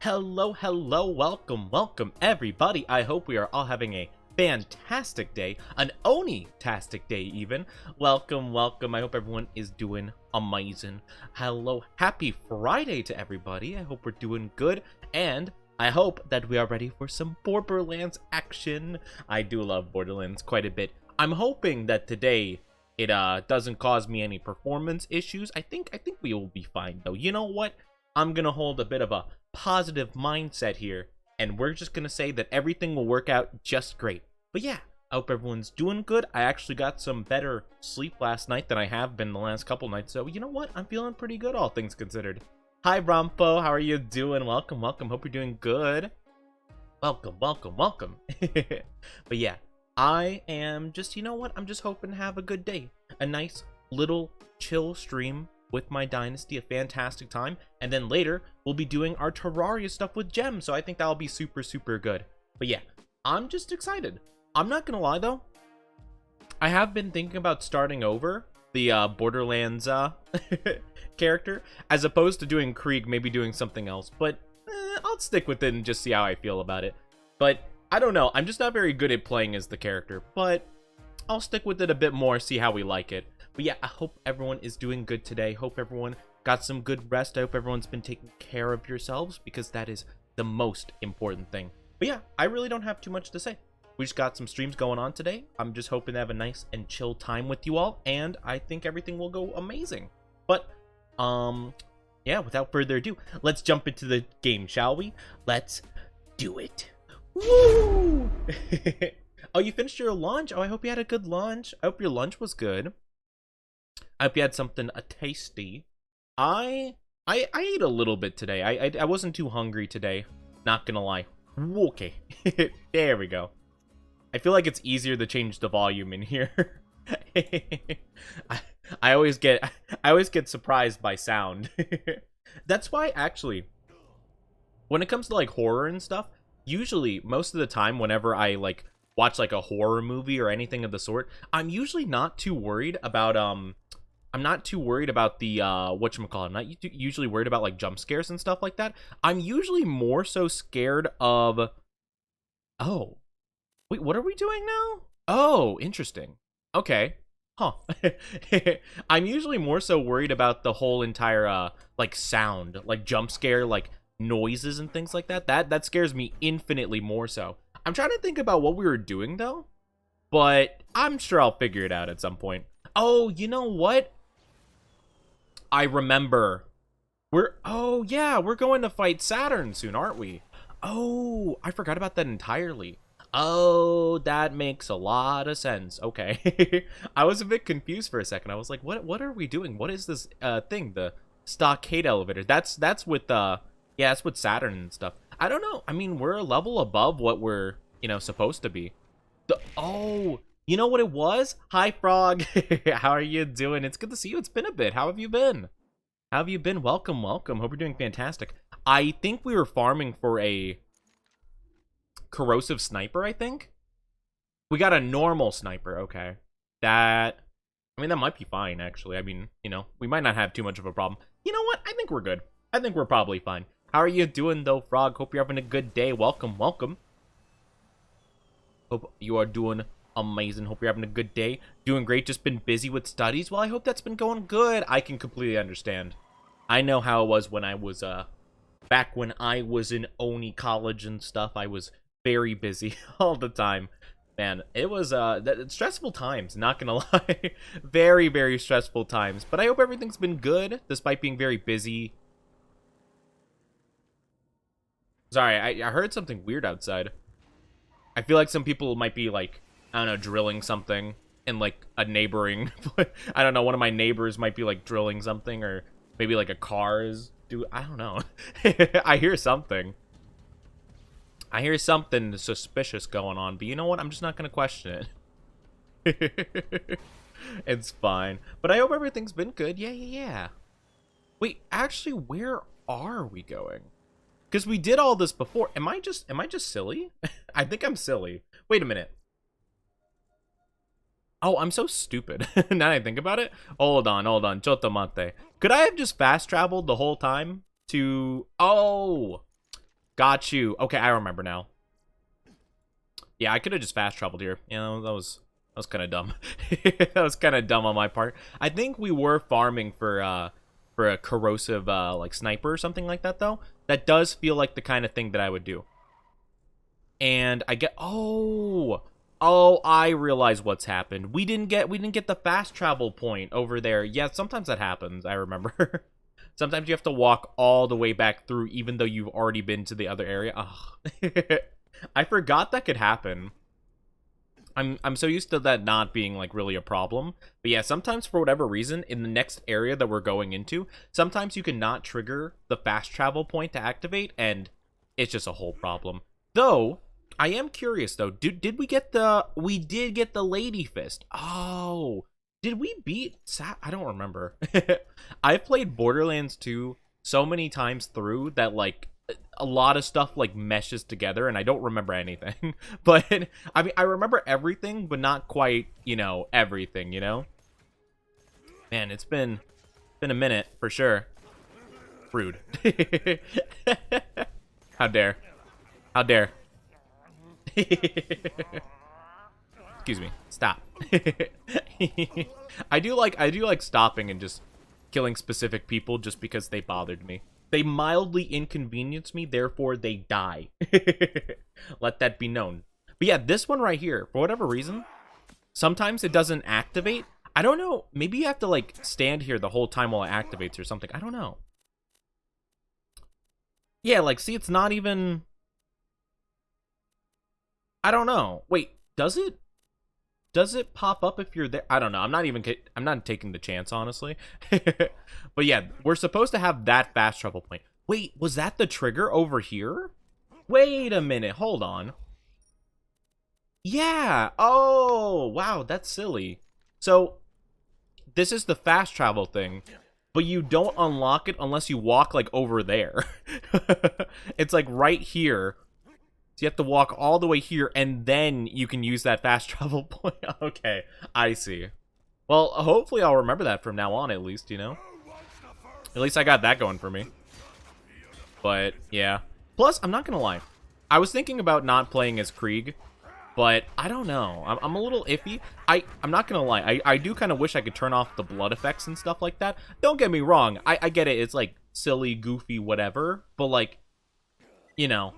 Hello, welcome everybody. I hope we are all having a fantastic day, an Oni-tastic day even. Welcome. I hope everyone is doing amazing. Hello, happy Friday to everybody. I hope we're doing good, and I hope that we are ready for some Borderlands action. I do love Borderlands quite a bit. I'm hoping that today it doesn't cause me any performance issues. I think we will be fine though. You know what? I'm gonna hold a bit of a positive mindset here, and we're just gonna say that everything will work out just great. But yeah, I hope everyone's doing good. I actually got some better sleep last night than I have been the last couple nights, so you know what? I'm feeling pretty good, all things considered. Hi, Rompo. How are you doing? Welcome. Hope you're doing good. Welcome. But yeah, I am just, you know what? I'm just hoping to have a good day. A nice little chill stream with my dynasty, a fantastic time, and then later we'll be doing our Terraria stuff with gems, so I think that'll be super good. But yeah, I'm just excited. I'm not gonna lie though, I have been thinking about starting over the Borderlands character, as opposed to doing Krieg, maybe doing something else, but I'll stick with it and just see how I feel about it. But I don't know, I'm just not very good at playing as the character, but I'll stick with it a bit more, see how we like it. But yeah, I hope everyone is doing good today. Hope everyone got some good rest. I hope everyone's been taking care of yourselves, because that is the most important thing. But yeah, I really don't have too much to say. We just got some streams going on today. I'm just hoping to have a nice and chill time with you all, and I think everything will go amazing. But yeah, without further ado, let's jump into the game, shall we? Let's do it. Woo! Oh, you finished your lunch? Oh, I hope you had a good lunch. I hope your lunch was good. I hope you had something tasty. I ate a little bit today. I wasn't too hungry today. Not gonna lie. Okay. There we go. I feel like it's easier to change the volume in here. I always get surprised by sound. That's why, actually, when it comes to like horror and stuff, usually most of the time whenever I like watch like a horror movie or anything of the sort, I'm usually not too worried about I'm not too worried about the, whatchamacallit, I'm not usually worried about, like, jump scares and stuff like that. I'm usually more so scared of... Oh. Wait, what are we doing now? Oh, interesting. Okay. Huh. I'm usually more so worried about the whole entire, like, sound. Like, jump scare, like, noises and things like that. That scares me infinitely more so. I'm trying to think about what we were doing, though. But I'm sure I'll figure it out at some point. Oh, you know what? I remember. Oh yeah, we're going to fight Saturn soon, aren't we? Oh, I forgot about that entirely. Oh, that makes a lot of sense. Okay. I was a bit confused for a second. I was like, what are we doing? What is this thing? The stockade elevator. That's with yeah, that's with Saturn and stuff. I don't know. I mean, we're a level above what we're, you know, supposed to be. Oh, you know what it was? Hi, Frog. How are you doing? It's good to see you. It's been a bit. How have you been? Welcome. Hope you're doing fantastic. I think we were farming for a corrosive sniper, I think. We got a normal sniper. Okay. I mean, that might be fine, actually. I mean, you know, we might not have too much of a problem. You know what? I think we're good. I think we're probably fine. How are you doing, though, Frog? Hope you're having a good day. Welcome. Hope you are doing amazing. Hope you're having a good day. Doing great. Just been busy with studies. Well, I hope that's been going good. I can completely understand. I know how it was when I was back when I was in Oni college and stuff. I was very busy all the time. Man, it was stressful times, not gonna lie. Very stressful times. But I hope everything's been good despite being very busy. Sorry, I heard something weird outside. I feel like some people might be like, I don't know, drilling something in like a neighboring, I don't know, one of my neighbors might be like drilling something, or maybe like a car is I don't know. I hear something. I hear something suspicious going on, but you know what? I'm just not going to question it. It's fine. But I hope everything's been good. Yeah. Wait, actually, where are we going? Because we did all this before. Am I just silly? I think I'm silly. Wait a minute. Oh, I'm so stupid. Now that I think about it. Hold on. Chotomate. Could I have just fast traveled the whole time to... Oh, Got you. Okay, I remember now. Yeah, I could have just fast traveled here. You know, that was kind of dumb. That was kind of dumb on my part. I think we were farming for a corrosive like sniper or something like that though. That does feel like the kind of thing that I would do. And I get I realize what's happened. We didn't get the fast travel point over there. Yeah, sometimes that happens. I remember. Sometimes you have to walk all the way back through, even though you've already been to the other area. Ugh. I forgot that could happen. I'm so used to that not being like really a problem. But yeah, sometimes for whatever reason, in the next area that we're going into, sometimes you can not trigger the fast travel point to activate, and it's just a whole problem. Though, I am curious though, did we get we did get the Lady Fist. Oh, did we beat I don't remember. I've played Borderlands 2 so many times through that like a lot of stuff like meshes together and I don't remember anything. But I mean, I remember everything, but not quite, you know, everything, you know? Man, it's been a minute for sure. Rude. How dare. How dare. Excuse me. Stop. I do like stopping and just killing specific people just because they bothered me. They mildly inconvenience me, therefore they die. Let that be known. But yeah, this one right here, for whatever reason, sometimes it doesn't activate. I don't know. Maybe you have to like stand here the whole time while it activates or something. I don't know. Yeah, like see, it's not even. I don't know. Wait, does it? Does it pop up if you're there? I don't know. I'm not taking the chance, honestly. But yeah, we're supposed to have that fast travel point. Wait, was that the trigger over here? Wait a minute. Hold on. Yeah. Oh, wow. That's silly. So, this is the fast travel thing, but you don't unlock it unless you walk, like, over there. It's, like, right here. So you have to walk all the way here, and then you can use that fast travel point. Okay, I see. Well, hopefully I'll remember that from now on, at least, you know? At least I got that going for me. But, yeah. Plus, I'm not gonna lie. I was thinking about not playing as Krieg, but I don't know. I'm a little iffy. I'm not gonna lie. I do kind of wish I could turn off the blood effects and stuff like that. Don't get me wrong. I get it. It's, like, silly, goofy, whatever. But, like, you know...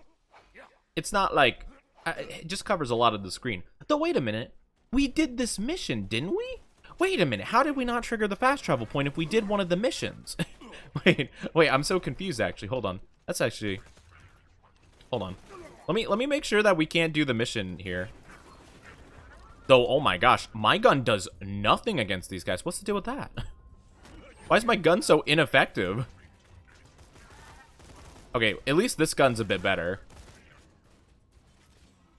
It's not like, it just covers a lot of the screen. Though, wait a minute. We did this mission, didn't we? Wait a minute. How did we not trigger the fast travel point if we did one of the missions? wait, I'm so confused, actually. Hold on. That's actually... Hold on. Let me make sure that we can't do the mission here. Though, oh my gosh. My gun does nothing against these guys. What's the deal with that? Why is my gun so ineffective? Okay, at least this gun's a bit better.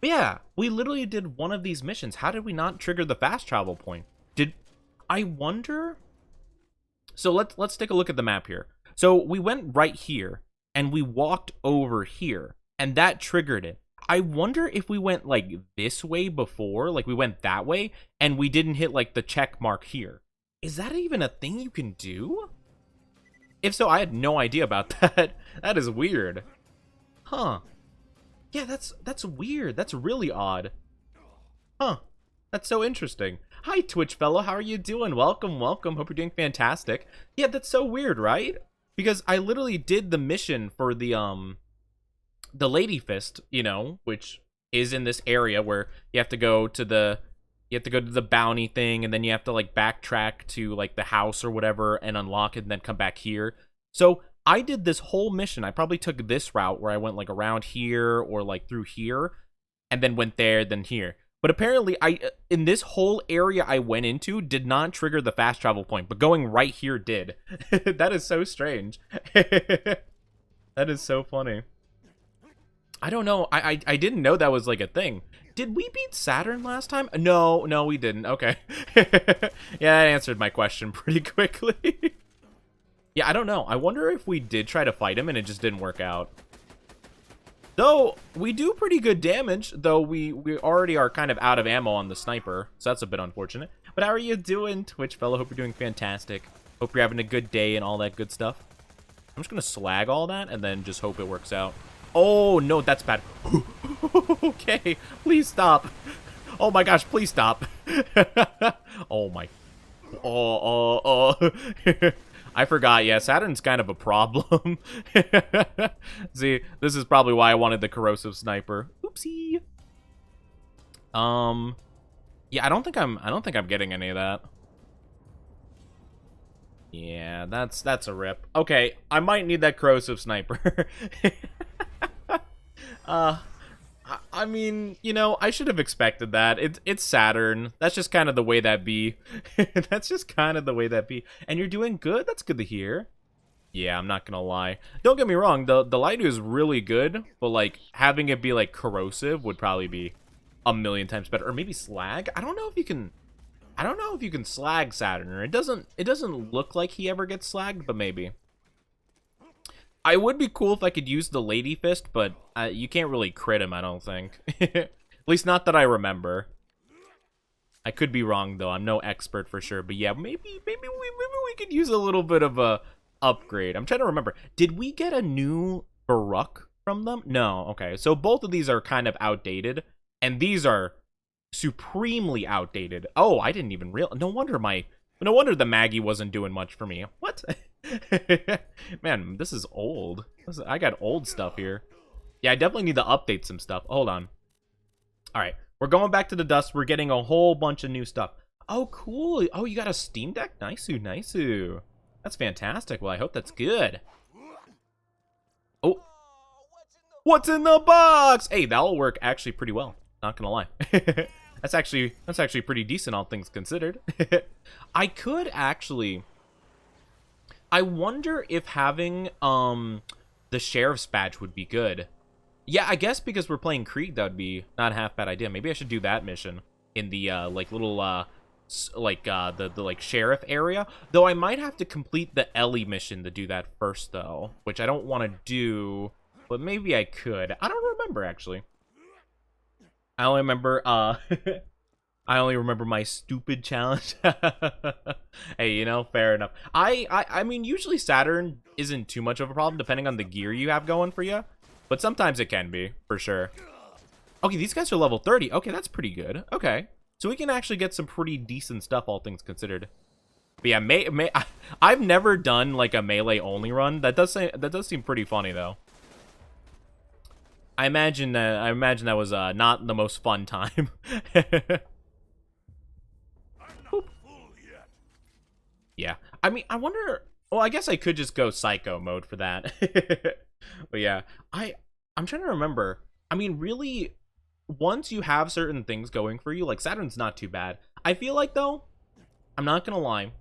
Yeah, we literally did one of these missions. How did we not trigger the fast travel point? I wonder? So let's take a look at the map here. So we went right here and we walked over here and that triggered it. I wonder if we went like this way before, like we went that way and we didn't hit like the check mark here. Is that even a thing you can do? If so, I had no idea about that. That is weird. Huh. Yeah, that's weird. That's really odd. Huh. That's so interesting. Hi, Twitch fellow. How are you doing? Welcome, welcome. Hope you're doing fantastic. Yeah, that's so weird, right? Because I literally did the mission for the Lady Fist, you know, which is in this area where you have to go to the bounty thing, and then you have to like backtrack to like the house or whatever and unlock it and then come back here. So I did this whole mission. I probably took this route where I went like around here or like through here and then went there, then here. But apparently in this whole area I went into did not trigger the fast travel point, but going right here did. That is so strange. That is so funny. I don't know. I didn't know that was like a thing. Did we beat Saturn last time? No, we didn't. Okay. Yeah, that answered my question pretty quickly. Yeah, I don't know. I wonder if we did try to fight him and it just didn't work out. Though, we do pretty good damage, though we already are kind of out of ammo on the sniper, so that's a bit unfortunate. But how are you doing, Twitch fellow? Hope you're doing fantastic. Hope you're having a good day and all that good stuff. I'm just going to slag all that and then just hope it works out. Oh, no, that's bad. Okay, please stop. Oh my gosh, please stop. Oh my. Oh. I forgot, yeah, Saturn's kind of a problem. See, this is probably why I wanted the corrosive sniper. Oopsie. Yeah, I don't think I'm getting any of that. Yeah, that's a rip. Okay, I might need that corrosive sniper. I mean, you know, I should have expected that. It's Saturn. That's just kind of the way that be. That's just kind of the way that be. And you're doing good? That's good to hear. Yeah, I'm not gonna lie. Don't get me wrong, the light is really good, but like having it be like corrosive would probably be a million times better. Or maybe slag? I don't know if you can slag Saturn. Or it doesn't look like he ever gets slagged, but maybe. I would be cool if I could use the Lady Fist, but you can't really crit him, I don't think. At least not that I remember. I could be wrong, though. I'm no expert for sure. But yeah, maybe we could use a little bit of a upgrade. I'm trying to remember. Did we get a new Baruch from them? No. Okay, so both of these are kind of outdated. And these are supremely outdated. Oh, I didn't even realize. No wonder the Maggie wasn't doing much for me. What? Man, this is old. I got old stuff here. Yeah, I definitely need to update some stuff. Hold on. All right, we're going back to the dust. We're getting a whole bunch of new stuff. Oh, cool. Oh, you got a Steam Deck? Nice-oo. That's fantastic. Well, I hope that's good. Oh. What's in the box? Hey, that'll work actually pretty well. Not gonna lie. That's actually pretty decent, all things considered. I could actually. I wonder if having the sheriff's badge would be good. Yeah, I guess because we're playing Krieg, that would be not a half bad idea. Maybe I should do that mission in the like little the like sheriff area. Though I might have to complete the Ellie mission to do that first, though, which I don't want to do. But maybe I could. I don't remember actually. I only remember I only remember my stupid challenge. Hey, you know, fair enough. I mean, usually Saturn isn't too much of a problem depending on the gear you have going for you, but sometimes it can be, for sure. Okay, these guys are level 30. Okay, that's pretty good. Okay. So we can actually get some pretty decent stuff, all things considered. But yeah, I've never done like a melee only run. That does seem pretty funny though. I imagine that was not the most fun time. Yeah, I mean, I wonder. Well, I guess I could just go psycho mode for that. But yeah, I'm trying to remember. I mean, really, once you have certain things going for you, like Saturn's not too bad. I feel like though, I'm not gonna lie.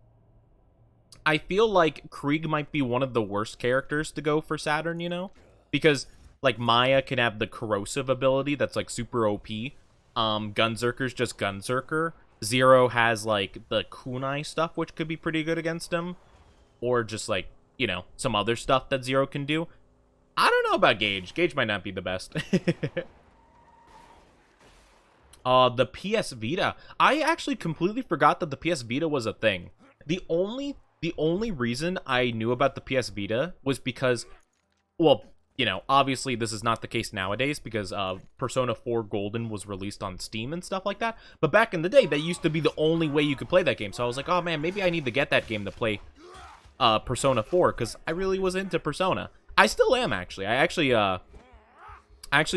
I feel like Krieg might be one of the worst characters to go for Saturn. You know, because like Maya can have the corrosive ability that's like super OP. Gunzerker's just Gunzerker. Zero has like the kunai stuff, which could be pretty good against him, or just like, you know, some other stuff that Zero can do. I don't know about Gage. Gage might not be the best. The PS Vita. I actually completely forgot that the PS Vita was a thing. The only reason I knew about the PS Vita was because, well, you know, obviously this is not the case nowadays because Persona 4 Golden was released on Steam and stuff like that. But back in the day, that used to be the only way you could play that game. So I was like, oh man, maybe I need to get that game to play Persona 4 because I really was into Persona. I still am, actually. I actually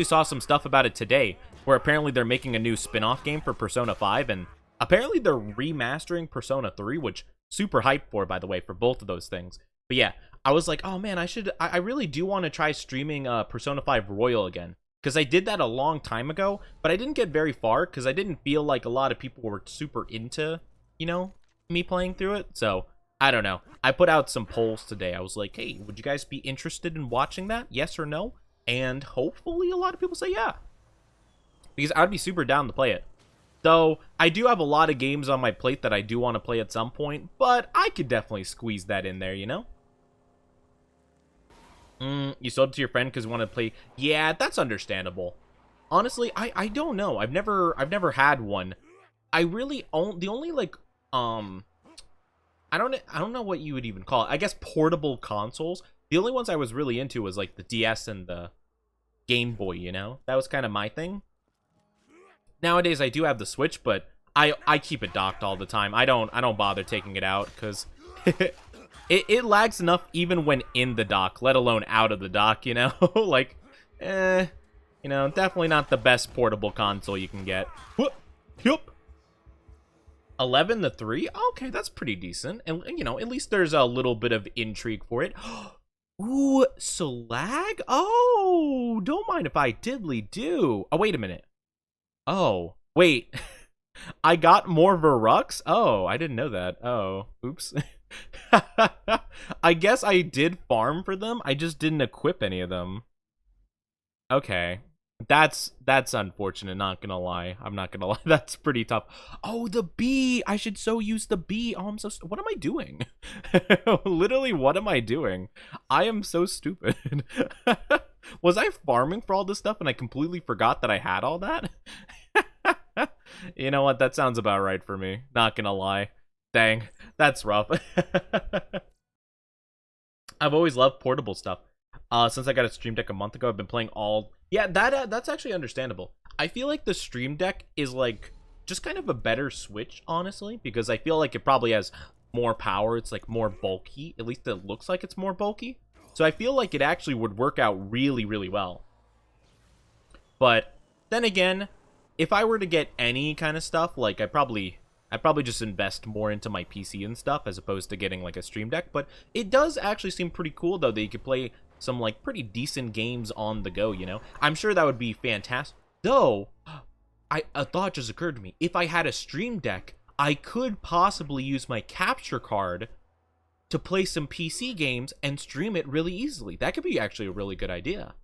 saw some stuff about it today where apparently they're making a new spin-off game for Persona 5 and apparently they're remastering Persona 3, which super hyped for, by the way, for both of those things. But yeah, I was like, oh man, I really do want to try streaming Persona 5 Royal again. Because I did that a long time ago, but I didn't get very far because I didn't feel like a lot of people were super into, you know, me playing through it. So, I don't know. I put out some polls today. I was like, hey, would you guys be interested in watching that? Yes or no? And hopefully a lot of people say yeah. Because I'd be super down to play it. Though, I do have a lot of games on my plate that I do want to play at some point, but I could definitely squeeze that in there, you know? You sold it to your friend because you want to play. Yeah, that's understandable. Honestly, I don't know. I've never had one. I really the only like I don't know what you would even call it. I guess portable consoles. The only ones I was really into was like the DS and the Game Boy, you know? That was kind of my thing. Nowadays, I do have the Switch, but I keep it docked all the time. I don't bother taking it out, because it lags enough even when in the dock, let alone out of the dock, you know? Like, you know, definitely not the best portable console you can get. Whoop, yup. 11 to 3? Okay, that's pretty decent. And, you know, at least there's a little bit of intrigue for it. Ooh, Slag? Oh, don't mind if I diddly do. Oh, wait a minute. Oh, wait. I got more Verrucks? Oh, I didn't know that. Oh, oops. I guess I did farm for them. I just didn't equip any of them. Okay. That's unfortunate, not gonna lie. I'm not gonna lie. That's pretty tough. Oh, the bee! I should so use the bee. Oh, I'm so... What am I doing? Literally, what am I doing? I am so stupid. Was I farming for all this stuff and I completely forgot that I had all that? You know what? That sounds about right for me. Not gonna lie. Dang, that's rough. I've always loved portable stuff. Since I got a Stream Deck a month ago, I've been playing all... Yeah, that's actually understandable. I feel like the Stream Deck is, like, just kind of a better Switch, honestly, because I feel like it probably has more power. It's, like, more bulky. At least it looks like it's more bulky. So I feel like it actually would work out really, really well. But then again, if I were to get any kind of stuff, like, I'd probably just invest more into my PC and stuff as opposed to getting, like, a Stream Deck. But it does actually seem pretty cool, though, that you could play some, like, pretty decent games on the go, you know? I'm sure that would be fantastic. Though, a thought just occurred to me. If I had a Stream Deck, I could possibly use my capture card to play some PC games and stream it really easily. That could be actually a really good idea.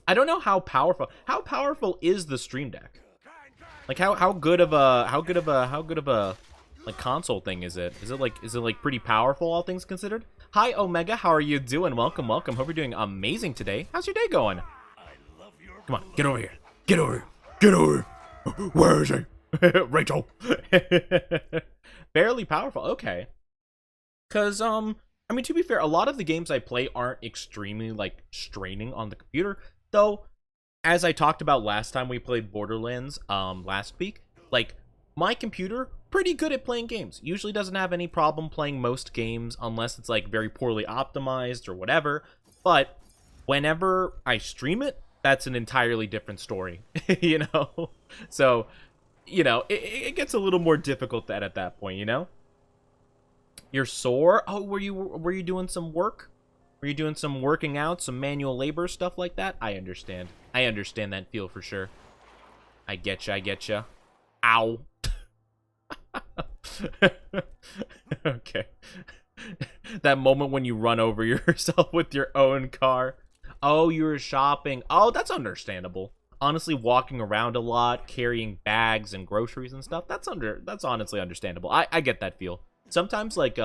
I don't know how powerful... How powerful is the Stream Deck? Like, how good of a like console thing is it? Is it like pretty powerful, all things considered? Hi Omega, how are you doing? Welcome. Hope you're doing amazing today. How's your day going? Come on, get over here. Get over here. Where is he? Rachel. Barely powerful. Okay. Cause I mean, to be fair, a lot of the games I play aren't extremely like straining on the computer, though. As I talked about last time we played Borderlands last week, like, my computer, pretty good at playing games. Usually doesn't have any problem playing most games unless it's, like, very poorly optimized or whatever. But whenever I stream it, that's an entirely different story, you know? So, you know, it gets a little more difficult at that point, you know? You're sore? Oh, were you doing some work? Were you doing some working out, some manual labor, stuff like that? I understand. I understand that feel for sure. I getcha. Ow. Okay. That moment when you run over yourself with your own car. Oh, you were shopping. Oh, that's understandable. Honestly, walking around a lot, carrying bags and groceries and stuff, that's honestly understandable. I get that feel. Sometimes, like,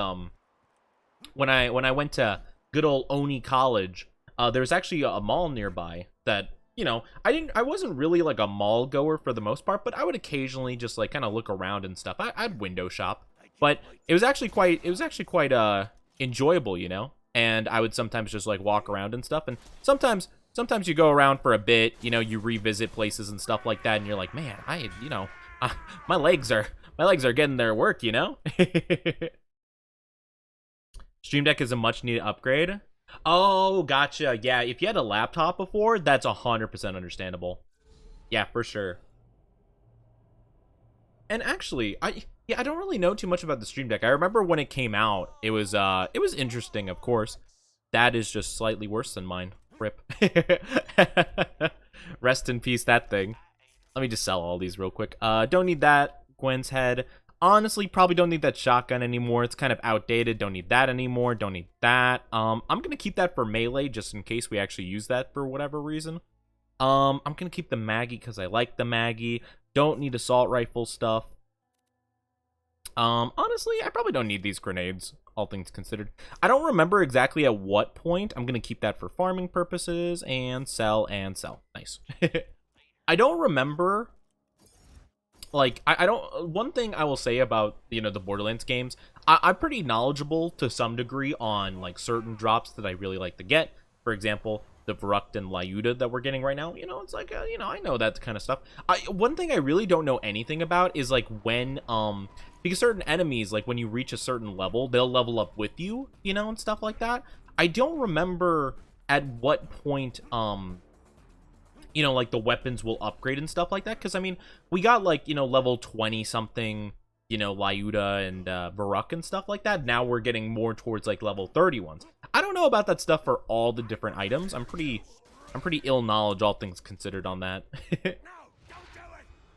when I went to good old Oni College, there's actually a mall nearby that, you know, I wasn't really like a mall goer for the most part, but I would occasionally just like kind of look around and stuff. I'd window shop, but it was actually quite enjoyable, you know. And I would sometimes just like walk around and stuff, and sometimes you go around for a bit, you know, you revisit places and stuff like that, and you're like, man, you know, my legs are getting their work, you know. Stream Deck is a much needed upgrade. Oh, gotcha. Yeah, if you had a laptop before, that's 100% understandable. Yeah, for sure. And actually, I don't really know too much about the Stream Deck. I remember when it came out, it was interesting, of course. That is just slightly worse than mine. Rip. Rest in peace, that thing. Let me just sell all these real quick. Don't need that. Gwen's head. Honestly, probably don't need that shotgun anymore. It's kind of outdated. Don't need that anymore. Don't need that. I'm gonna keep that for melee just in case we actually use that for whatever reason. I'm gonna keep the Maggie because I like the Maggie. Don't need assault rifle stuff. Honestly, I probably don't need these grenades, all things considered. I don't remember exactly at what point. I'm gonna keep that for farming purposes and sell and sell. Nice. I don't remember. Like, I don't... One thing I will say about, you know, the Borderlands games, I'm pretty knowledgeable to some degree on, like, certain drops that I really like to get. For example, the Verruct and Lyuda that we're getting right now. You know, it's like, you know, I know that kind of stuff. One thing I really don't know anything about is like when, because certain enemies, like when you reach a certain level, they'll level up with you, you know, and stuff like that. I don't remember at what point, you know, like the weapons will upgrade and stuff like that. Because, I mean, we got like, you know, level 20 something, you know, Lyuda and Verruck and stuff like that. Now we're getting more towards like level 30 ones. I don't know about that stuff for all the different items. I'm pretty ill knowledge, all things considered, on that.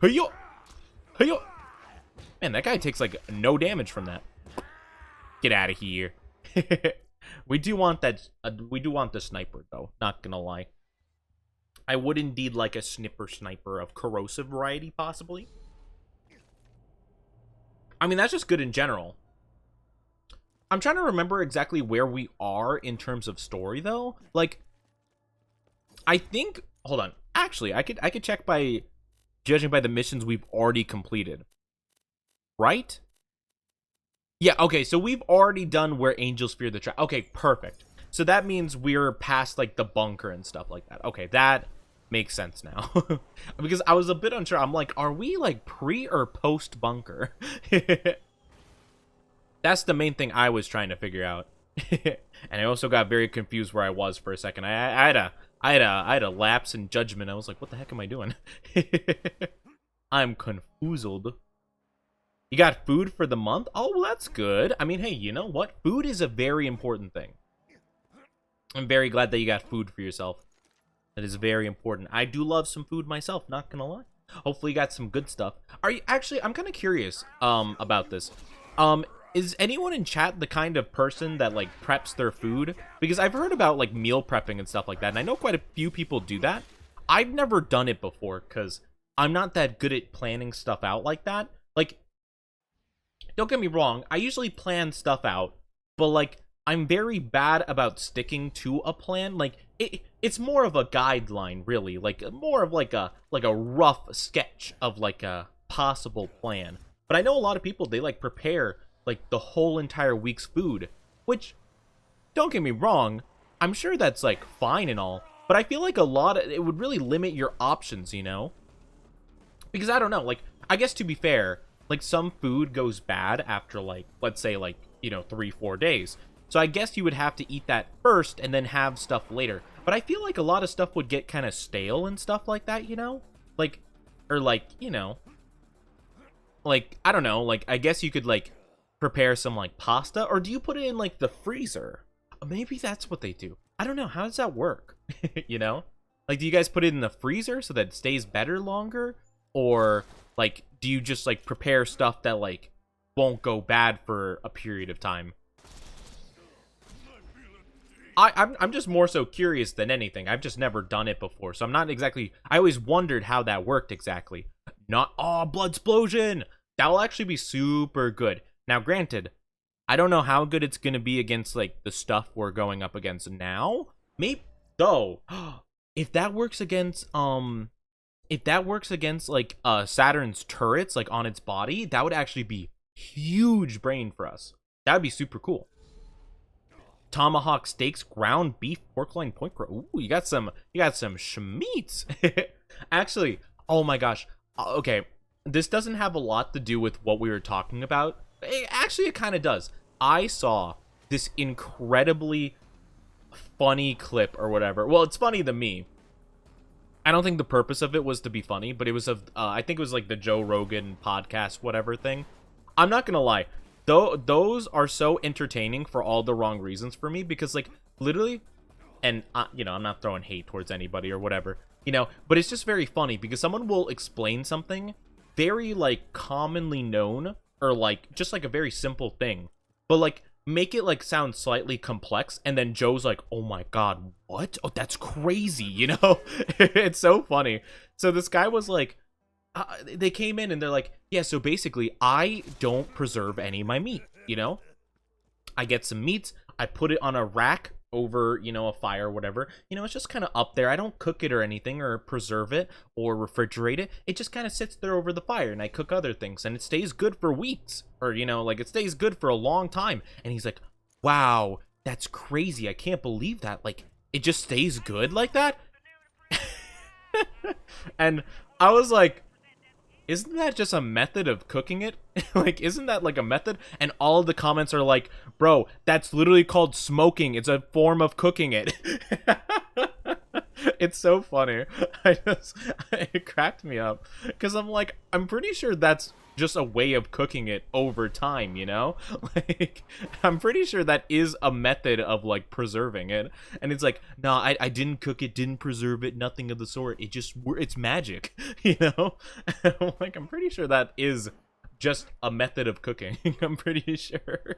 Hey-yo! Hey-yo! Man, that guy takes like no damage from that. Get out of here. We do want that. We do want the sniper, though. Not gonna lie. I would indeed like a sniper of corrosive variety, possibly. I mean, that's just good in general. I'm trying to remember exactly where we are in terms of story, though. Like, I think... Hold on. Actually, I could check by... Judging by the missions we've already completed. Right? Yeah, okay, so we've already done where angels fear the trap. Okay, perfect. So that means we're past, like, the bunker and stuff like that. Okay, that makes sense now. Because I was a bit unsure. I'm like, are we, like, pre or post bunker? That's the main thing I was trying to figure out. And I also got very confused where I was for a second. I had a lapse in judgment. I was like, what the heck am I doing? I'm confused. You got food for the month? Oh, well, that's good. I mean, hey, you know what? Food is a very important thing. I'm very glad that you got food for yourself. That is very important. I do love some food myself, not gonna lie. Hopefully you got some good stuff. Are you actually, I'm kind of curious about this. Is anyone in chat the kind of person that like preps their food? Because I've heard about like meal prepping and stuff like that, and I know quite a few people do that. I've never done it before because I'm not that good at planning stuff out like that. Like, don't get me wrong, I usually plan stuff out, but like I'm very bad about sticking to a plan. Like it's more of a guideline, really, like more of like a rough sketch of like a possible plan. But I know a lot of people, they like prepare like the whole entire week's food, which, don't get me wrong, I'm sure that's like fine and all, but I feel like it would really limit your options, you know? Because I don't know, like, I guess to be fair, like some food goes bad after like, let's say like, you know, 3-4 days. So I guess you would have to eat that first and then have stuff later. But I feel like a lot of stuff would get kind of stale and stuff like that, you know? Like, or like, you know, like, I don't know, like, I guess you could like prepare some like pasta, or do you put it in like the freezer? Maybe that's what they do. I don't know. How does that work? You know, like, do you guys put it in the freezer so that it stays better longer, or like do you just like prepare stuff that like won't go bad for a period of time? I'm just more so curious than anything. I've just never done it before, so I'm not exactly. I always wondered how that worked exactly. Not blood explosion. That will actually be super good. Now, granted, I don't know how good it's gonna be against like the stuff we're going up against now. Maybe though, if that works against like Saturn's turrets, like on its body, that would actually be huge brain for us. That would be super cool. Tomahawk steaks, ground beef, pork loin, point crow. Ooh, you got some schmeats. Actually, oh my gosh. Okay, this doesn't have a lot to do with what we were talking about. Actually, it kind of does. I saw this incredibly funny clip or whatever. Well, it's funny to me. I don't think the purpose of it was to be funny, but it was of I think it was like the Joe Rogan podcast, whatever thing. I'm not gonna lie, though, those are so entertaining for all the wrong reasons for me, because like literally, and you know, I'm not throwing hate towards anybody or whatever, you know, but it's just very funny because someone will explain something very like commonly known, or like just like a very simple thing, but like make it like sound slightly complex, and then Joe's like, oh my god, what? Oh, that's crazy, you know? It's so funny. So this guy was like, they came in and they're like, yeah, so basically I don't preserve any of my meat, you know? I get some meats, I put it on a rack over, you know, a fire or whatever, you know, it's just kind of up there. I don't cook it or anything, or preserve it or refrigerate it. It just kind of sits there over the fire, and I cook other things, and it stays good for weeks, or, you know, like it stays good for a long time. And he's like, wow, that's crazy. I can't believe that. Like, it just stays good like that? And I was like, isn't that just a method of cooking it? Like, isn't that like a method? And all of the comments are like, bro, that's literally called smoking. It's a form of cooking it. It's so funny. It cracked me up. Because I'm like, I'm pretty sure that's just a way of cooking it over time, you know? Like, I'm pretty sure that is a method of, like, preserving it. And it's like, no, I didn't cook it, didn't preserve it, nothing of the sort. It's magic, you know? Like, I'm pretty sure that is just a method of cooking. I'm pretty sure.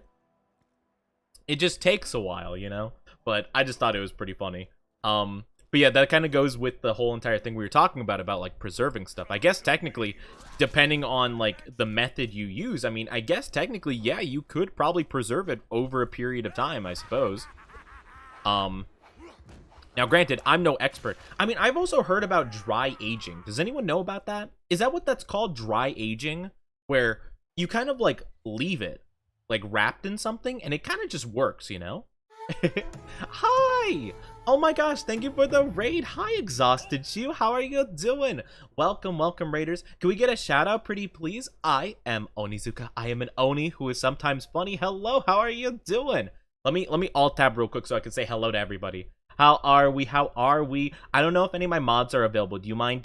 It just takes a while, you know? But I just thought it was pretty funny. But yeah, that kind of goes with the whole entire thing we were talking about like preserving stuff. I guess technically, depending on like the method you use, I mean, I guess technically, yeah, you could probably preserve it over a period of time, I suppose. Now granted, I'm no expert. I mean, I've also heard about dry aging. Does anyone know about that? Is that what that's called, dry aging? Where you kind of like leave it like wrapped in something and it kind of just works, you know? Hi! Oh my gosh, thank you for the raid. Hi, Exhausted Chew. How are you doing? Welcome, welcome, raiders. Can we get a shout out, pretty please? I am Onizuka. I am an Oni who is sometimes funny. Hello, how are you doing? Let me alt tab real quick so I can say hello to everybody. How are we? How are we? I don't know if any of my mods are available. Do you mind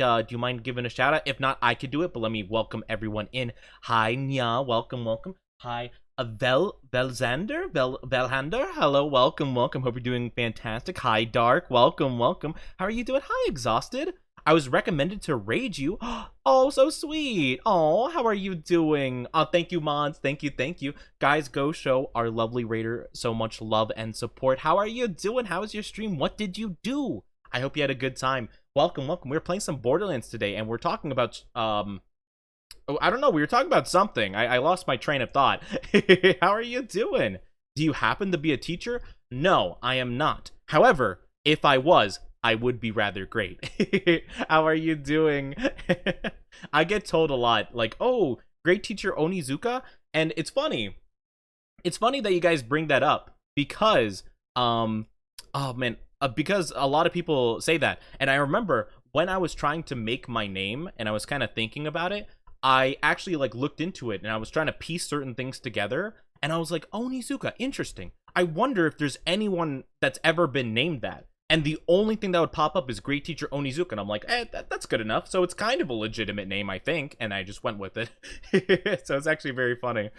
giving a shout out? If not, I could do it, but let me welcome everyone in. Hi, Nya. Welcome, welcome. Hi, Velhander, hello, welcome, welcome, hope you're doing fantastic. Hi, Dark, welcome, welcome. How are you doing? Hi, Exhausted. I was recommended to raid you. Oh, so sweet. Oh, how are you doing? Thank you, mods, thank you. Guys, go show our lovely raider so much love and support. How are you doing? How was your stream? What did you do? I hope you had a good time. Welcome, welcome. We're playing some Borderlands today, and we're talking about, oh, I don't know. We were talking about something. I lost my train of thought. How are you doing? Do you happen to be a teacher? No, I am not. However, if I was, I would be rather great. How are you doing? I get told a lot, like, oh, great teacher Onizuka. And it's funny. It's funny that you guys bring that up because, oh man, because a lot of people say that. And I remember when I was trying to make my name and I was kind of thinking about it, I actually like looked into it and I was trying to piece certain things together and I was like, Onizuka, interesting. I wonder if there's anyone that's ever been named that. And the only thing that would pop up is Great Teacher Onizuka. And I'm like, that's good enough. So it's kind of a legitimate name, I think. And I just went with it. So it's actually very funny.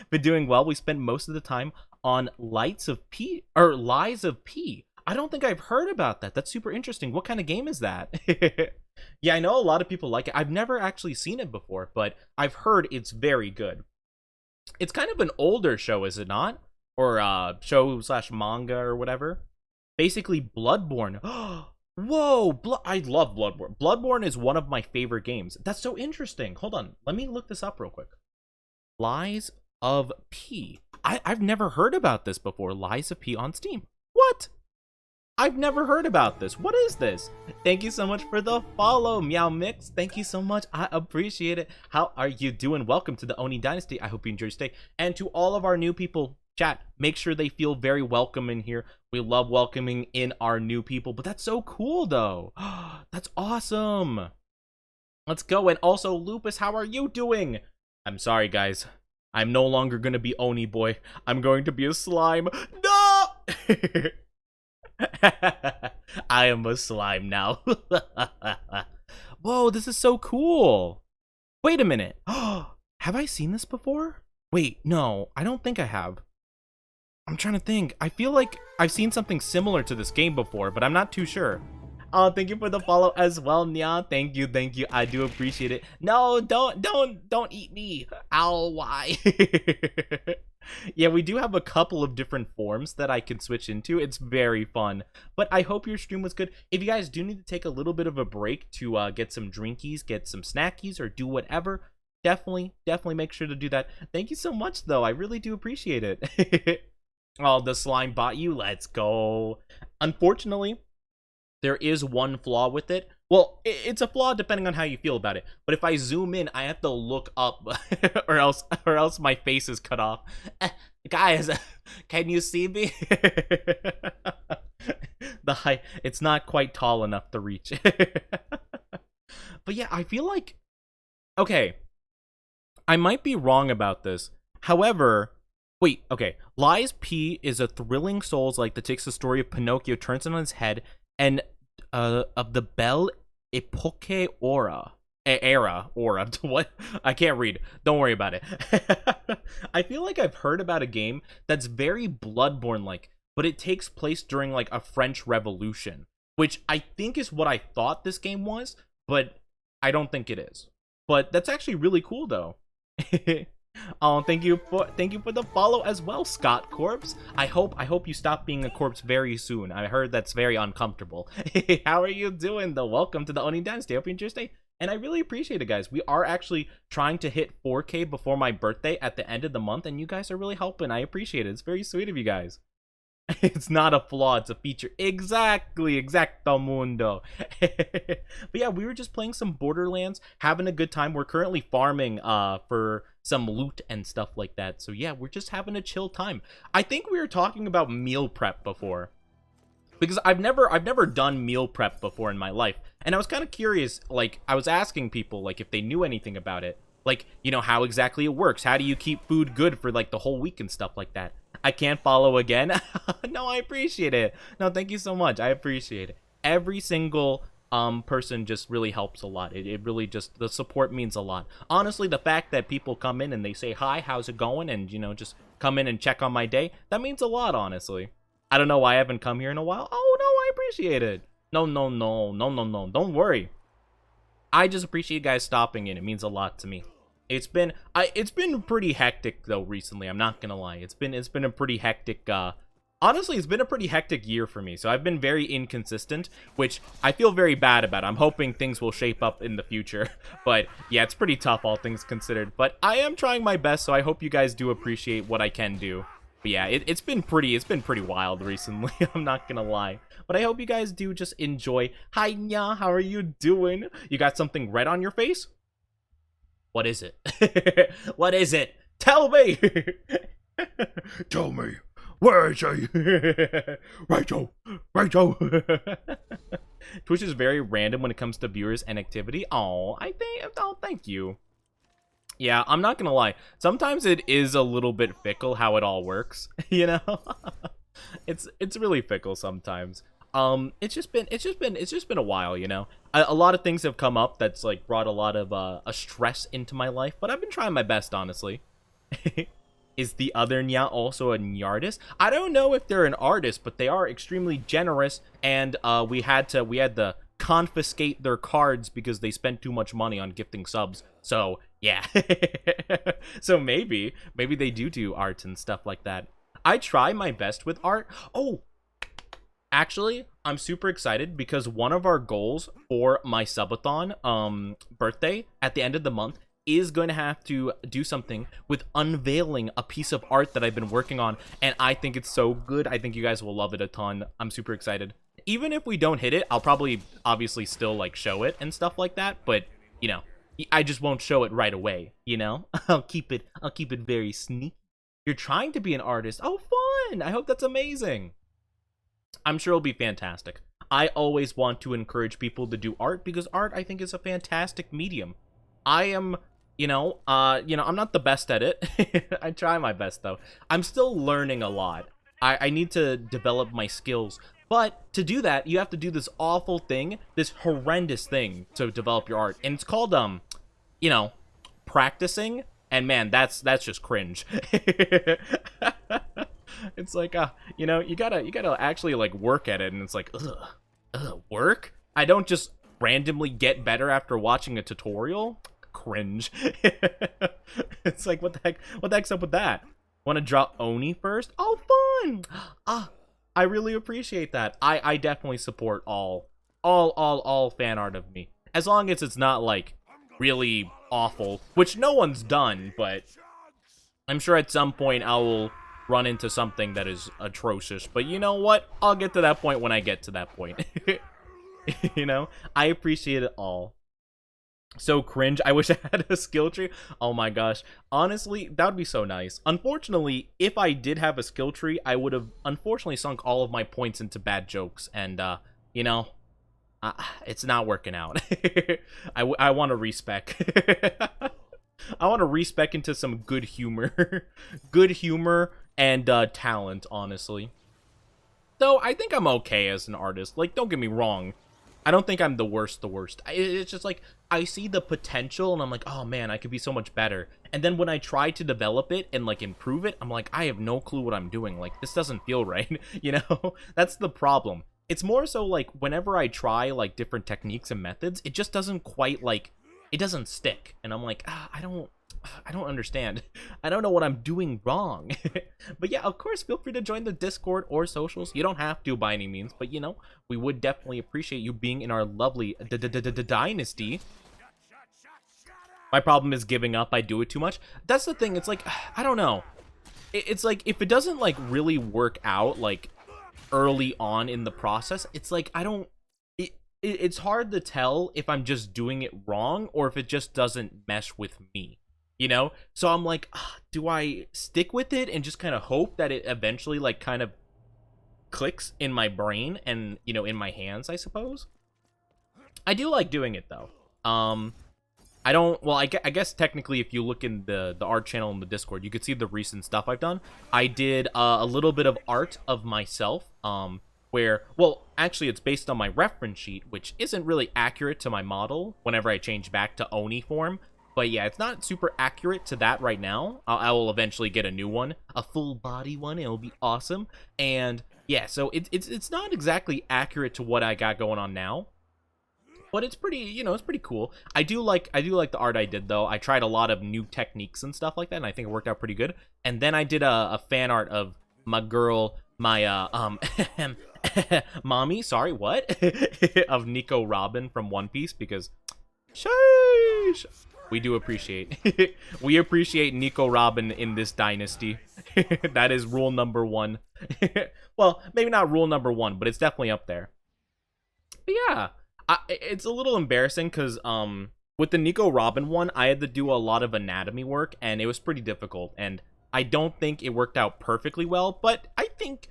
Been doing well. We spent most of the time on Lies of P. I don't think I've heard about that. That's super interesting. What kind of game is that? Yeah, I know a lot of people like it. I've never actually seen it before, but I've heard it's very good. It's kind of an older show, is it not? Or show / manga or whatever. Basically, Bloodborne. Whoa, I love Bloodborne. Bloodborne is one of my favorite games. That's so interesting. Hold on, let me look this up real quick. Lies of P. I've never heard about this before. Lies of P on Steam. What? I've never heard about this. What is this? Thank you so much for the follow, Meow Mix. Thank you so much. I appreciate it. How are you doing? Welcome to the Oni Dynasty. I hope you enjoy your stay. And to all of our new people, chat, make sure they feel very welcome in here. We love welcoming in our new people. But that's so cool, though. That's awesome. Let's go. And also, Lupus, how are you doing? I'm sorry, guys. I'm no longer going to be Oni Boy. I'm going to be a slime. No! I am a slime now. Whoa, this is so cool. Wait a minute. Have I seen this before? Wait, no, I don't think I have. I'm trying to think. I feel like I've seen something similar to this game before, but I'm not too sure. Oh, thank you for the follow as well, Nya. Thank you, thank you. I do appreciate it. No, don't eat me. Ow, why? Yeah, we do have a couple of different forms that I can switch into. It's very fun. But I hope your stream was good. If you guys do need to take a little bit of a break to get some drinkies, get some snackies, or do whatever, definitely make sure to do that. Thank you so much, though. I really do appreciate it. Oh, the slime bought you. Let's go. Unfortunately, there is one flaw with it. Well, it's a flaw depending on how you feel about it. But if I zoom in, I have to look up or else my face is cut off. Guys, can you see me? The the height, it's not quite tall enough to reach. But yeah, I feel like, okay, I might be wrong about this. However, wait, okay. Lies P is a thrilling Souls-like that takes the story of Pinocchio, turns it on its head, and of the Belle Epoque Aura. What? I can't read. Don't worry about it. I feel like I've heard about a game that's very Bloodborne-like, but it takes place during like a French Revolution, which I think is what I thought this game was, but I don't think it is. But that's actually really cool though. Oh, thank you for the follow as well, Scott Corpse. I hope you stop being a corpse very soon. I heard that's very uncomfortable. How are you doing though? Welcome to the Oni Dynasty. Hope you enjoy your stay. And I really appreciate it, guys. We are actually trying to hit 4K before my birthday at the end of the month, and you guys are really helping. I appreciate it. It's very sweet of you guys. It's not a flaw, it's a feature. Exactly, exacto mundo. But yeah, we were just playing some Borderlands, having a good time. We're currently farming for some loot and stuff like that. So yeah, we're just having a chill time. I think we were talking about meal prep before, because I've never done meal prep before in my life. And I was kind of curious, like I was asking people like if they knew anything about it. Like, you know, how exactly it works. How do you keep food good for like the whole week and stuff like that? I can't follow again. No, I appreciate it. No, thank you so much. I appreciate it. Every single person just really helps a lot. It really just, the support means a lot. Honestly, the fact that people come in and they say, hi, how's it going? And, you know, just come in and check on my day. That means a lot, honestly. I don't know why I haven't come here in a while. Oh, no, I appreciate it. No. Don't worry. I just appreciate you guys stopping in. It means a lot to me. It's been pretty hectic though recently. I'm not gonna lie. It's been a pretty hectic. Honestly, it's been a pretty hectic year for me. So I've been very inconsistent, which I feel very bad about. I'm hoping things will shape up in the future. But yeah, it's pretty tough, all things considered. But I am trying my best, so I hope you guys do appreciate what I can do. But yeah, it's been pretty wild recently. I'm not gonna lie. But I hope you guys do just enjoy. Hi, Nya, how are you doing? You got something red on your face? What is it? What is it? Tell me! Tell me, where is he? Rachel! Twitch is very random when it comes to viewers and activity. Oh, thank you. Yeah, I'm not gonna lie. Sometimes it is a little bit fickle how it all works, you know? It's really fickle sometimes. It's just been a while, you know. A lot of things have come up that's like brought a lot of a stress into my life, but I've been trying my best, honestly. Is the other Nya also an artist? I don't know if they're an artist, but they are extremely generous, and we had to confiscate their cards because they spent too much money on gifting subs. So yeah. So maybe they do art and stuff like that. I try my best with art. Oh, actually, I'm super excited because one of our goals for my subathon birthday at the end of the month is going to have to do something with unveiling a piece of art that I've been working on, and I think it's so good. I think you guys will love it a ton. I'm super excited. Even if we don't hit it, I'll probably obviously still like show it and stuff like that, but you know, I just won't show it right away, you know? I'll keep it very sneaky. You're trying to be an artist. Oh, fun! I hope that's amazing. I'm sure it'll be fantastic. I always want to encourage people to do art because art, I think, is a fantastic medium. I am, I'm not the best at it. I try my best, though. I'm still learning a lot. I need to develop my skills. But to do that, you have to do this awful thing, this horrendous thing to develop your art. And it's called, practicing. And man, that's just cringe. It's like, you gotta actually like work at it, and it's like, work? I don't just randomly get better after watching a tutorial. Cringe. It's like, what the heck's up with that? Want to draw Oni first? Oh, fun! I really appreciate that. I definitely support all fan art of me, as long as it's not like really awful, which no one's done, but I'm sure at some point I will run into something that is atrocious. But you know what? I'll get to that point when I get to that point. You know? I appreciate it all. So cringe. I wish I had a skill tree. Oh my gosh. Honestly, that would be so nice. Unfortunately, if I did have a skill tree, I would have unfortunately sunk all of my points into bad jokes. And, you know, it's not working out. I want to respec. I want to respec into some good humor. Good humor and talent, honestly. Though, I think I'm okay as an artist. Like, don't get me wrong. I don't think I'm the worst. It's just like, I see the potential and I'm like, oh man, I could be so much better. And then when I try to develop it and like improve it, I'm like, I have no clue what I'm doing. Like, this doesn't feel right. You know, that's the problem. It's more so like whenever I try like different techniques and methods, it just doesn't quite like, it doesn't stick. And I'm like, I don't understand. I don't know what I'm doing wrong. But yeah, of course, feel free to join the Discord or socials. You don't have to by any means, but you know, we would definitely appreciate you being in our lovely dynasty. My problem is giving up. I do it too much. That's the thing. It's like, I don't know. It's like, if it doesn't like really work out like early on in the process, it's like, I don't, it's hard to tell if I'm just doing it wrong or if it just doesn't mesh with me. You know, so I'm like, do I stick with it and just kind of hope that it eventually like kind of clicks in my brain and, you know, in my hands, I suppose. I do like doing it though. I don't, well, I guess technically if you look in the art channel in the Discord, you could see the recent stuff I've done. I did a little bit of art of myself, where, well, actually it's based on my reference sheet, which isn't really accurate to my model whenever I change back to Oni form. But yeah, it's not super accurate to that right now. I will eventually get a new one, a full body one. It'll be awesome. And yeah, so it's not exactly accurate to what I got going on now, but it's pretty, you know, it's pretty cool. I do like the art I did though. I tried a lot of new techniques and stuff like that, and I think it worked out pretty good. And then I did a fan art of my girl, my mommy. Sorry, what? Of Nico Robin from One Piece, because sheesh. We do appreciate. We appreciate Nico Robin in this dynasty. That is rule number one. Well, maybe not rule number one, but it's definitely up there. But yeah, it's a little embarrassing because with the Nico Robin one, I had to do a lot of anatomy work, and it was pretty difficult. And I don't think it worked out perfectly well, but I think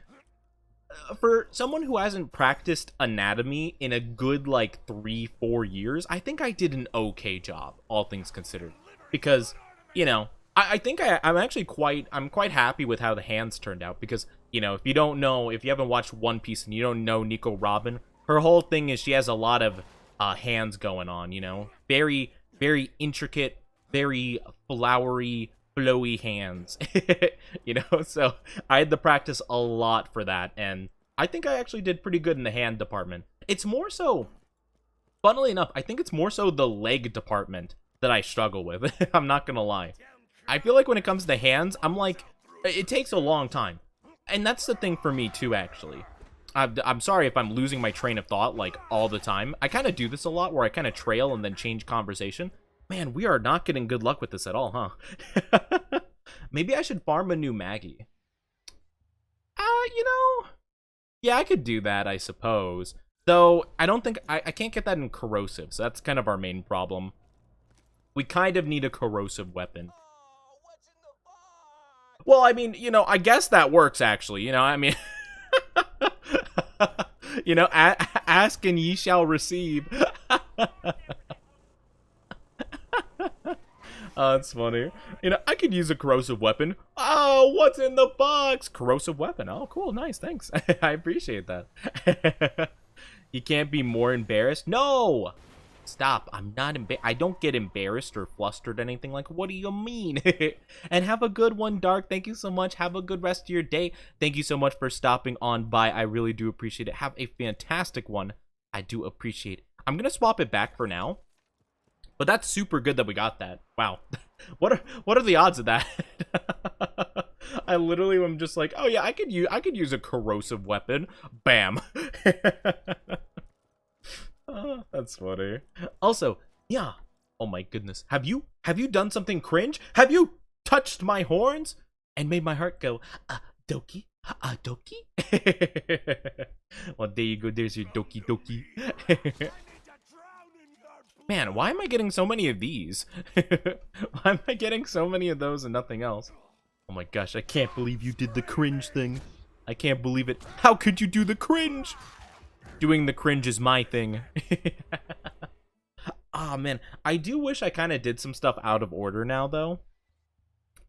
for someone who hasn't practiced anatomy in a good like 3-4 years, I think I did an okay job, all things considered. Because, you know, I think I'm actually I'm quite happy with how the hands turned out. Because, you know, if you don't know, if you haven't watched One Piece and you don't know Nico Robin, her whole thing is she has a lot of hands going on, you know, very intricate, very flowery, flowy hands. You know, so I had to practice a lot for that, and I think I actually did pretty good in the hand department. It's more so, funnily enough, I think it's more so the leg department that I struggle with. I'm not gonna lie. I feel like when it comes to hands, I'm like, it takes a long time. And that's the thing for me too, actually. I'm sorry if I'm losing my train of thought like all the time. I kind of do this a lot where I kind of trail and then change conversation. Man, we are not getting good luck with this at all, huh? Maybe I should farm a new Maggie. You know, yeah, I could do that, I suppose. Though, I don't think, I can't get that in corrosive, so that's kind of our main problem. We kind of need a corrosive weapon. Well, I mean, you know, I guess that works, actually. You know, I mean, you know, ask and ye shall receive. Oh, that's funny. You know, I could use a corrosive weapon. Oh, what's in the box? Corrosive weapon. Oh, cool. Nice. Thanks. I appreciate that. You can't be more embarrassed. No! Stop. I'm not I don't get embarrassed or flustered or anything. Like, what do you mean? And have a good one, Dark. Thank you so much. Have a good rest of your day. Thank you so much for stopping on by. I really do appreciate it. Have a fantastic one. I do appreciate it. I'm going to swap it back for now. But that's super good that we got that. Wow. What are the odds of that? I literally am just like, oh yeah, I could use a corrosive weapon. Bam. Oh, that's funny. Also, yeah. Oh my goodness. Have you done something cringe? Have you touched my horns and made my heart go, doki? Doki? Well, there you go. There's your doki doki. Man, why am I getting so many of these? Why am I getting so many of those and nothing else? Oh my gosh, I can't believe you did the cringe thing. I can't believe it. How could you do the cringe? Doing the cringe is my thing. Ah, man. I do wish I kind of did some stuff out of order now, though.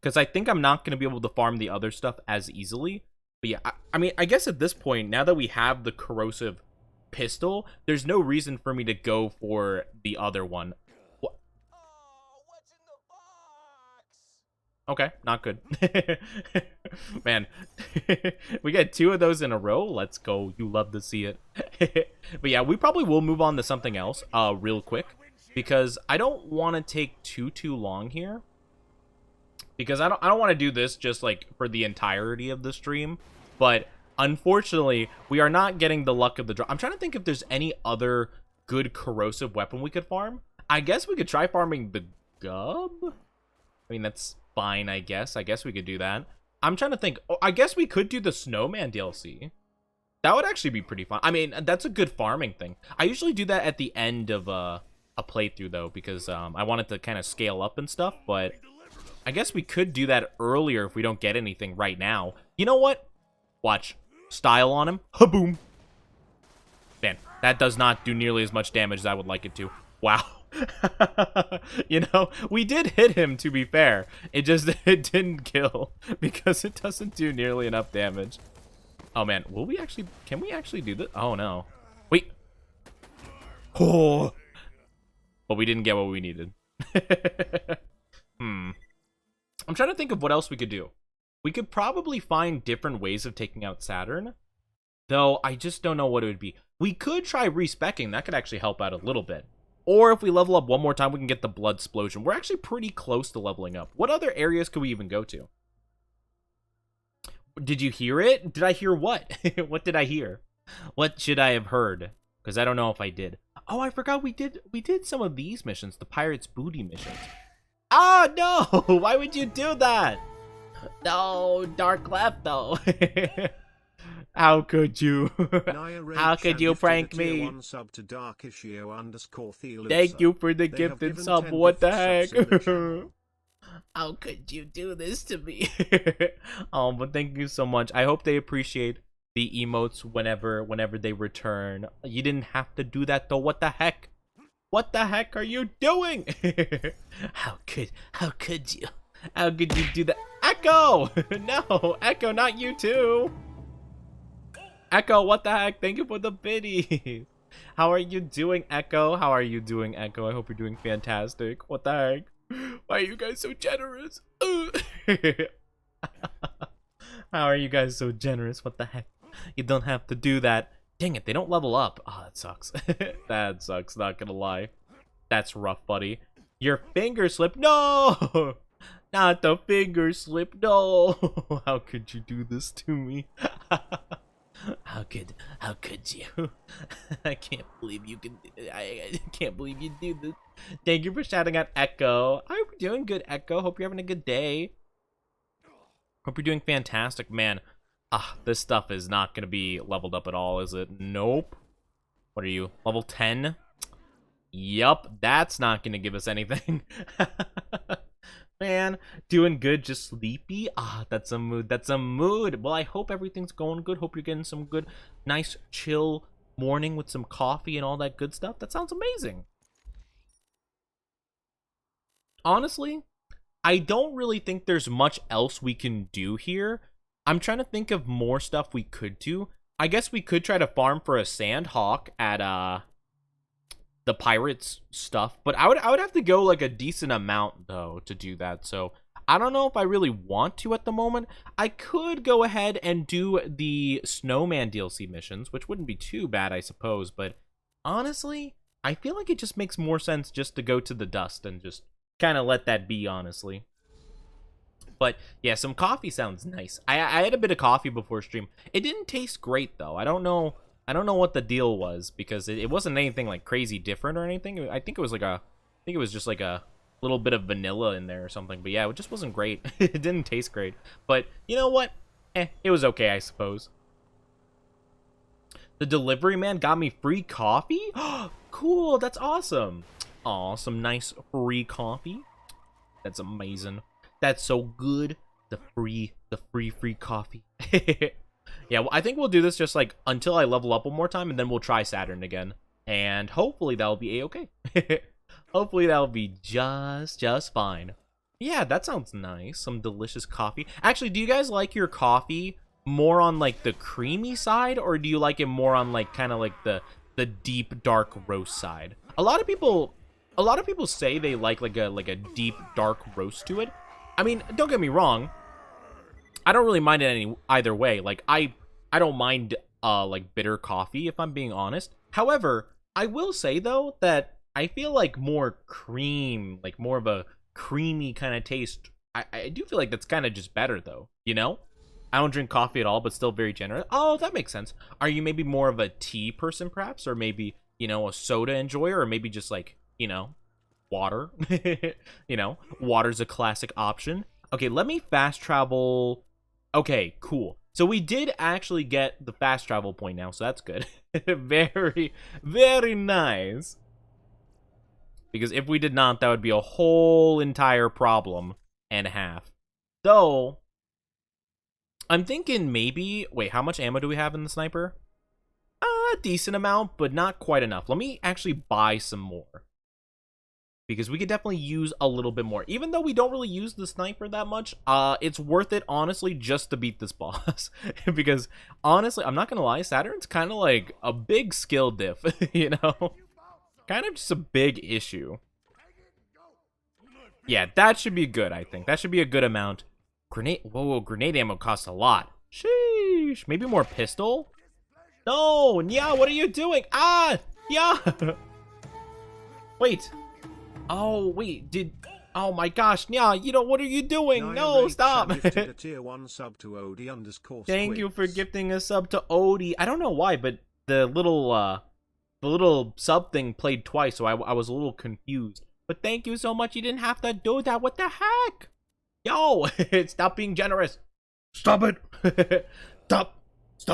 Because I think I'm not going to be able to farm the other stuff as easily. But yeah, I mean, I guess at this point, now that we have the corrosive pistol, there's no reason for me to go for the other one. What? What's in the box? Okay, not good. Man, we get 2 of those in a row. Let's go. You love to see it. But yeah, we probably will move on to something else real quick. Because I don't want to take too long here. Because I don't want to do this just like for the entirety of the stream. But unfortunately, we are not getting the luck of the draw. I'm trying to think if there's any other good corrosive weapon we could farm. I guess we could try farming the gub. I mean, that's fine, I guess. I guess we could do that. I'm trying to think. Oh, I guess we could do the snowman DLC. That would actually be pretty fun. I mean, that's a good farming thing. I usually do that at the end of a playthrough, though, because I wanted to kind of scale up and stuff. But I guess we could do that earlier if we don't get anything right now. You know what? Watch. Style on him. Ha-boom. Man, that does not do nearly as much damage as I would like it to. Wow. You know, we did hit him, to be fair. It didn't kill because it doesn't do nearly enough damage. Oh, man. Can we actually do this? Oh, no. Wait. Oh. But we didn't get what we needed. I'm trying to think of what else we could do. We could probably find different ways of taking out Saturn, though I just don't know what it would be. We could try respecking. That could actually help out a little bit. Or if we level up one more time, we can get the blood explosion. We're actually pretty close to leveling up. What other areas could we even go to? Did you hear it? Did I hear what? What did I hear? What should I have heard? Because I don't know if I did. Oh, I forgot we did some of these missions, the Pirates Booty missions. Oh, no! Why would you do that? No, Dark left, though. How could you? How could you prank me? Thank you for the gifted sub. What the heck? How could you do this to me? Oh, but thank you so much. I hope they appreciate the emotes whenever they return. You didn't have to do that, though. What the heck? What the heck are you doing? How could you? How could you do that? Echo! No, Echo, not you too. Echo, what the heck? Thank you for the biddies. How are you doing, Echo? How are you doing, Echo? I hope you're doing fantastic. What the heck? Why are you guys so generous? How are you guys so generous? What the heck? You don't have to do that. Dang it, they don't level up. Oh, that sucks. That sucks, not gonna lie. That's rough, buddy. Your finger slipped. No! Not the finger slip. No! How could you do this to me? How could you? I can't believe you can. I can't believe you do this. Thank you for shouting out Echo. I hope you're doing good, Echo. Hope you're having a good day. Hope you're doing fantastic, man. This stuff is not gonna be leveled up at all, is it? Nope. What are you? Level 10? Yup, that's not gonna give us anything. Man, doing good, just sleepy. That's a mood. That's a mood. Well, I hope everything's going good. Hope you're getting some good, nice, chill morning with some coffee and all that good stuff. That sounds amazing. Honestly, I don't really think there's much else we can do here. I'm trying to think of more stuff we could do. I guess we could try to farm for a Sandhawk at the pirates stuff, but I would have to go like a decent amount though to do that. So I don't know if I really want to at the moment. I could go ahead and do the Snowman DLC missions, which wouldn't be too bad, I suppose. But honestly, I feel like it just makes more sense just to go to the dust and just kind of let that be, honestly. But yeah, some coffee sounds nice. I had a bit of coffee before stream. It didn't taste great though. I don't know what the deal was, because it wasn't anything like crazy different or anything. I think it was just like a little bit of vanilla in there or something. But yeah, it just wasn't great. It didn't taste great. But you know what? It was okay, I suppose. The delivery man got me free coffee? Cool, that's awesome. Aw, some nice free coffee. That's amazing. That's so good. The free coffee. Yeah, well, I think we'll do this just like until I level up one more time, and then we'll try Saturn again. And hopefully that'll be a-okay. Hopefully that'll be just fine. Yeah, that sounds nice. Some delicious coffee. Actually, do you guys like your coffee more on like the creamy side, or do you like it more on like kind of like the deep dark roast side? A lot of people say they like a deep dark roast to it. I mean, don't get me wrong. I don't really mind it either way. Like I don't mind like bitter coffee if I'm being honest. However, I will say though that I feel like more cream, like more of a creamy kind of taste. I do feel like that's kind of just better though, you know? I don't drink coffee at all, but still very generous. Oh, that makes sense. Are you maybe more of a tea person perhaps, or maybe, you know, a soda enjoyer, or maybe just like, you know, water? You know, water's a classic option. Okay, let me fast travel. Okay, cool. So we did actually get the fast travel point now, so that's good. Very, very nice. Because if we did not, that would be a whole entire problem and a half. Though, I'm thinking maybe... Wait, how much ammo do we have in the sniper? A decent amount, but not quite enough. Let me actually buy some more. Because we could definitely use a little bit more. Even though we don't really use the sniper that much, it's worth it, honestly, just to beat this boss. Because, honestly, I'm not gonna lie, Saturn's kind of like a big skill diff, you know? Kind of just a big issue. Yeah, that should be good, I think. That should be a good amount. Grenade... Whoa, grenade ammo costs a lot. Sheesh. Maybe more pistol? No! Nya, what are you doing? Ah! Yeah! Wait. Oh, wait, oh my gosh, Nya, you know, what are you doing? No, stop! Thank you for gifting a sub to Odie. I don't know why, but the little sub thing played twice, so I was a little confused. But thank you so much, you didn't have to do that, what the heck? Yo, stop being generous. Stop it! Stop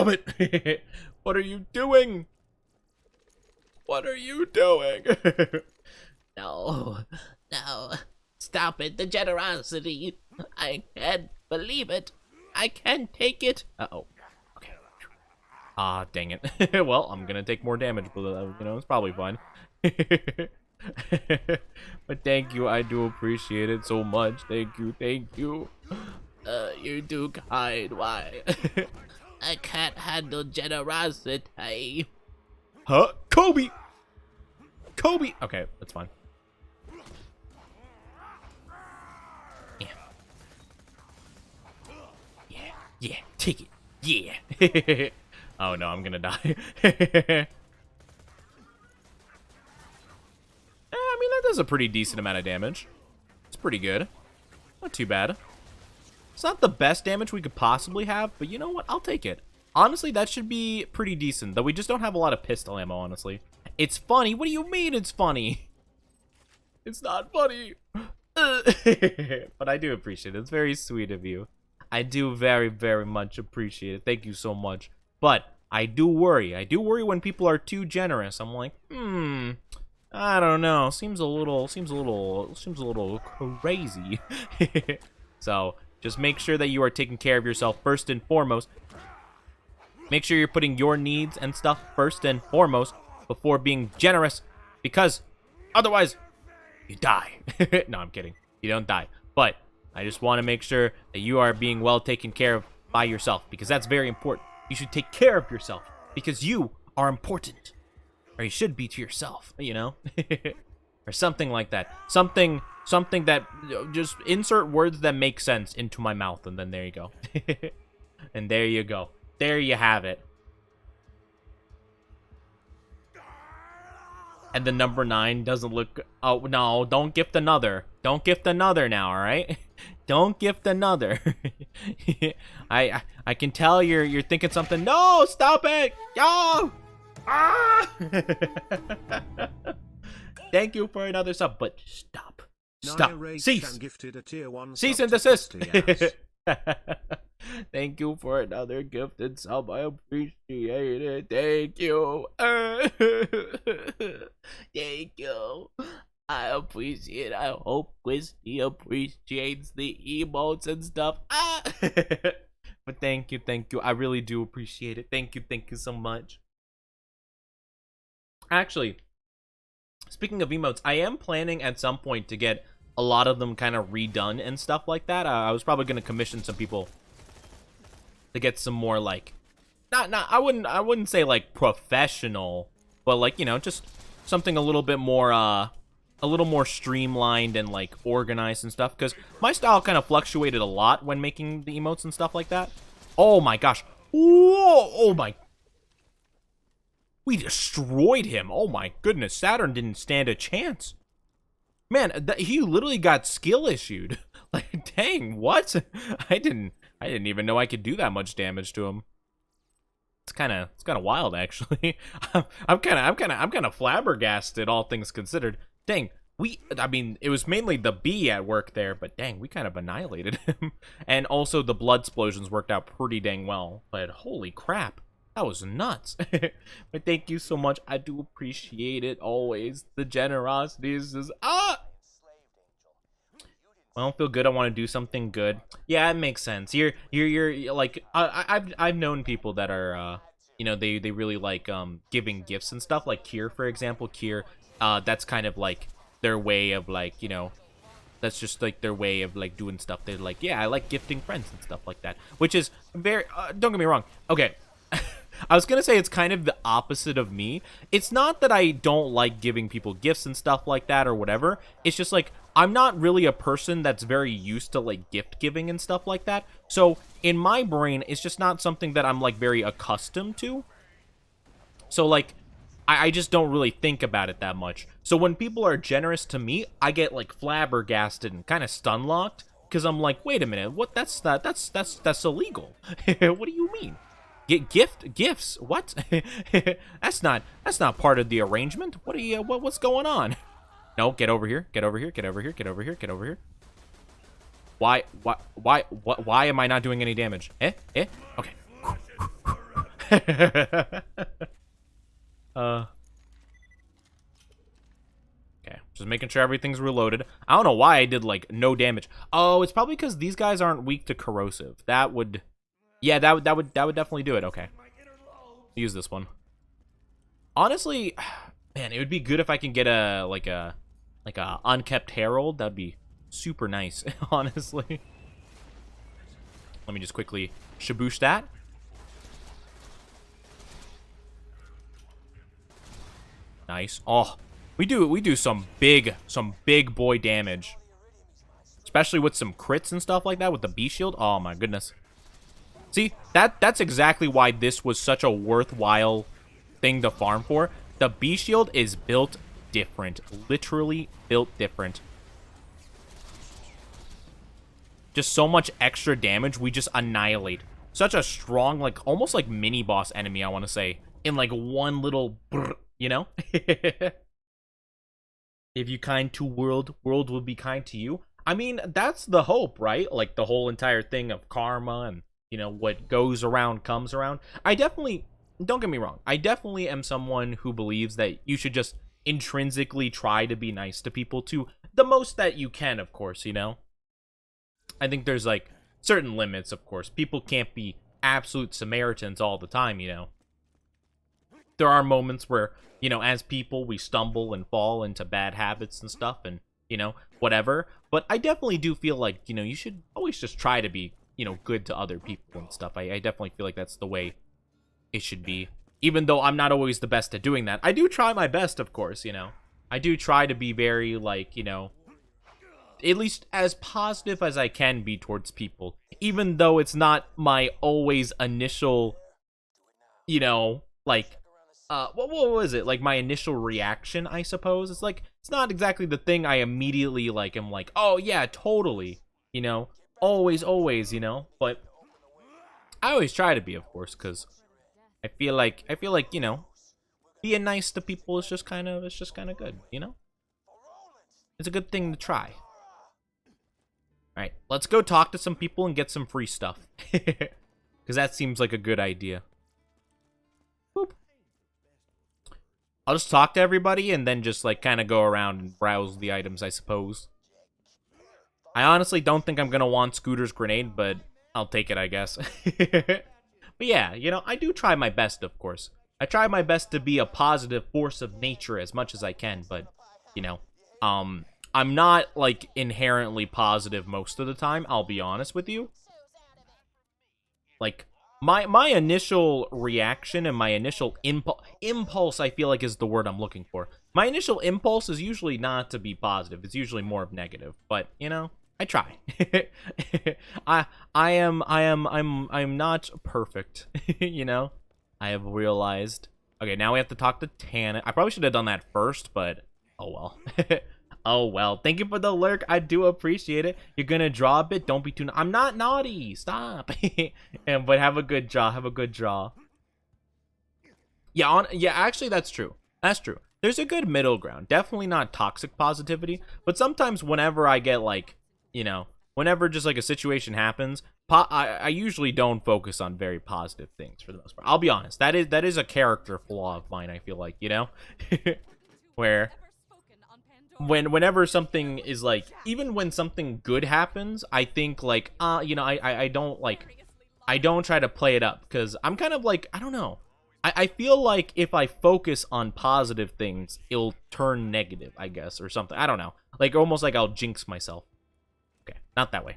it! What are you doing? What are you doing? No, stop it, the generosity. I can't believe it. I can't take it. Uh-oh. Okay. Ah, dang it. Well, I'm gonna take more damage, but, you know, it's probably fine. But thank you, I do appreciate it so much. Thank you. You're too kind, why? I can't handle generosity. Huh? Kobe! Okay, that's fine. Yeah, take it. Yeah. Oh no, I'm gonna die. I mean, that does a pretty decent amount of damage. It's pretty good. Not too bad. It's not the best damage we could possibly have, but you know what? I'll take it. Honestly, that should be pretty decent, though we just don't have a lot of pistol ammo, honestly. It's funny? What do you mean it's funny? It's not funny. But I do appreciate it. It's very sweet of you. I do very, very much appreciate it. Thank you so much. But I do worry. I do worry when people are too generous. I'm like, I don't know. Seems a little crazy. So just make sure that you are taking care of yourself first and foremost. Make sure you're putting your needs and stuff first and foremost before being generous, because otherwise you die. No, I'm kidding. You don't die. But I just want to make sure that you are being well taken care of by yourself, because that's very important. You should take care of yourself because you are important. Or you should be to yourself, you know? Or something like that. Something that, just insert words that make sense into my mouth, and then there you go. And there you go. There you have it. And the number 9 doesn't look... Oh, no, don't gift another. Don't gift another now, alright? Don't gift another. I can tell you're thinking something. No, stop it! Yo! Ah! Thank you for another sub, but stop. Stop. Cease. Cease and desist. Thank you for another gifted sub. I appreciate it. Thank you. Thank you. I appreciate. I hope Christy appreciates the emotes and stuff. Ah. But thank you. I really do appreciate it. Thank you so much. Actually, speaking of emotes, I am planning at some point to get a lot of them kind of redone and stuff like that. I was probably going to commission some people to get some more, like, I wouldn't say like professional, but like, you know, just something a little bit more streamlined and like organized and stuff, because my style kind of fluctuated a lot when making the emotes and stuff like that. Oh my gosh. Whoa, oh my. We destroyed him. Oh my goodness, Saturn didn't stand a chance. Man, he literally got skill issued. Like, dang, what? I didn't even know I could do that much damage to him. It's kind of wild, actually. I'm kind of flabbergasted, all things considered. Dang, I mean, it was mainly the bee at work there, but dang, we kind of annihilated him. And also the blood explosions worked out pretty dang well. But holy crap, that was nuts. But thank you so much. I do appreciate it always. The generosity is just I don't feel good. I want to do something good. Yeah, it makes sense. You're like, I've known people that are you know, they really like giving gifts and stuff, like Kier, for example. Kier, that's kind of like their way of, like, you know, that's just like their way of like doing stuff. They're like, yeah, I like gifting friends and stuff like that, which is very don't get me wrong. Okay. I was gonna say it's kind of the opposite of me. It's not that I don't like giving people gifts and stuff like that or whatever. It's just like, I'm not really a person that's very used to like gift giving and stuff like that. So in my brain, it's just not something that I'm like very accustomed to. So like, I just don't really think about it that much. So when people are generous to me, I get like flabbergasted and kind of stun locked, because I'm like, wait a minute, what? That's illegal. What do you mean? Gifts? What? that's not part of the arrangement. What's going on? No, get over here. Get over here. Get over here. Get over here. Get over here. Why am I not doing any damage? Okay. Okay, just making sure everything's reloaded. I don't know why I did like no damage. Oh, it's probably because these guys aren't weak to corrosive. That would, yeah, that would definitely do it. Okay, use this one. Honestly, man, it would be good if I can get a like a unkept herald. That'd be super nice, honestly. Let me just quickly shaboosh that. Nice. Oh, we do some big boy damage, especially with some crits and stuff like that with the bee shield. Oh my goodness. See, that's exactly why this was such a worthwhile thing to farm for. The bee shield is built different, literally built different. Just so much extra damage. We just annihilate such a strong, like almost like mini boss enemy, I want to say, in like one little brr, you know. If you kind to world will be kind to you. I mean, that's the hope, right? Like the whole entire thing of karma and, you know, what goes around comes around. I definitely, don't get me wrong, I definitely am someone who believes that you should just intrinsically try to be nice to people to the most that you can, of course, you know? I think there's like certain limits, of course. People can't be absolute Samaritans all the time, you know? There are moments where, you know, as people, we stumble and fall into bad habits and stuff and, you know, whatever. But I definitely do feel like, you know, you should always just try to be, you know, good to other people and stuff. I definitely feel like that's the way it should be. Even though I'm not always the best at doing that. I do try my best, of course, you know. I do try to be very, like, you know, at least as positive as I can be towards people. Even though it's not my always initial, you know, like, what was it? Like my initial reaction, I suppose. It's like, it's not exactly the thing I immediately like. I'm like, oh yeah, totally. You know, always, you know. But I always try to be, of course, because I feel like, you know, being nice to people is just kind of good, you know. It's a good thing to try. All right, let's go talk to some people and get some free stuff, because that seems like a good idea. Boop. I'll just talk to everybody and then just, like, kind of go around and browse the items, I suppose. I honestly don't think I'm going to want Scooter's grenade, but I'll take it, I guess. But yeah, you know, I do try my best, of course. I try my best to be a positive force of nature as much as I can, but, you know, I'm not, like, inherently positive most of the time, I'll be honest with you. Like, my initial reaction and my initial impulse, I feel like, is the word I'm looking for. My initial impulse is usually not to be positive. It's usually more of negative. But, you know, I try. I'm not perfect, you know? I have realized. Okay, now we have to talk to Tana. I probably should have done that first, but oh well. Oh well. Thank you for the lurk. I do appreciate it. You're gonna draw a bit. Don't be too. I'm not naughty. Stop. But have a good draw. Have a good draw. Yeah. Yeah. Actually, that's true. That's true. There's a good middle ground. Definitely not toxic positivity. But sometimes, whenever I get like, you know, whenever just like a situation happens, I usually don't focus on very positive things for the most part. I'll be honest. That is a character flaw of mine. I feel like, you know, where. Whenever something is like, even when something good happens, I think like, you know, I don't try to play it up because I'm kind of like, I don't know. I feel like if I focus on positive things, it'll turn negative, I guess, or something. I don't know. Like almost like I'll jinx myself. Okay, not that way.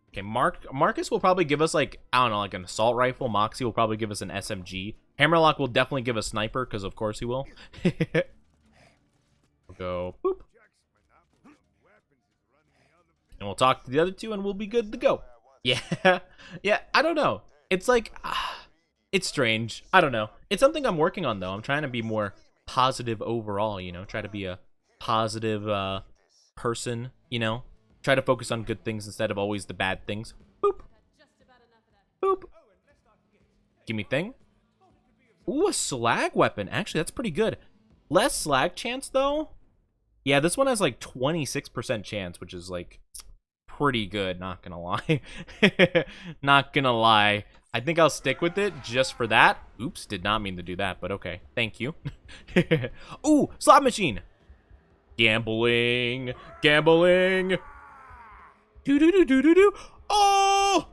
Okay, Marcus will probably give us like, I don't know, like an assault rifle. Moxie will probably give us an SMG. Hammerlock will definitely give a sniper because of course he will. Go boop, and we'll talk to the other two and we'll be good to go. Yeah. Yeah, I don't know, it's like it's strange. I don't know, it's something I'm working on though. I'm trying to be more positive overall, you know, try to be a positive person, you know, try to focus on good things instead of always the bad things. Boop boop, give me thing. Ooh, a slag weapon. Actually, that's pretty good. Less slag chance though. Yeah, this one has like 26% chance, which is like pretty good, not gonna lie. Not gonna lie. I think I'll stick with it just for that. Oops, did not mean to do that, but okay. Thank you. Ooh, slot machine. Gambling. Gambling. Do-do-do-do-do-do. Oh!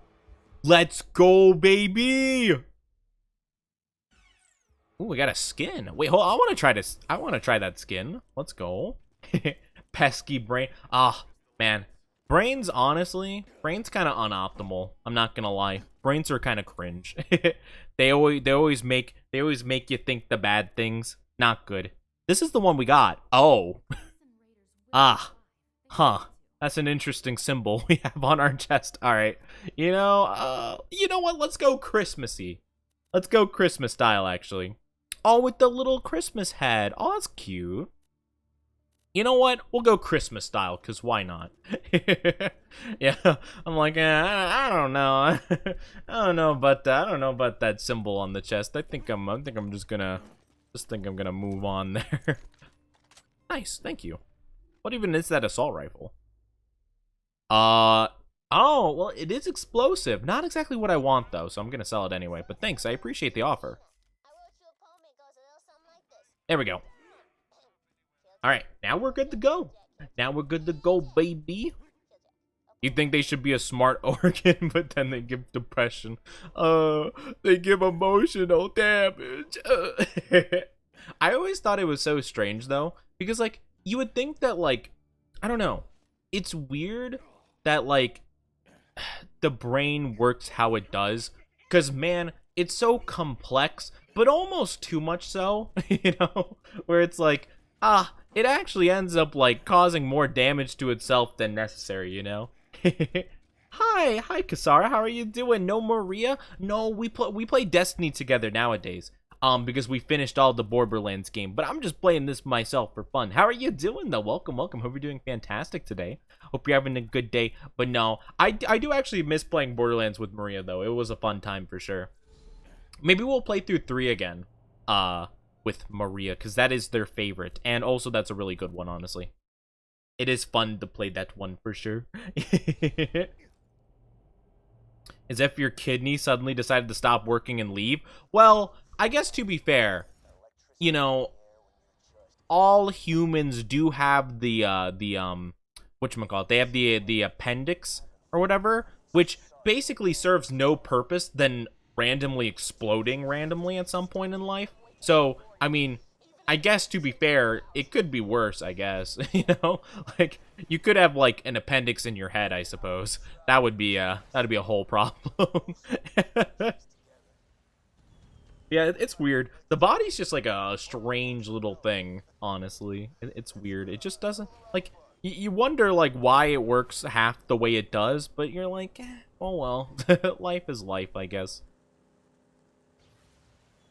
Let's go, baby! Ooh, we got a skin. Wait, hold on. I want to try this. I want to try that skin. Let's go. Pesky brain. Ah, man. Brains, honestly, brains kind of unoptimal. I'm not gonna lie. Brains are kind of cringe. They always make you think the bad things. Not good. This is the one we got. Oh. Ah. Huh. That's an interesting symbol we have on our chest. All right. You know what? Let's go Christmassy. Let's go Christmas style, actually. Oh, with the little Christmas head. Oh, that's cute. You know what? We'll go Christmas style, because why not? Yeah, I'm like, I don't know. I don't know about that. I don't know about that symbol on the chest. I think I'm just gonna move on there. Nice, thank you. What even is that assault rifle? Oh, well, it is explosive. Not exactly what I want, though, so I'm gonna sell it anyway. But thanks, I appreciate the offer. There we go. Alright, now we're good to go. Now we're good to go, baby. You think they should be a smart organ, but then they give depression. They give emotional damage. I always thought it was so strange, though, because, like, you would think that, like, I don't know. It's weird that, like, the brain works how it does, because, man, it's so complex, but almost too much so, you know, where it's like, it actually ends up, like, causing more damage to itself than necessary, you know? Hi, Kasara, how are you doing? No Maria? No, we play Destiny together nowadays, because we finished all the Borderlands game, but I'm just playing this myself for fun. How are you doing, though? Welcome. Hope you're doing fantastic today. Hope you're having a good day, but no, I do actually miss playing Borderlands with Maria, though. It was a fun time for sure. Maybe we'll play through 3 again, with Maria, because that is their favorite, and also that's a really good one, honestly. It is fun to play that one for sure. As if your kidney suddenly decided to stop working and leave. Well, I guess to be fair, you know, all humans do have the whatchamacallit, they have the appendix or whatever, which basically serves no purpose than randomly exploding randomly at some point in life. So, I mean, I guess to be fair, it could be worse, I guess. You know? Like, you could have like an appendix in your head, I suppose. That'd be a whole problem. Yeah, it's weird. The body's just like a strange little thing, honestly. It's weird. It just doesn't, like, you wonder, like, why it works half the way it does, but you're like, oh well. Life is life, I guess.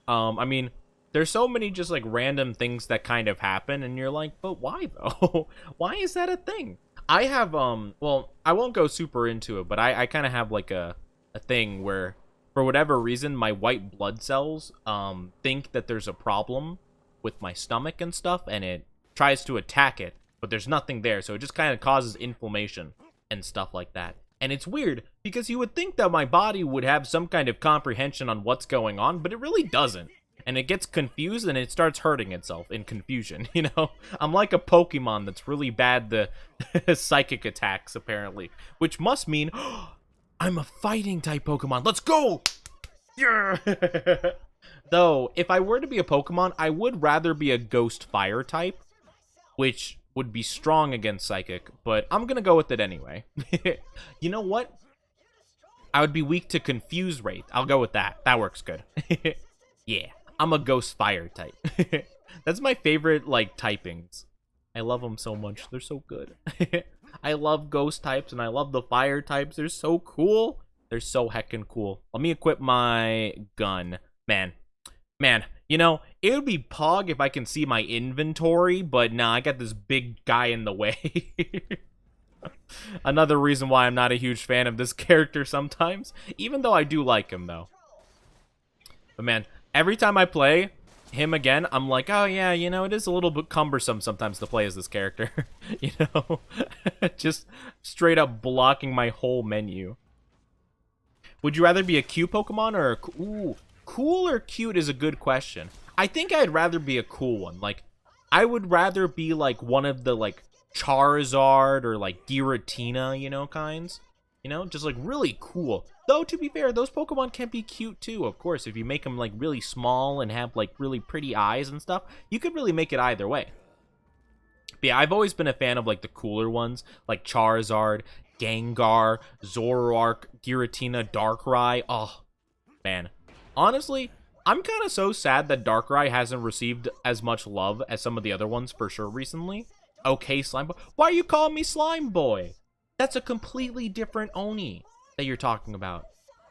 I mean, there's so many just, like, random things that kind of happen, and you're like, but why, though? Why is that a thing? I have, well, I won't go super into it, but I kind of have, like, a thing where, for whatever reason, my white blood cells think that there's a problem with my stomach and stuff, and it tries to attack it, but there's nothing there, so it just kind of causes inflammation and stuff like that. And it's weird, because you would think that my body would have some kind of comprehension on what's going on, but it really doesn't. And it gets confused, and it starts hurting itself in confusion, you know? I'm like a Pokemon that's really bad to psychic attacks, apparently. Which must mean, I'm a fighting type Pokemon. Let's go! Yeah! Though, if I were to be a Pokemon, I would rather be a Ghost Fire type, which would be strong against Psychic, but I'm gonna go with it anyway. You know what? I would be weak to Confuse Rate. I'll go with that. That works good. Yeah, I'm a Ghost Fire type. That's my favorite, like, typings. I love them so much. They're so good. I love Ghost types, and I love the Fire types. They're so cool. They're so heckin' cool. Let me equip my gun. Man, you know, it would be pog if I can see my inventory, but nah, I got this big guy in the way. Another reason why I'm not a huge fan of this character sometimes, even though I do like him, though. But man, every time I play him again, I'm like, oh yeah, you know, it is a little bit cumbersome sometimes to play as this character. You know? Just straight up blocking my whole menu. Would you rather be a cute Pokemon or a... Ooh, cool or cute is a good question. I think I'd rather be a cool one. Like, I would rather be, like, one of the, like, Charizard or, like, Giratina, you know, kinds. You know, just, like, really cool. Though, to be fair, those Pokemon can be cute, too, of course. If you make them, like, really small and have, like, really pretty eyes and stuff, you could really make it either way. But yeah, I've always been a fan of, like, the cooler ones, like Charizard, Gengar, Zoroark, Giratina, Darkrai. Oh, man. Honestly, I'm kind of so sad that Darkrai hasn't received as much love as some of the other ones for sure recently. Okay, Slime Boy. Why are you calling me Slime Boy? That's a completely different Oni that you're talking about.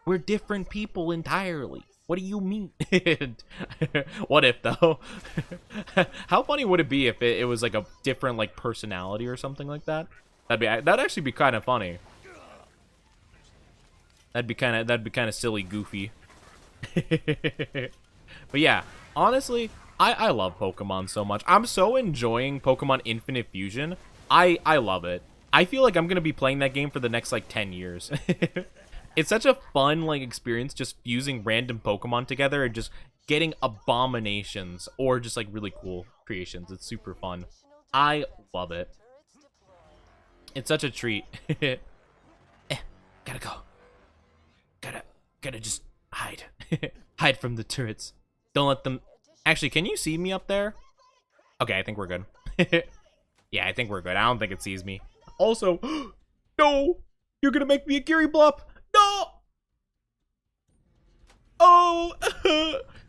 We're different people entirely. What do you mean? What if, though? How funny would it be if it was like a different, like, personality or something like that? That'd actually be kind of funny. That'd be kind of silly, goofy. But yeah, honestly, I love Pokemon so much. I'm so enjoying Pokemon Infinite Fusion. I love it. I feel like I'm gonna be playing that game for the next, like, 10 years. It's such a fun, like, experience just fusing random Pokemon together and just getting abominations or just, like, really cool creations. It's super fun. I love it. It's such a treat. Gotta go. Gotta just hide. Hide from the turrets. Don't let them... Actually, can you see me up there? Okay, I think we're good. Yeah, I think we're good. I don't think it sees me. Also, no! You're gonna make me a Geary Blup! No! Oh!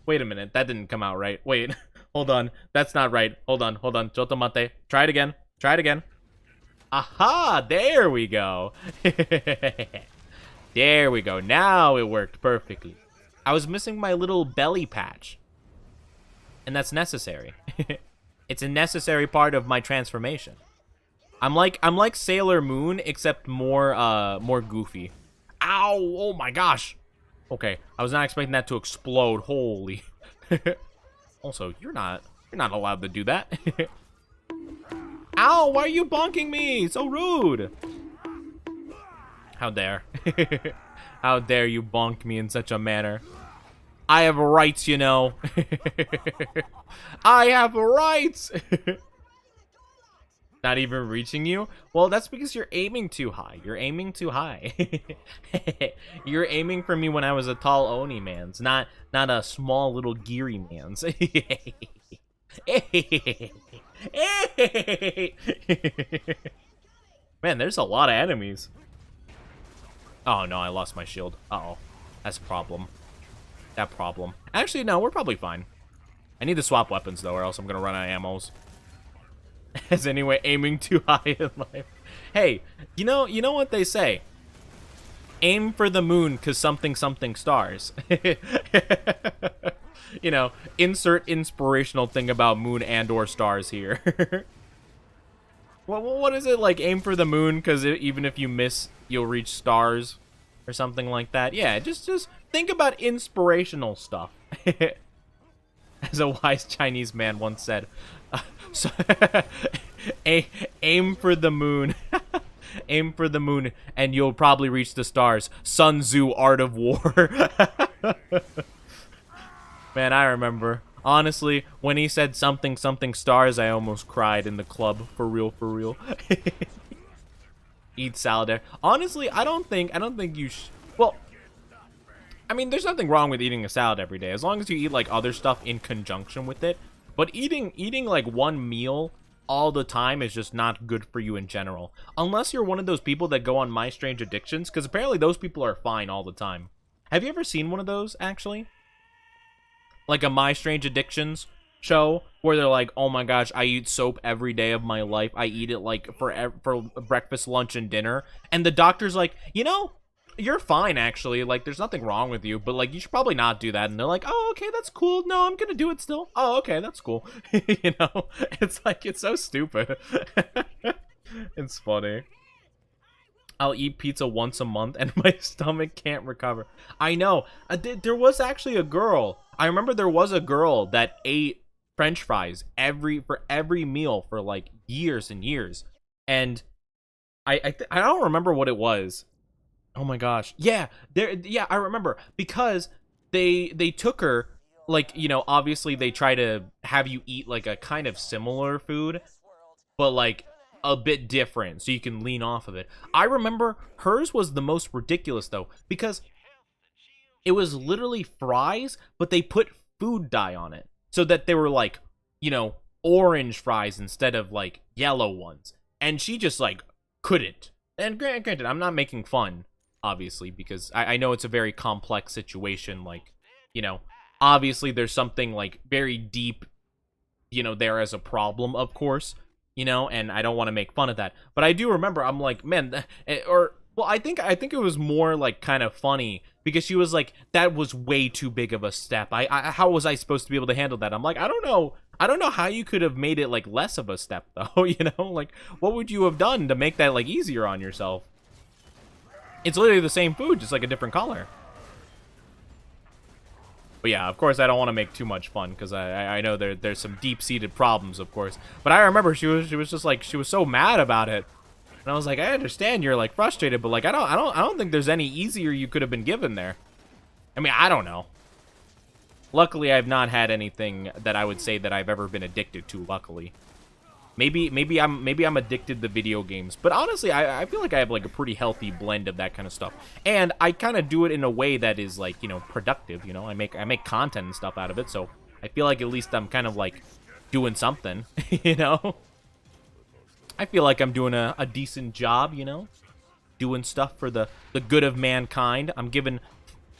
Wait a minute, that didn't come out right. Wait, hold on. That's not right. Hold on. Jotomate. Try it again. Aha! There we go. There we go. Now it worked perfectly. I was missing my little belly patch. And that's necessary. It's a necessary part of my transformation. I'm like Sailor Moon, except more goofy. Ow! Oh my gosh. Okay, I was not expecting that to explode. Holy. Also, you're not allowed to do that. Ow! Why are you bonking me? So rude. How dare. How dare you bonk me in such a manner. I have rights, you know. I have rights. Not even reaching you? Well, that's because you're aiming too high. You're aiming too high. You're aiming for me when I was a tall Oni man's, not a small little geary man's. Man, there's a lot of enemies. Oh no, I lost my shield. Uh-oh. That's a problem. That problem. Actually, no, we're probably fine. I need to swap weapons though, or else I'm gonna run out of ammos. As anyway, aiming too high in life. Hey, you know what they say? Aim for the moon, cause something stars. You know, insert inspirational thing about moon and or stars here. What is it, like aim for the moon, cause even if you miss, you'll reach stars, or something like that? Yeah, just think about inspirational stuff. As a wise Chinese man once said. So, aim for the moon. Aim for the moon, and you'll probably reach the stars. Sun Tzu, Art of War. Man, I remember. Honestly, when he said something stars, I almost cried in the club. For real, for real. Eat salad there. Honestly, I don't think you well, I mean, there's nothing wrong with eating a salad every day, as long as you eat, like, other stuff in conjunction with it. But eating, like, one meal all the time is just not good for you in general. Unless you're one of those people that go on My Strange Addictions, because apparently those people are fine all the time. Have you ever seen one of those, actually? Like a My Strange Addictions show, where they're like, oh my gosh, I eat soap every day of my life. I eat it, like, for breakfast, lunch, and dinner. And the doctor's like, you know, you're fine, actually. Like, there's nothing wrong with you, but, like, you should probably not do that. And they're like, oh, okay, that's cool. No, I'm gonna do it still. Oh, okay, that's cool. You know? It's like, it's so stupid. It's funny. I'll eat pizza once a month and my stomach can't recover. I know. There was actually a girl. I remember there was a girl that ate French fries for every meal for, like, years and years. And I don't remember what it was. Oh my gosh. Yeah, I remember, because they took her, like, you know, obviously they try to have you eat like a kind of similar food, but like a bit different so you can lean off of it. I remember hers was the most ridiculous though, because it was literally fries, but they put food dye on it so that they were like, you know, orange fries instead of like yellow ones. And she just like couldn't. And granted, I'm not making fun, obviously, because I know it's a very complex situation. Like, you know, obviously there's something like very deep, you know, there as a problem, of course, you know, and I don't want to make fun of that. But I do remember, I'm like, man, well, I think it was more like kind of funny because she was like, that was way too big of a step. How was I supposed to be able to handle that? I'm like, I don't know how you could have made it like less of a step though, you know, like what would you have done to make that like easier on yourself? It's literally the same food, just like a different color. But yeah, of course, I don't want to make too much fun because I know there's some deep-seated problems, of course. But I remember she was just like, she was so mad about it, and I was like, I understand you're like frustrated, but like I don't think there's any easier you could have been given there. I mean, I don't know. Luckily, I've not had anything that I would say that I've ever been addicted to. Luckily. Maybe I'm addicted to video games, but honestly, I feel like I have like a pretty healthy blend of that kind of stuff, and I kind of do it in a way that is like, you know, productive. You know, I make content and stuff out of it, so I feel like at least I'm kind of like doing something. You know, I feel like I'm doing a decent job. You know, doing stuff for the good of mankind. I'm giving,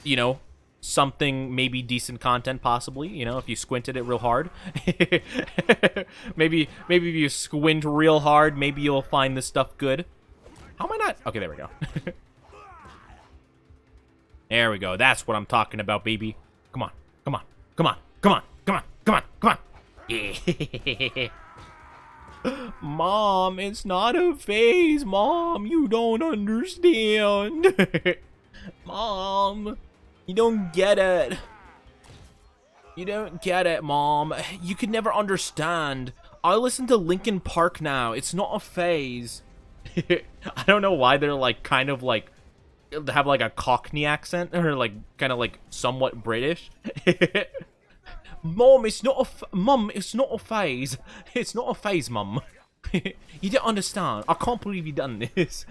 you know, something, maybe decent content, possibly, you know, if you squint at it real hard. maybe if you squint real hard, maybe you'll find this stuff good. How am I not? Okay, there we go. There we go. That's what I'm talking about, baby. Come on, come on, come on, come on, come on, come on, come on. Yeah. Mom, it's not a phase. Mom, you don't understand. Mom, you don't get it. You don't get it, Mom. You could never understand. I listen to Linkin Park now. It's not a phase. I don't know why they're like kind of like have like a Cockney accent or like kind of like somewhat British. Mom, it's not Mum, it's not a phase. It's not a phase, Mum. You don't understand. I can't believe you done this.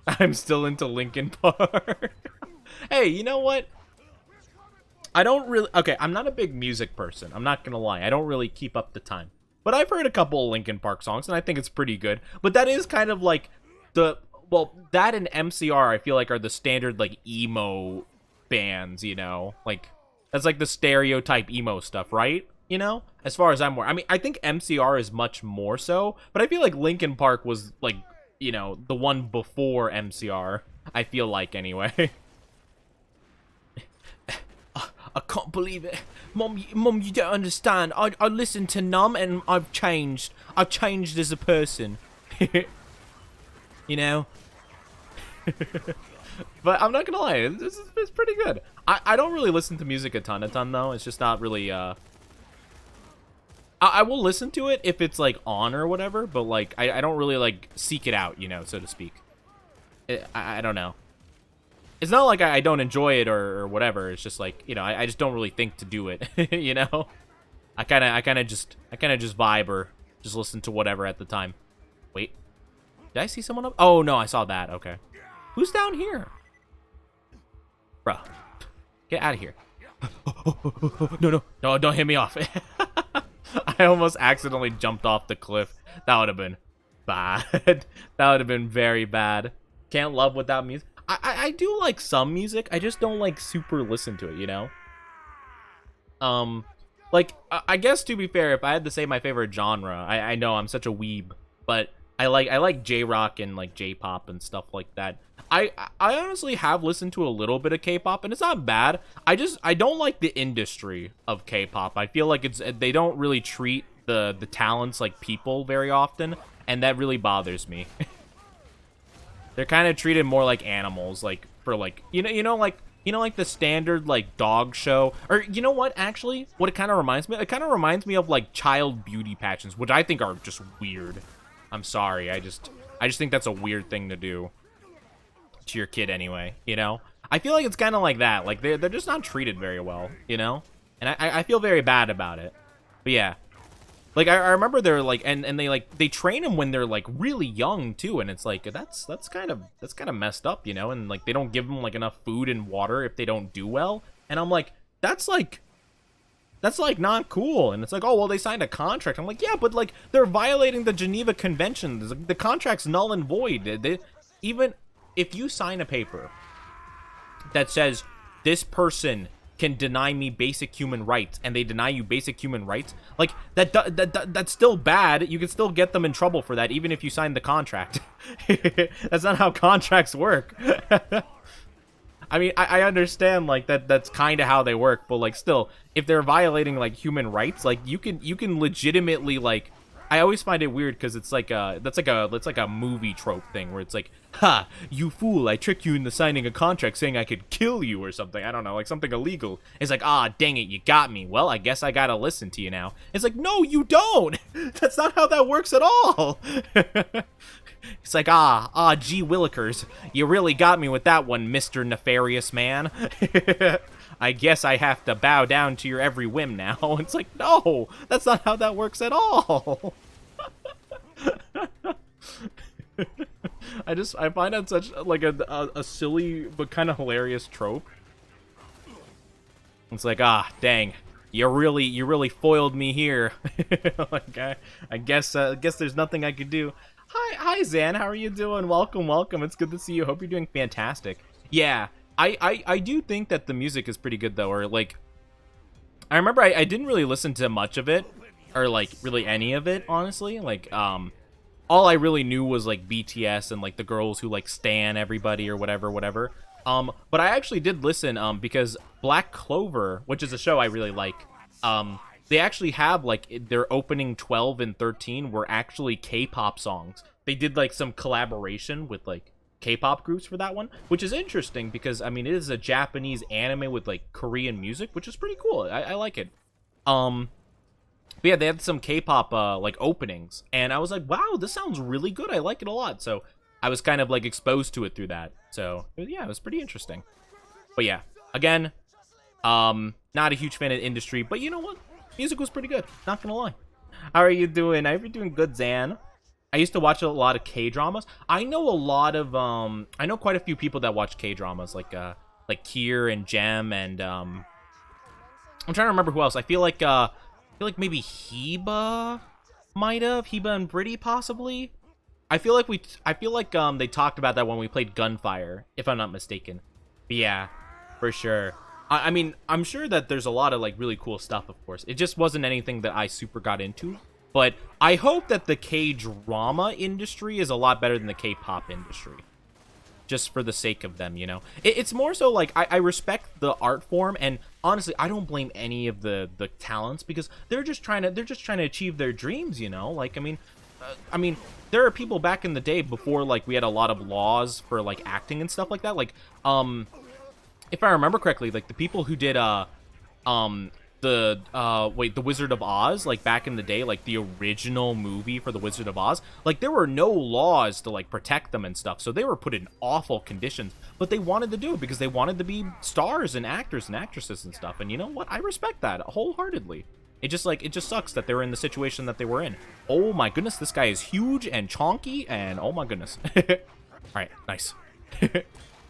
I'm still into Linkin Park. Hey, you know what? I don't really... Okay, I'm not a big music person. I'm not gonna lie. I don't really keep up the time. But I've heard a couple of Linkin Park songs, and I think it's pretty good. But that is kind of like the... Well, that and MCR, I feel like, are the standard, like, emo bands, you know? Like, that's like the stereotype emo stuff, right? You know? As far as I'm aware. I mean, I think MCR is much more so, but I feel like Linkin Park was, like, you know, the one before MCR. I feel like, anyway. I can't believe it. Mom, you don't understand. I listened to Numb and I've changed. I've changed as a person. You know? But I'm not gonna lie, it's pretty good. I don't really listen to music a ton though. It's just not really, I will listen to it if it's, like, on or whatever, but, like, I don't really, like, seek it out, you know, so to speak. I don't know. It's not like I don't enjoy it or whatever. It's just, like, you know, I just don't really think to do it, you know? I kind of just vibe or just listen to whatever at the time. Wait. Did I see someone up? Oh, no, I saw that. Okay. Who's down here? Bro. Get out of here. No, don't hit me off. I almost accidentally jumped off the cliff. That would have been bad. That would have been very bad. Can't love without music. I do like some music. I just don't like super listen to it, you know? Like, I guess to be fair, if I had to say my favorite genre, I know I'm such a weeb, but I like J-rock and like J-pop and stuff like that. I honestly have listened to a little bit of K-pop, and it's not bad. I don't like the industry of K-pop. I feel like they don't really treat the talents like people very often, and that really bothers me. They're kind of treated more like animals, like for like you know like the standard like dog show, or you know what? Actually, what it kind of reminds me, of like child beauty pageants, which I think are just weird. I'm sorry, I just think that's a weird thing to do to your kid anyway, you know? I feel like it's kind of like that. Like, they're just not treated very well, you know? And I feel very bad about it. But yeah. Like, I remember they're like, and they train them when they're like really young too, and it's like, that's kind of messed up, you know? And like, they don't give them like enough food and water if they don't do well. And I'm like, that's like not cool. And it's like, oh, well, they signed a contract. I'm like, yeah, but like, they're violating the Geneva Convention. The contract's null and void. Even if you sign a paper that says this person can deny me basic human rights, and they deny you basic human rights, like that's still bad. You can still get them in trouble for that, even if you sign the contract. That's not how contracts work. I mean, I understand like that's kind of how they work, but like still, if they're violating like human rights, like you can legitimately like. I always find it weird because it's like that's like a movie trope thing where it's like, ha, you fool, I tricked you into signing a contract saying I could kill you or something. I don't know, like something illegal. It's like, ah, dang it, you got me. Well, I guess I gotta listen to you now. It's like, no, you don't. That's not how that works at all. It's like, gee willikers, you really got me with that one, Mr. Nefarious Man. I guess I have to bow down to your every whim now. It's like, no, that's not how that works at all. I find that such like a silly but kind of hilarious trope. It's like, dang, you really foiled me here. Like, I guess there's nothing I could do. Hi Zan, how are you doing? Welcome. It's good to see you. Hope you're doing fantastic. Yeah. I do think that the music is pretty good, though, or, like, I remember I didn't really listen to much of it, or, like, really any of it, honestly, like, all I really knew was, like, BTS and, like, the girls who, like, stan everybody or whatever, but I actually did listen, because Black Clover, which is a show I really like, they actually have, like, their opening 12 and 13 were actually K-pop songs. They did, like, some collaboration with, like, K-pop groups for that one, which is interesting because, I mean, it is a Japanese anime with, like, Korean music, which is pretty cool. I like it. But yeah, they had some K-pop, like, openings, and I was like, wow, this sounds really good. I like it a lot. So I was kind of like exposed to it through that. So yeah, it was pretty interesting. But yeah, again, not a huge fan of the industry, but you know what? Music was pretty good. Not gonna lie. How are you doing? I hope you're doing good, Zan. I used to watch a lot of K-dramas. I know a lot of I know quite a few people that watch K-dramas, like Kier and Jem, and I'm trying to remember who else. I feel like maybe Heba Heba and Britty possibly. I feel like they talked about that when we played Gunfire, if I'm not mistaken. But yeah, for sure. I mean, I'm sure that there's a lot of like really cool stuff, of course. It just wasn't anything that I super got into. But I hope that the K-drama industry is a lot better than the K-pop industry. Just for the sake of them, you know? It's more so like, I respect the art form, and honestly, I don't blame any of the talents, because they're just trying to achieve their dreams, you know? Like, I mean, there are people back in the day before, like, we had a lot of laws for, like, acting and stuff like that. Like, if I remember correctly, like, the people who did, The Wizard of Oz, like, back in the day, like, the original movie for The Wizard of Oz, like, there were no laws to, like, protect them and stuff, so they were put in awful conditions, but they wanted to do it because they wanted to be stars and actors and actresses and stuff, and you know what? I respect that wholeheartedly. It just sucks that they were in the situation that they were in. Oh my goodness, this guy is huge and chonky, and oh my goodness. Alright, nice.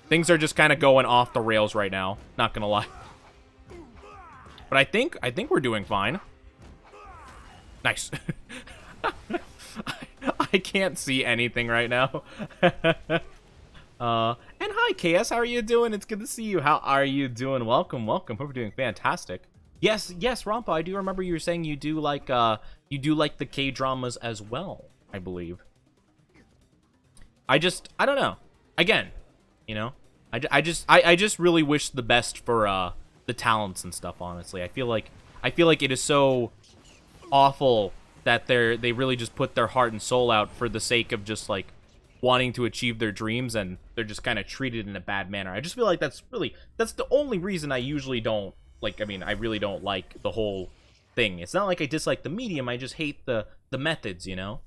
Things are just kind of going off the rails right now, not gonna lie. But I think we're doing fine. Nice. I can't see anything right now. And hi, KS, how are you doing? It's good to see you. How are you doing? Welcome. Hope you're doing fantastic. Yes, Rampa, I do remember you were saying you do like the K-dramas as well, I believe. I don't know. Again, you know, I just really wish the best for the talents and stuff, honestly. I feel like it is so awful that they really just put their heart and soul out for the sake of just like wanting to achieve their dreams, and they're just kind of treated in a bad manner. I just feel like that's the only reason I usually don't like, I really don't like the whole thing. It's not like I dislike the medium, I just hate the methods, you know?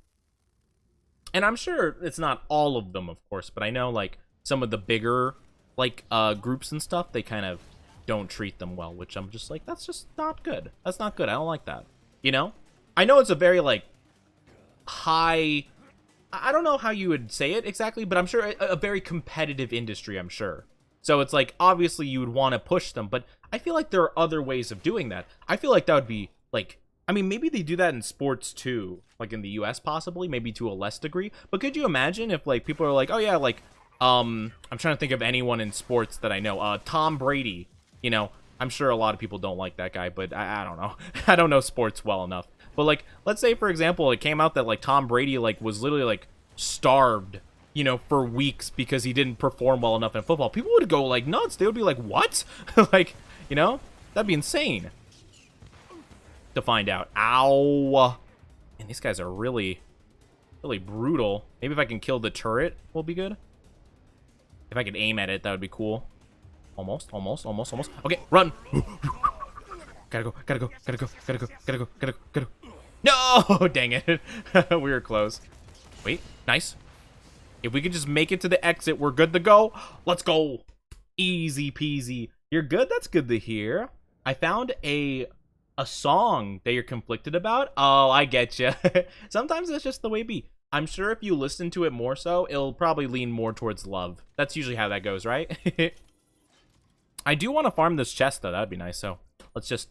And I'm sure it's not all of them, of course, but I know like some of the bigger like groups and stuff, they kind of don't treat them well, which I'm just like, that's just not good. That's not good. I don't like that. You know? I know it's a very like high, I don't know how you would say it exactly, but I'm sure a very competitive industry, I'm sure. So it's like, obviously you would want to push them, but I feel like there are other ways of doing that. I feel like that would be like, maybe they do that in sports too, like in the US possibly, maybe to a less degree. But could you imagine if like people are like, oh yeah, like, I'm trying to think of anyone in sports that I know, Tom Brady, you know, I'm sure a lot of people don't like that guy, but I don't know. I don't know sports well enough. But like, let's say for example, it came out that like Tom Brady like was literally like starved, you know, for weeks because he didn't perform well enough in football. People would go like nuts. They would be like, what? Like, you know, that'd be insane to find out. Ow. And these guys are really brutal. Maybe if I can kill the turret will be good. If I could aim at it, that would be cool. Almost. Okay, run. Gotta go. No, dang it. We were close. Wait, nice. If we could just make it to the exit, we're good to go. Let's go. Easy peasy. You're good? That's good to hear. I found a song that you're conflicted about. Oh, I get you. Sometimes that's just the way it be. I'm sure if you listen to it more so, it'll probably lean more towards love. That's usually how that goes, right? I do want to farm this chest though. That'd be nice. So let's just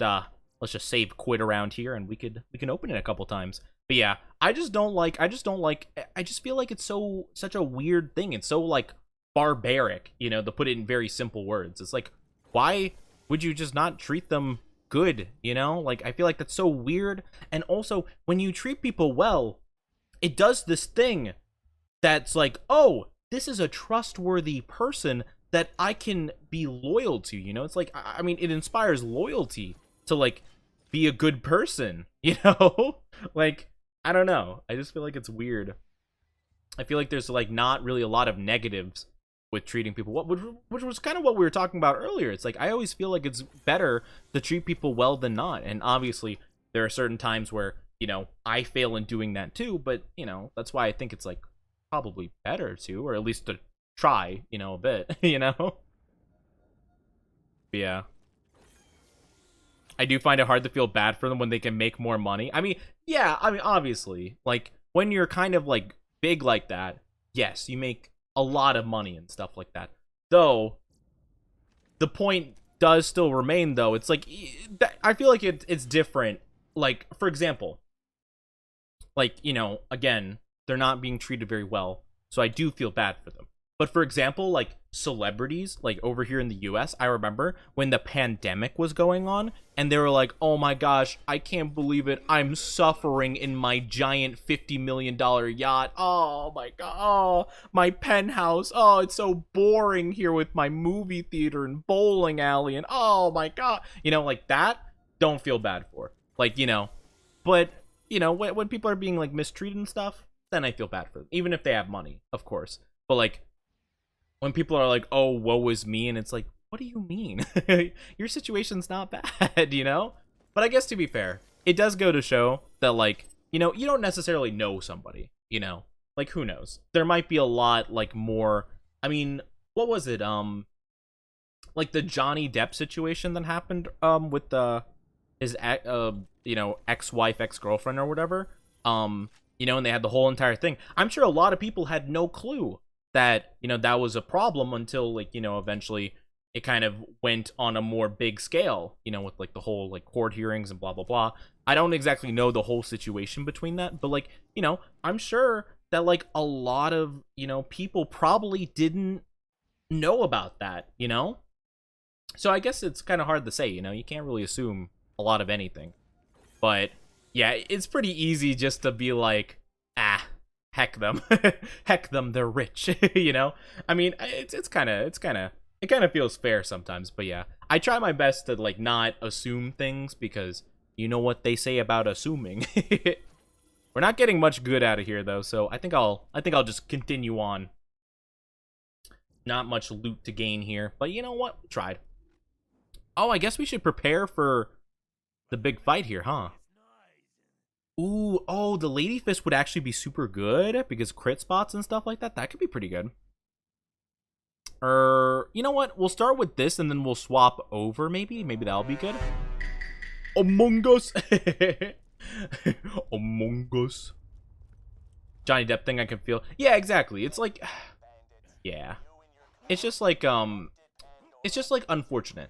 save quit around here, and we can open it a couple times. But yeah, I just feel like it's such a weird thing. It's so like barbaric, you know, to put it in very simple words. It's like, why would you just not treat them good, you know? Like, I feel like that's so weird. And also, when you treat people well, it does this thing that's like, oh, this is a trustworthy person that I can be loyal to, you know? It's like, it inspires loyalty to, like, be a good person, you know? Like, I don't know. I just feel like it's weird. I feel like there's, like, not really a lot of negatives with treating people well, which was kind of what we were talking about earlier. It's like, I always feel like it's better to treat people well than not. And obviously, there are certain times where, you know, I fail in doing that too, but, you know, that's why I think it's, like, probably better to, or at least to try, you know, a bit, you know? But yeah. I do find it hard to feel bad for them when they can make more money. I mean, yeah, I mean, obviously, like, when you're kind of, like, big like that, yes, you make a lot of money and stuff like that. Though, the point does still remain, though. It's like, I feel like it's different. Like, for example, like, you know, again, they're not being treated very well, so I do feel bad for them. But for example, like, celebrities, like, over here in the US, I remember when the pandemic was going on, and they were like, oh my gosh, I can't believe it, I'm suffering in my giant $50 million yacht, oh my god, oh, my penthouse, oh, it's so boring here with my movie theater and bowling alley, and oh my god, you know, like, that, don't feel bad for. Like, you know, but, you know, when people are being, like, mistreated and stuff, then I feel bad for them, even if they have money, of course. But, like, when people are like, oh, woe is me, and it's like, what do you mean? Your situation's not bad, you know? But I guess to be fair, it does go to show that, like, you know, you don't necessarily know somebody, you know? Like, who knows? There might be a lot, like, more, I mean, what was it? Like, the Johnny Depp situation that happened, with his, you know, ex-wife, ex-girlfriend or whatever, you know, and they had the whole entire thing. I'm sure a lot of people had no clue that, you know, that was a problem until, like, you know, eventually it kind of went on a more big scale, you know, with, like, the whole, like, court hearings and blah, blah, blah. I don't exactly know the whole situation between that, but, like, you know, I'm sure that, like, a lot of, you know, people probably didn't know about that, you know? So I guess it's kind of hard to say, you know? You can't really assume a lot of anything. But, yeah, it's pretty easy just to be like, ah, heck them. Heck them, they're rich, you know? I mean, it kind of feels fair sometimes, but yeah. I try my best to, like, not assume things, because you know what they say about assuming. We're not getting much good out of here, though, so I think I'll just continue on. Not much loot to gain here, but you know what? We tried. Oh, I guess we should prepare for the big fight here, huh? Ooh, oh, the Lady Fist would actually be super good because crit spots and stuff like that. That could be pretty good. You know what? We'll start with this and then we'll swap over, maybe. Maybe that'll be good. Among Us. Among Us. Johnny Depp thing I can feel. Yeah, exactly. It's like, yeah. It's just like unfortunate.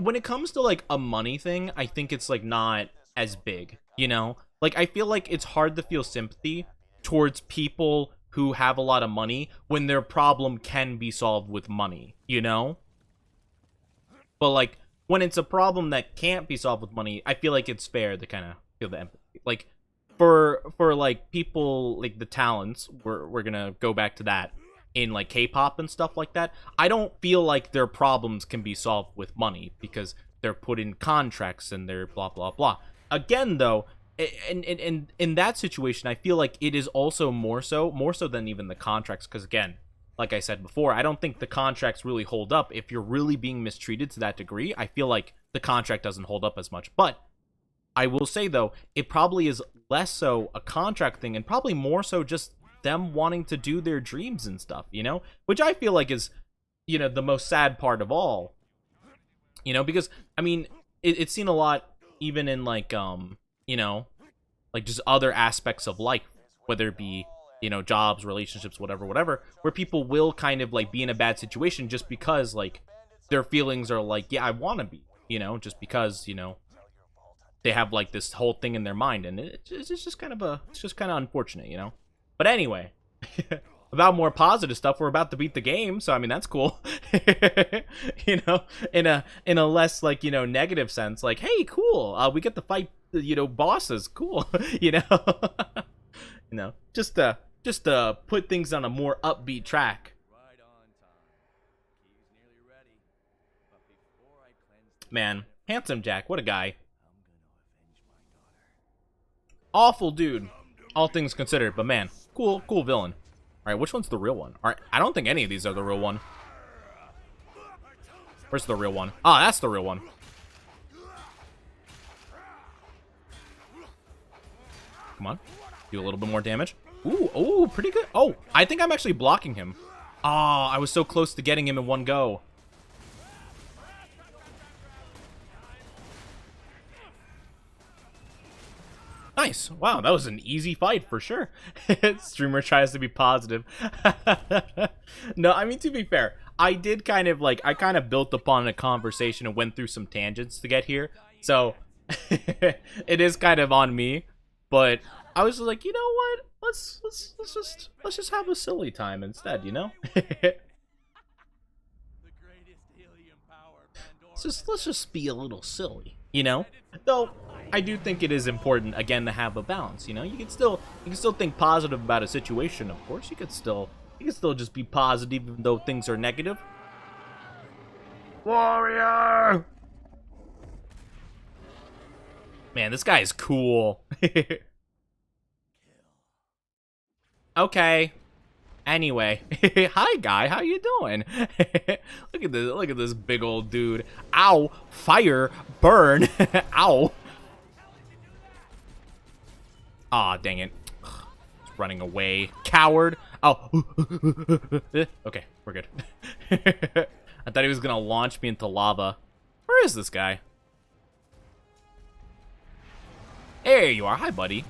When it comes to, like, a money thing, I think it's, like, not as big, you know? Like, I feel like it's hard to feel sympathy towards people who have a lot of money when their problem can be solved with money, you know? But, like, when it's a problem that can't be solved with money, I feel like it's fair to kind of feel the empathy. Like, for like, people, like, the talents, we're gonna go back to that, in, like, K-pop and stuff like that, I don't feel like their problems can be solved with money, because they're put in contracts and they're blah, blah, blah. Again, though, in that situation, I feel like it is also more so than even the contracts, because again, like I said before, I don't think the contracts really hold up. If you're really being mistreated to that degree, I feel like the contract doesn't hold up as much. But I will say, though, it probably is less so a contract thing and probably more so just them wanting to do their dreams and stuff, you know? Which I feel like is, you know, the most sad part of all. You know, because, I mean, it's seen a lot even in, like, you know, like, just other aspects of life, whether it be, you know, jobs, relationships, whatever, where people will kind of, like, be in a bad situation just because, like, their feelings are like, yeah, I want to be, you know, just because, you know, they have, like, this whole thing in their mind, and it's just kind of unfortunate, you know? But anyway, about more positive stuff, we're about to beat the game, so I mean, that's cool. You know, in a less, like, you know, negative sense, like, hey, cool, we get to fight, you know, bosses, cool. You know. You know, just to put things on a more upbeat track. Man, handsome Jack, what a guy. Awful dude, all things considered, but man, cool villain. All right, which one's the real one? All right, I don't think any of these are the real one. Where's the real one? Ah, that's the real one. Come on, do a little bit more damage. Ooh, pretty good. Oh, I think I'm actually blocking him. Oh, I was so close to getting him in one go. Nice. Wow, that was an easy fight for sure. Streamer tries to be positive. No, I mean, to be fair, I did kind of like, I kind of built upon a conversation and went through some tangents to get here. So it is kind of on me, but I was like, you know what? Let's just have a silly time instead, you know? let's just be a little silly, you know? Though I do think it is important again to have a balance, you know? You can still think positive about a situation, of course. You can still just be positive even though things are negative. Warrior! Man, this guy is cool. Okay. Anyway, hi guy, how you doing? Look at this big old dude. Ow! Fire! Burn! Ow! Aw, dang it. It's running away. Coward! Oh! Okay, we're good. I thought he was gonna launch me into lava. Where is this guy? There you are. Hi, buddy.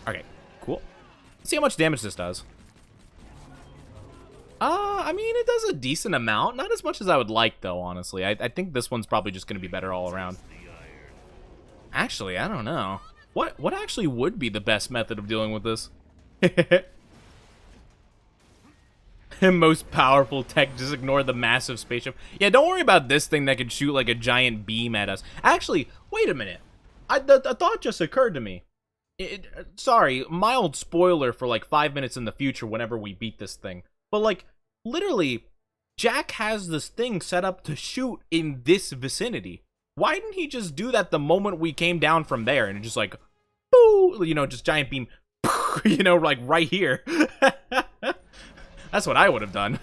Okay, cool. Let's see how much damage this does. I mean, it does a decent amount. Not as much as I would like, though, honestly. I think this one's probably just going to be better all around. Actually, I don't know. What actually would be the best method of dealing with this? Most powerful tech, just ignore the massive spaceship. Yeah, don't worry about this thing that can shoot like a giant beam at us. Actually, wait a minute. A thought just occurred to me. Sorry, mild spoiler for like 5 minutes in the future whenever we beat this thing. But like, literally, Jack has this thing set up to shoot in this vicinity. Why didn't he just do that the moment we came down from there and just like, boo, you know, just giant beam, you know, like right here. That's what I would have done.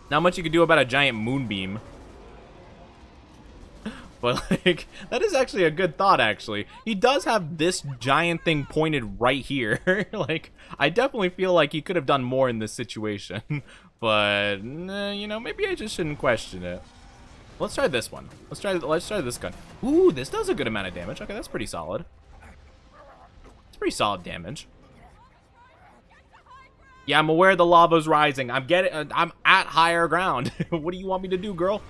Not much you could do about a giant moonbeam. But, like, that is actually a good thought, actually. He does have this giant thing pointed right here. Like, I definitely feel like he could have done more in this situation. But, you know, maybe I just shouldn't question it. Let's try this one. Let's try this gun. Ooh, this does a good amount of damage. Okay, that's pretty solid. It's pretty solid damage. Yeah, I'm aware the lava's rising. I'm at higher ground. What do you want me to do, girl?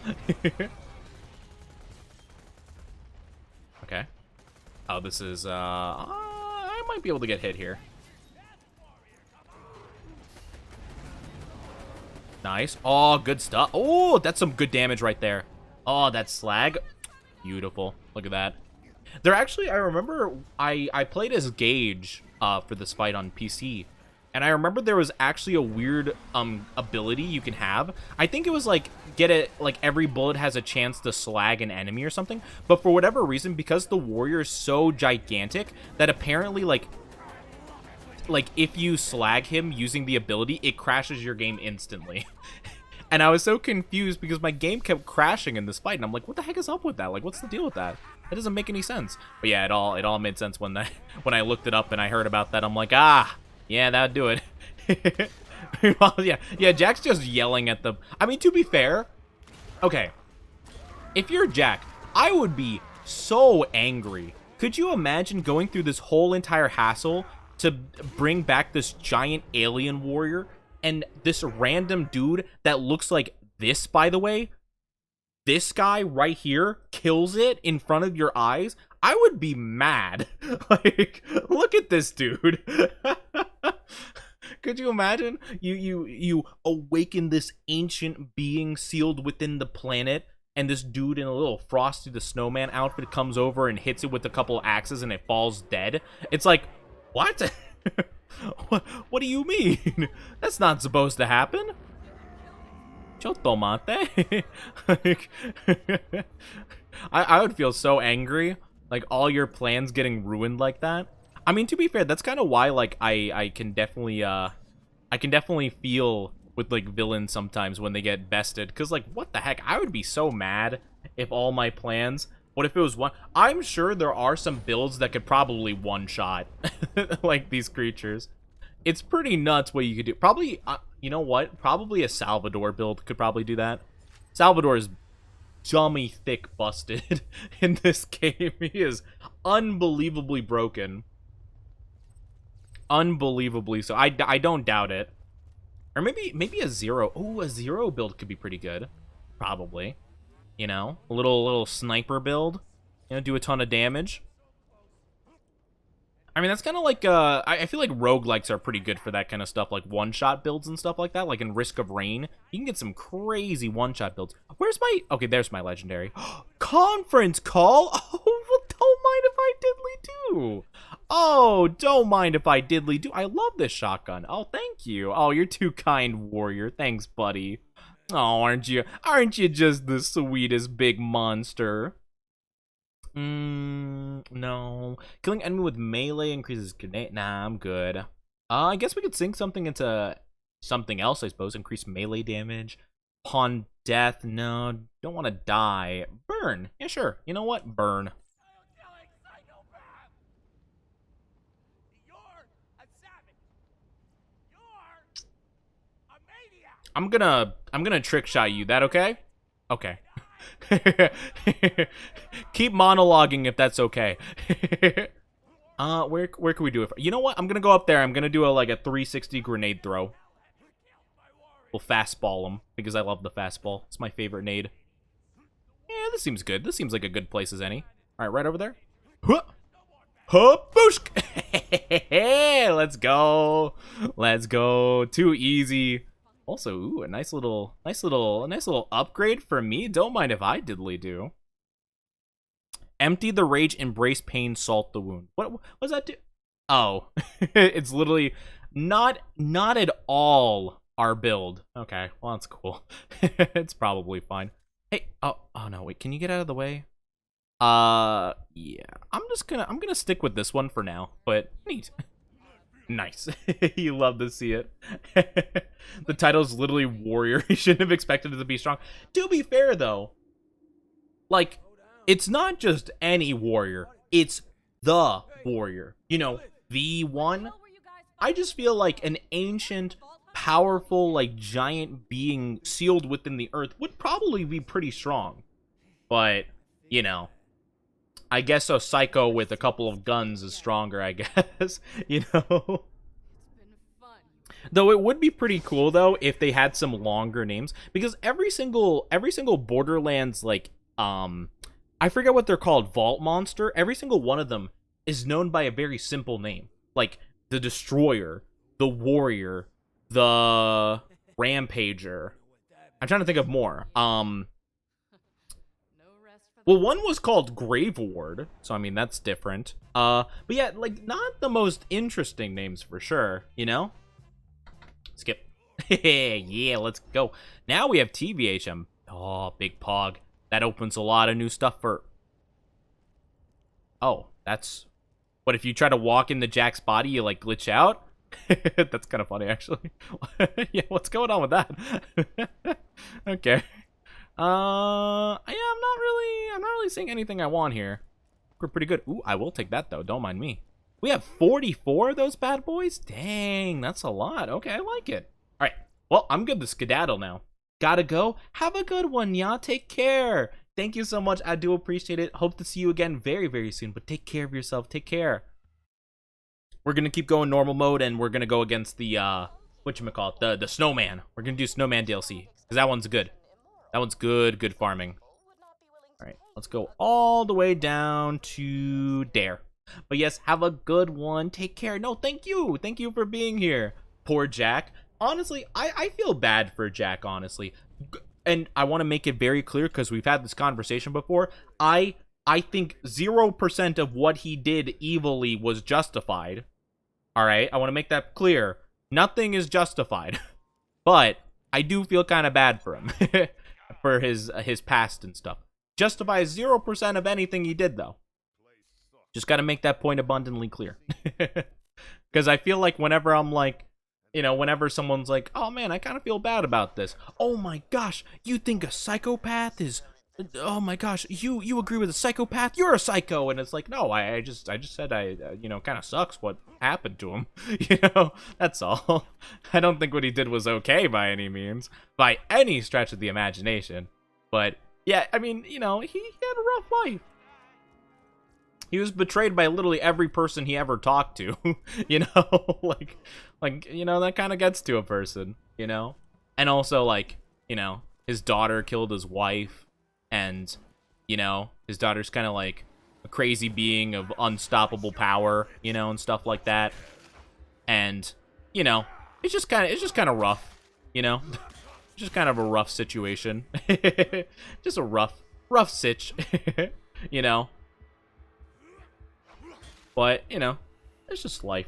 Okay. Oh, this is, I might be able to get hit here. Nice. Oh, good stuff. Oh, that's some good damage right there. Oh, that slag. Beautiful. Look at that. There actually, I remember I played as Gage for this fight on PC. And I remember there was actually a weird ability you can have. I think it was like like every bullet has a chance to slag an enemy or something. But for whatever reason, because the warrior is so gigantic that apparently like if you slag him using the ability, it crashes your game instantly. And I was so confused because my game kept crashing in this fight, and I'm like, what the heck is up with that? Like, what's the deal with that? That doesn't make any sense. But yeah, it all made sense when I looked it up and I heard about that. I'm like, ah. Yeah, that'd do it. Well, yeah, Jack's just yelling at them. I mean, to be fair, okay, if you're Jack, I would be so angry. Could you imagine going through this whole entire hassle to bring back this giant alien warrior and this random dude that looks like this, by the way? This guy right here kills it in front of your eyes? I would be mad. Like, look at this dude. Could you imagine? You awaken this ancient being sealed within the planet, and this dude in a little Frosty the Snowman outfit comes over and hits it with a couple axes and it falls dead? It's like, what? What do you mean? That's not supposed to happen. Chotomate. Like, I would feel so angry. Like, all your plans getting ruined like that. I mean, to be fair, that's kind of why, like, I can definitely feel with, like, villains sometimes when they get bested. Because, like, what the heck? I would be so mad if all my plans What if it was one? I'm sure there are some builds that could probably one-shot, like, these creatures. It's pretty nuts what you could do. Probably, you know what? Probably a Salvador build could probably do that. Salvador is dummy thick busted in this game. He is unbelievably broken. Unbelievably so. I don't doubt it. Or maybe a Zero. Oh, a Zero build could be pretty good. Probably. You know? A little sniper build. You know, do a ton of damage. I mean, that's kind of like, I feel like roguelikes are pretty good for that kind of stuff, like one-shot builds and stuff like that, like in Risk of Rain. You can get some crazy one-shot builds. Where's my, okay, there's my legendary. Conference call? Oh, well, don't mind if I diddly do. Oh, don't mind if I diddly do. I love this shotgun. Oh, thank you. Oh, you're too kind, warrior. Thanks, buddy. Oh, aren't you just the sweetest big monster? No. Killing enemy with melee increases grenade. Nah, I'm good. I guess we could sink something into something else, I suppose. Increase melee damage. Upon death. No, don't want to die. Burn. Yeah, sure. You know what? Burn. I'm gonna trick shot you. That okay? Okay. Keep monologuing if that's okay. Where can we do it? You know what? I'm gonna go up there. I'm gonna do like a 360 grenade throw. We'll fastball him because I love the fastball. It's my favorite nade. Yeah, this seems good. This seems like a good place as any. All right, right over there. Huh, huh, boosh! Let's go. Let's go. Too easy. Also, ooh, a nice little upgrade for me. Don't mind if I diddly do. Empty the rage, embrace pain, salt the wound. What does that do? Oh, it's literally not at all our build. Okay, well that's cool. It's probably fine. Hey, oh no, wait, can you get out of the way? Yeah, I'm gonna stick with this one for now, but neat. Nice. You love to see it. The title's literally warrior. You shouldn't have expected it to be strong. To be fair, though, like, it's not just any warrior. It's the warrior. You know, the one. I just feel like an ancient, powerful, like, giant being sealed within the earth would probably be pretty strong. But, you know, I guess a psycho with a couple of guns is stronger, I guess, you know? Though it would be pretty cool, though, if they had some longer names, because every single Borderlands, like, I forget what they're called, vault monster, every single one of them is known by a very simple name, like the Destroyer, the Warrior, the Rampager. I'm trying to think of more. Well, one was called Grave Ward, so I mean that's different. But yeah, like not the most interesting names for sure, you know? Skip. Yeah, let's go. Now we have TVHM. Oh, big pog. That opens a lot of new stuff for... Oh, that's... What, if you try to walk into Jack's body, you like glitch out? That's kind of funny, actually. Yeah, what's going on with that? Okay. Yeah, I'm not really seeing anything I want here. We're pretty good. Ooh, I will take that though. Don't mind me. We have 44 of those bad boys? Dang, that's a lot. Okay, I like it. All right. Well, I'm good to skedaddle now. Gotta go. Have a good one, y'all. Take care. Thank you so much. I do appreciate it. Hope to see you again very, very soon. But take care of yourself. Take care. We're gonna keep going normal mode, and we're gonna go against the whatchamacallit, the snowman. We're gonna do snowman DLC because that one's good. That one's good farming. All right, let's go all the way down to there. But yes, have a good one. Take care. No, thank you. Thank you for being here. Poor Jack. Honestly, I feel bad for Jack, honestly. And I want to make it very clear because we've had this conversation before. I think 0% of what he did evilly was justified. All right, I want to make that clear. Nothing is justified. But I do feel kind of bad for him. For his past and stuff. Justifies 0% of anything he did, though. Just got to make that point abundantly clear. Because I feel like whenever I'm like, you know, whenever someone's like, oh man, I kind of feel bad about this. Oh my gosh, you think a psychopath is oh my gosh, you agree with a psychopath? You're a psycho. And it's like, no, I just said you know, kind of sucks what happened to him. You know, that's all. I don't think what he did was okay by any means, by any stretch of the imagination. But yeah, I mean, you know, he had a rough life. He was betrayed by literally every person he ever talked to. You know, like, you know, that kind of gets to a person, you know? And also, like, you know, his daughter killed his wife, and, you know, his daughter's kind of like a crazy being of unstoppable power, you know, and stuff like that. And, you know, it's just kind of rough, you know? Just kind of a rough situation. Just a rough sitch, you know? But, you know, it's just life.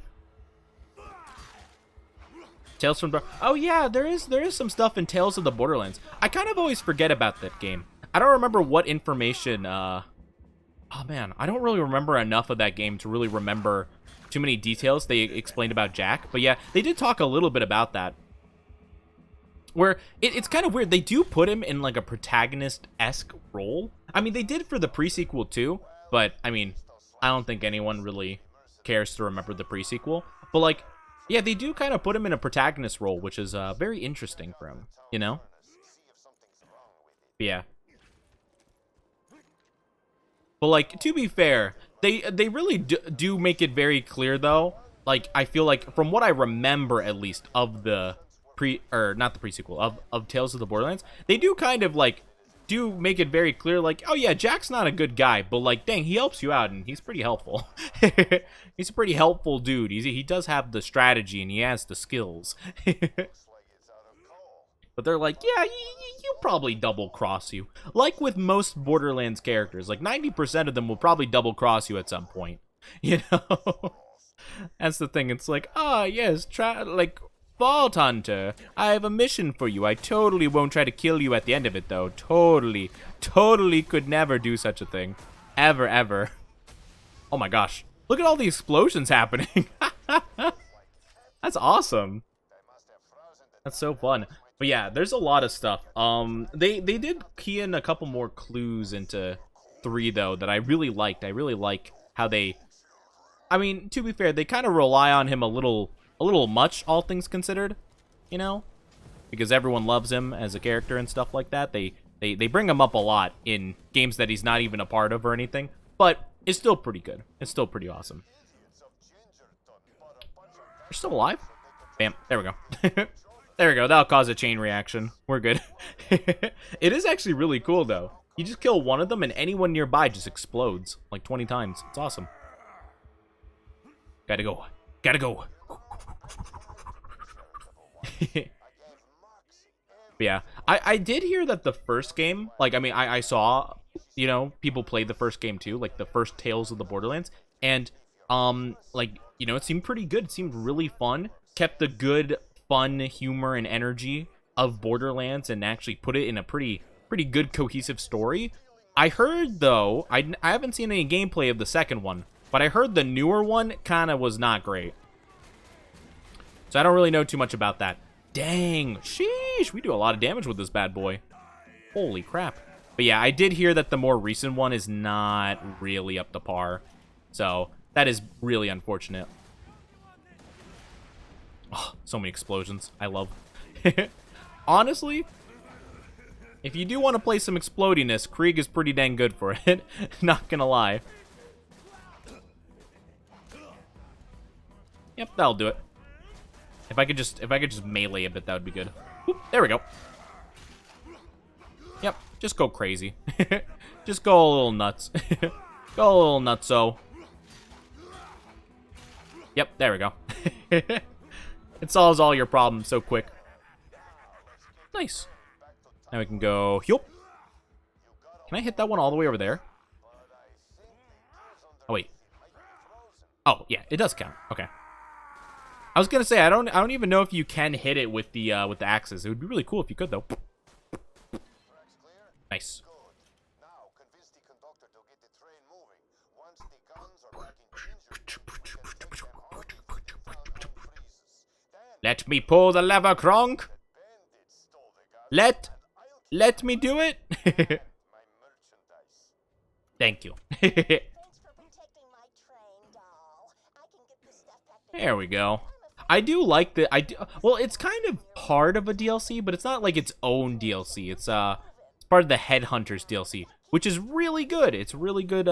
Tales from... Oh, yeah, there is some stuff in Tales of the Borderlands. I kind of always forget about that game. I don't remember what information... Oh, man, I don't really remember enough of that game to really remember too many details they explained about Jack. But, yeah, they did talk a little bit about that. Where it's kind of weird. They do put him in, like, a protagonist-esque role. I mean, they did for the pre-sequel, too. But, I mean... I don't think anyone really cares to remember the pre-sequel. But, like, yeah, they do kind of put him in a protagonist role, which is very interesting for him, you know? But yeah. But, like, to be fair, they really do make it very clear, though. Like, I feel like, from what I remember, at least, of the not the pre-sequel, of Tales of the Borderlands, they do kind of, like, do make it very clear, like, oh yeah, Jack's not a good guy, but like, dang, he helps you out and he's pretty helpful. He's a pretty helpful dude. He does have the strategy and he has the skills. But they're like, yeah, you probably double cross you. Like with most Borderlands characters, like 90% of them will probably double cross you at some point. You know? That's the thing. It's like, ah, yes, like, Vault Hunter, I have a mission for you. I totally won't try to kill you at the end of it, though. Totally could never do such a thing. Ever. Oh my gosh. Look at all the explosions happening. That's awesome. That's so fun. But yeah, there's a lot of stuff. They did key in a couple more clues into 3, though, that I really liked. I really like how they... I mean, to be fair, they kind of rely on him a little much, all things considered, you know, because everyone loves him as a character and stuff like that. They bring him up a lot in games that he's not even a part of or anything, but it's still pretty good. It's still pretty awesome. You're still alive? Bam. There we go. There we go. That'll cause a chain reaction. We're good. It is actually really cool, though. You just kill one of them and anyone nearby just explodes like 20 times. It's awesome. Gotta go. But yeah, I did hear that the first game, like, I mean, I saw, you know, people played the first game too, like the first Tales of the Borderlands, and like, you know, it seemed pretty good. It seemed really fun, kept the good fun humor and energy of Borderlands and actually put it in a pretty good cohesive story. I heard, though, I haven't seen any gameplay of the second one, but I heard the newer one kind of was not great. So I don't really know too much about that. Dang, sheesh, we do a lot of damage with this bad boy. Holy crap. But yeah, I did hear that the more recent one is not really up to par. So that is really unfortunate. Oh, so many explosions. I love. Honestly, if you do want to play some explodiness, Krieg is pretty dang good for it. Not gonna lie. Yep, that'll do it. If I could just melee a bit, that would be good. Whoop, there we go. Yep, just go crazy. Just go a little nuts. Go a little nutso. Yep, there we go. It solves all your problems so quick. Nice. Now we can go, yup. Can I hit that one all the way over there? Oh, wait. Oh, yeah, it does count. Okay. I was gonna say, I don't even know if you can hit it with the axes. It would be really cool if you could, though. Nice. Let me pull the lever, Kronk. Let me do it. Thank you. Thanks for protecting my train, doll. I can get this stuff back to There we go. I do like the well, it's kind of part of a DLC, but it's not like its own DLC. It's part of the Headhunters DLC, which is really good. It's really good.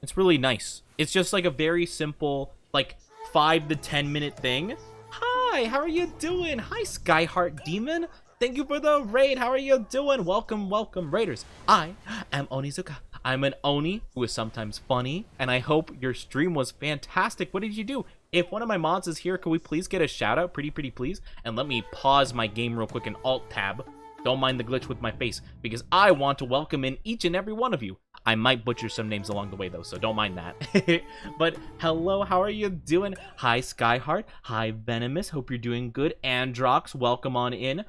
It's really nice. It's just like a very simple, like 5 to 10 minute thing. Hi, how are you doing? Hi, Skyheart Demon. Thank you for the raid. How are you doing? Welcome, welcome, raiders. I am Onizuka. I'm an Oni who is sometimes funny, and I hope your stream was fantastic. What did you do? If one of my mods is here, could we please get a shout out? Pretty please. And let me pause my game real quick and alt tab. Don't mind the glitch with my face, because I want to welcome in each and every one of you. I might butcher some names along the way, though, so don't mind that. But hello, how are you doing? Hi, Skyheart. Hi, Venomous. Hope you're doing good. Androx, welcome on in.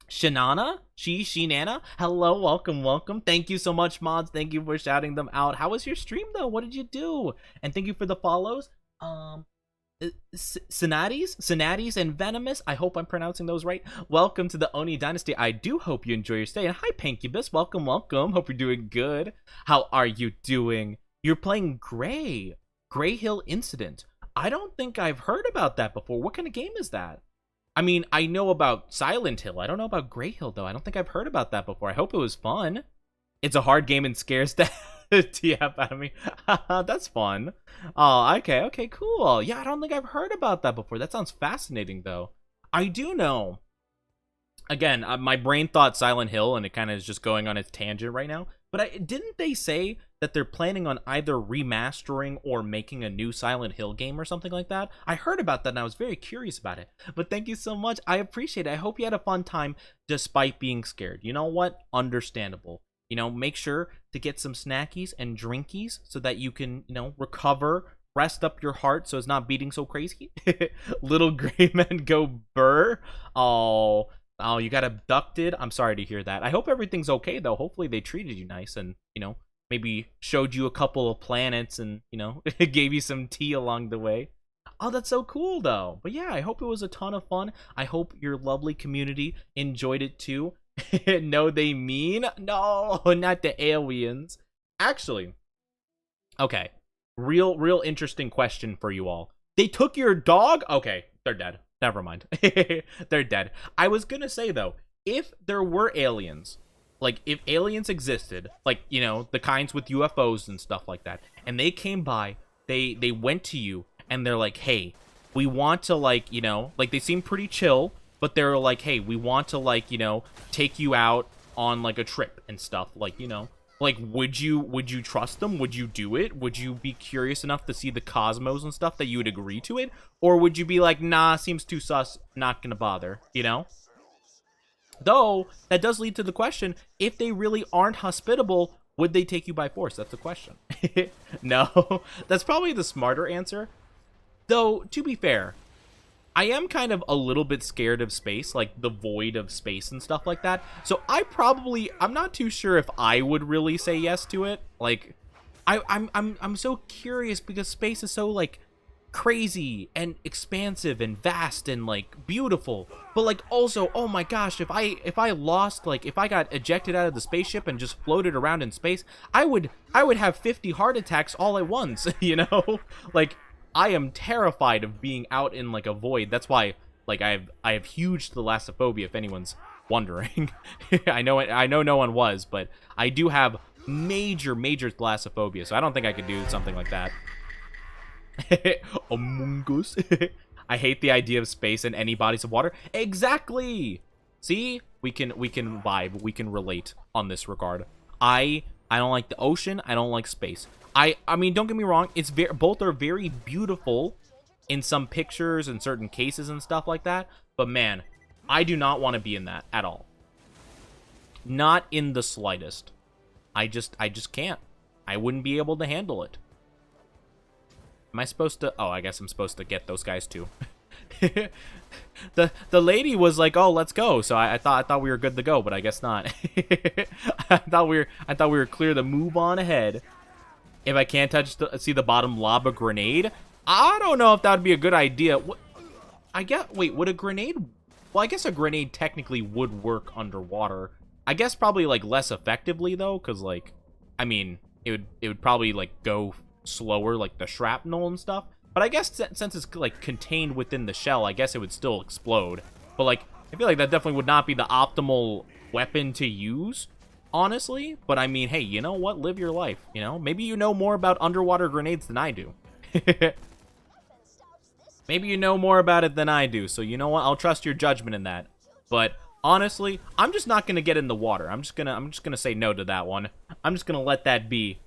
Shinana? Shinana? Hello, welcome. Thank you so much, mods. Thank you for shouting them out. How was your stream, though? What did you do? And thank you for the follows. Sinatis and Venomous. I hope I'm pronouncing those right. Welcome to the Oni Dynasty. I do hope you enjoy your stay. And hi, Pankubus. Welcome. Hope you're doing good. How are you doing? You're playing Gray Hill Incident. I don't think I've heard about that before. What kind of game is that? I mean, I know about Silent Hill. I don't know about Gray Hill, though. I don't think I've heard about that before. I hope it was fun. It's a hard game and scares the TF out of me. That's fun. Oh, okay, cool. Yeah, I don't think I've heard about that before. That sounds fascinating, though. I do know. Again, my brain thought Silent Hill, and it kind of is just going on its tangent right now. But didn't they say that they're planning on either remastering or making a new Silent Hill game or something like that? I heard about that, and I was very curious about it. But thank you so much. I appreciate it. I hope you had a fun time despite being scared. You know what? Understandable. You know, make sure to get some snackies and drinkies so that you can, you know, recover, rest up your heart so it's not beating so crazy. Little gray men go burr. Oh, you got abducted. I'm sorry to hear that. I hope everything's okay, though. Hopefully they treated you nice and, you know, maybe showed you a couple of planets and, you know, gave you some tea along the way. Oh, that's so cool, though. But yeah, I hope it was a ton of fun. I hope your lovely community enjoyed it, too. No, they mean? No, not the aliens. Actually, okay. Real interesting question for you all. They took your dog? Okay, they're dead. Never mind. They're dead. I was gonna say, though, if there were aliens, like, if aliens existed, like, you know, the kinds with UFOs and stuff like that, and they came by, they went to you, and they're like, hey, we want to, like, you know, like, they seem pretty chill, but they're like, hey, we want to, like, you know, take you out on, like, a trip and stuff, like, you know. Like, would you trust them? Would you do it? Would you be curious enough to see the cosmos and stuff that you would agree to it? Or would you be like, nah, seems too sus, not gonna bother, you know? Though, that does lead to the question, if they really aren't hospitable, would they take you by force? That's the question. No, that's probably the smarter answer. Though, to be fair, I am kind of a little bit scared of space, like the void of space and stuff like that. So I'm not too sure if I would really say yes to it. Like, I'm so curious because space is so, like, crazy and expansive and vast and, like, beautiful. But, like, also, oh my gosh, if I lost, like, if I got ejected out of the spaceship and just floated around in space, I would have 50 heart attacks all at once, you know? Like, I am terrified of being out in, like, a void. That's why, like, I have huge thalassophobia, if anyone's wondering. I know no one was, but I do have major thalassophobia, so I don't think I could do something like that. Among Us. I hate the idea of space and any bodies of water. Exactly. See, we can vibe, we can relate on this regard. I don't like the ocean. I don't like space. I mean, don't get me wrong. It's both are very beautiful in some pictures and certain cases and stuff like that. But man, I do not want to be in that at all. Not in the slightest. I just can't. I wouldn't be able to handle it. Am I supposed to? Oh, I guess I'm supposed to get those guys too. The lady was like, "Oh, let's go." So I thought we were good to go, but I guess not. I thought we were clear to move on ahead. If I can't see the bottom, lob a grenade. I don't know if that would be a good idea. What? Wait, would a grenade? Well, I guess a grenade technically would work underwater. I guess probably, like, less effectively, though, because, like, I mean, it would probably like go slower, like the shrapnel and stuff. But I guess since it's like contained within the shell, I guess it would still explode. But like, I feel like that definitely would not be the optimal weapon to use, honestly. But I mean, hey, you know what? Live your life, you know? Maybe you know more about underwater grenades than I do. Maybe you know more about it than I do, so you know what? I'll trust your judgment in that. But honestly, I'm just not gonna get in the water. I'm just gonna say no to that one. I'm just gonna let that be.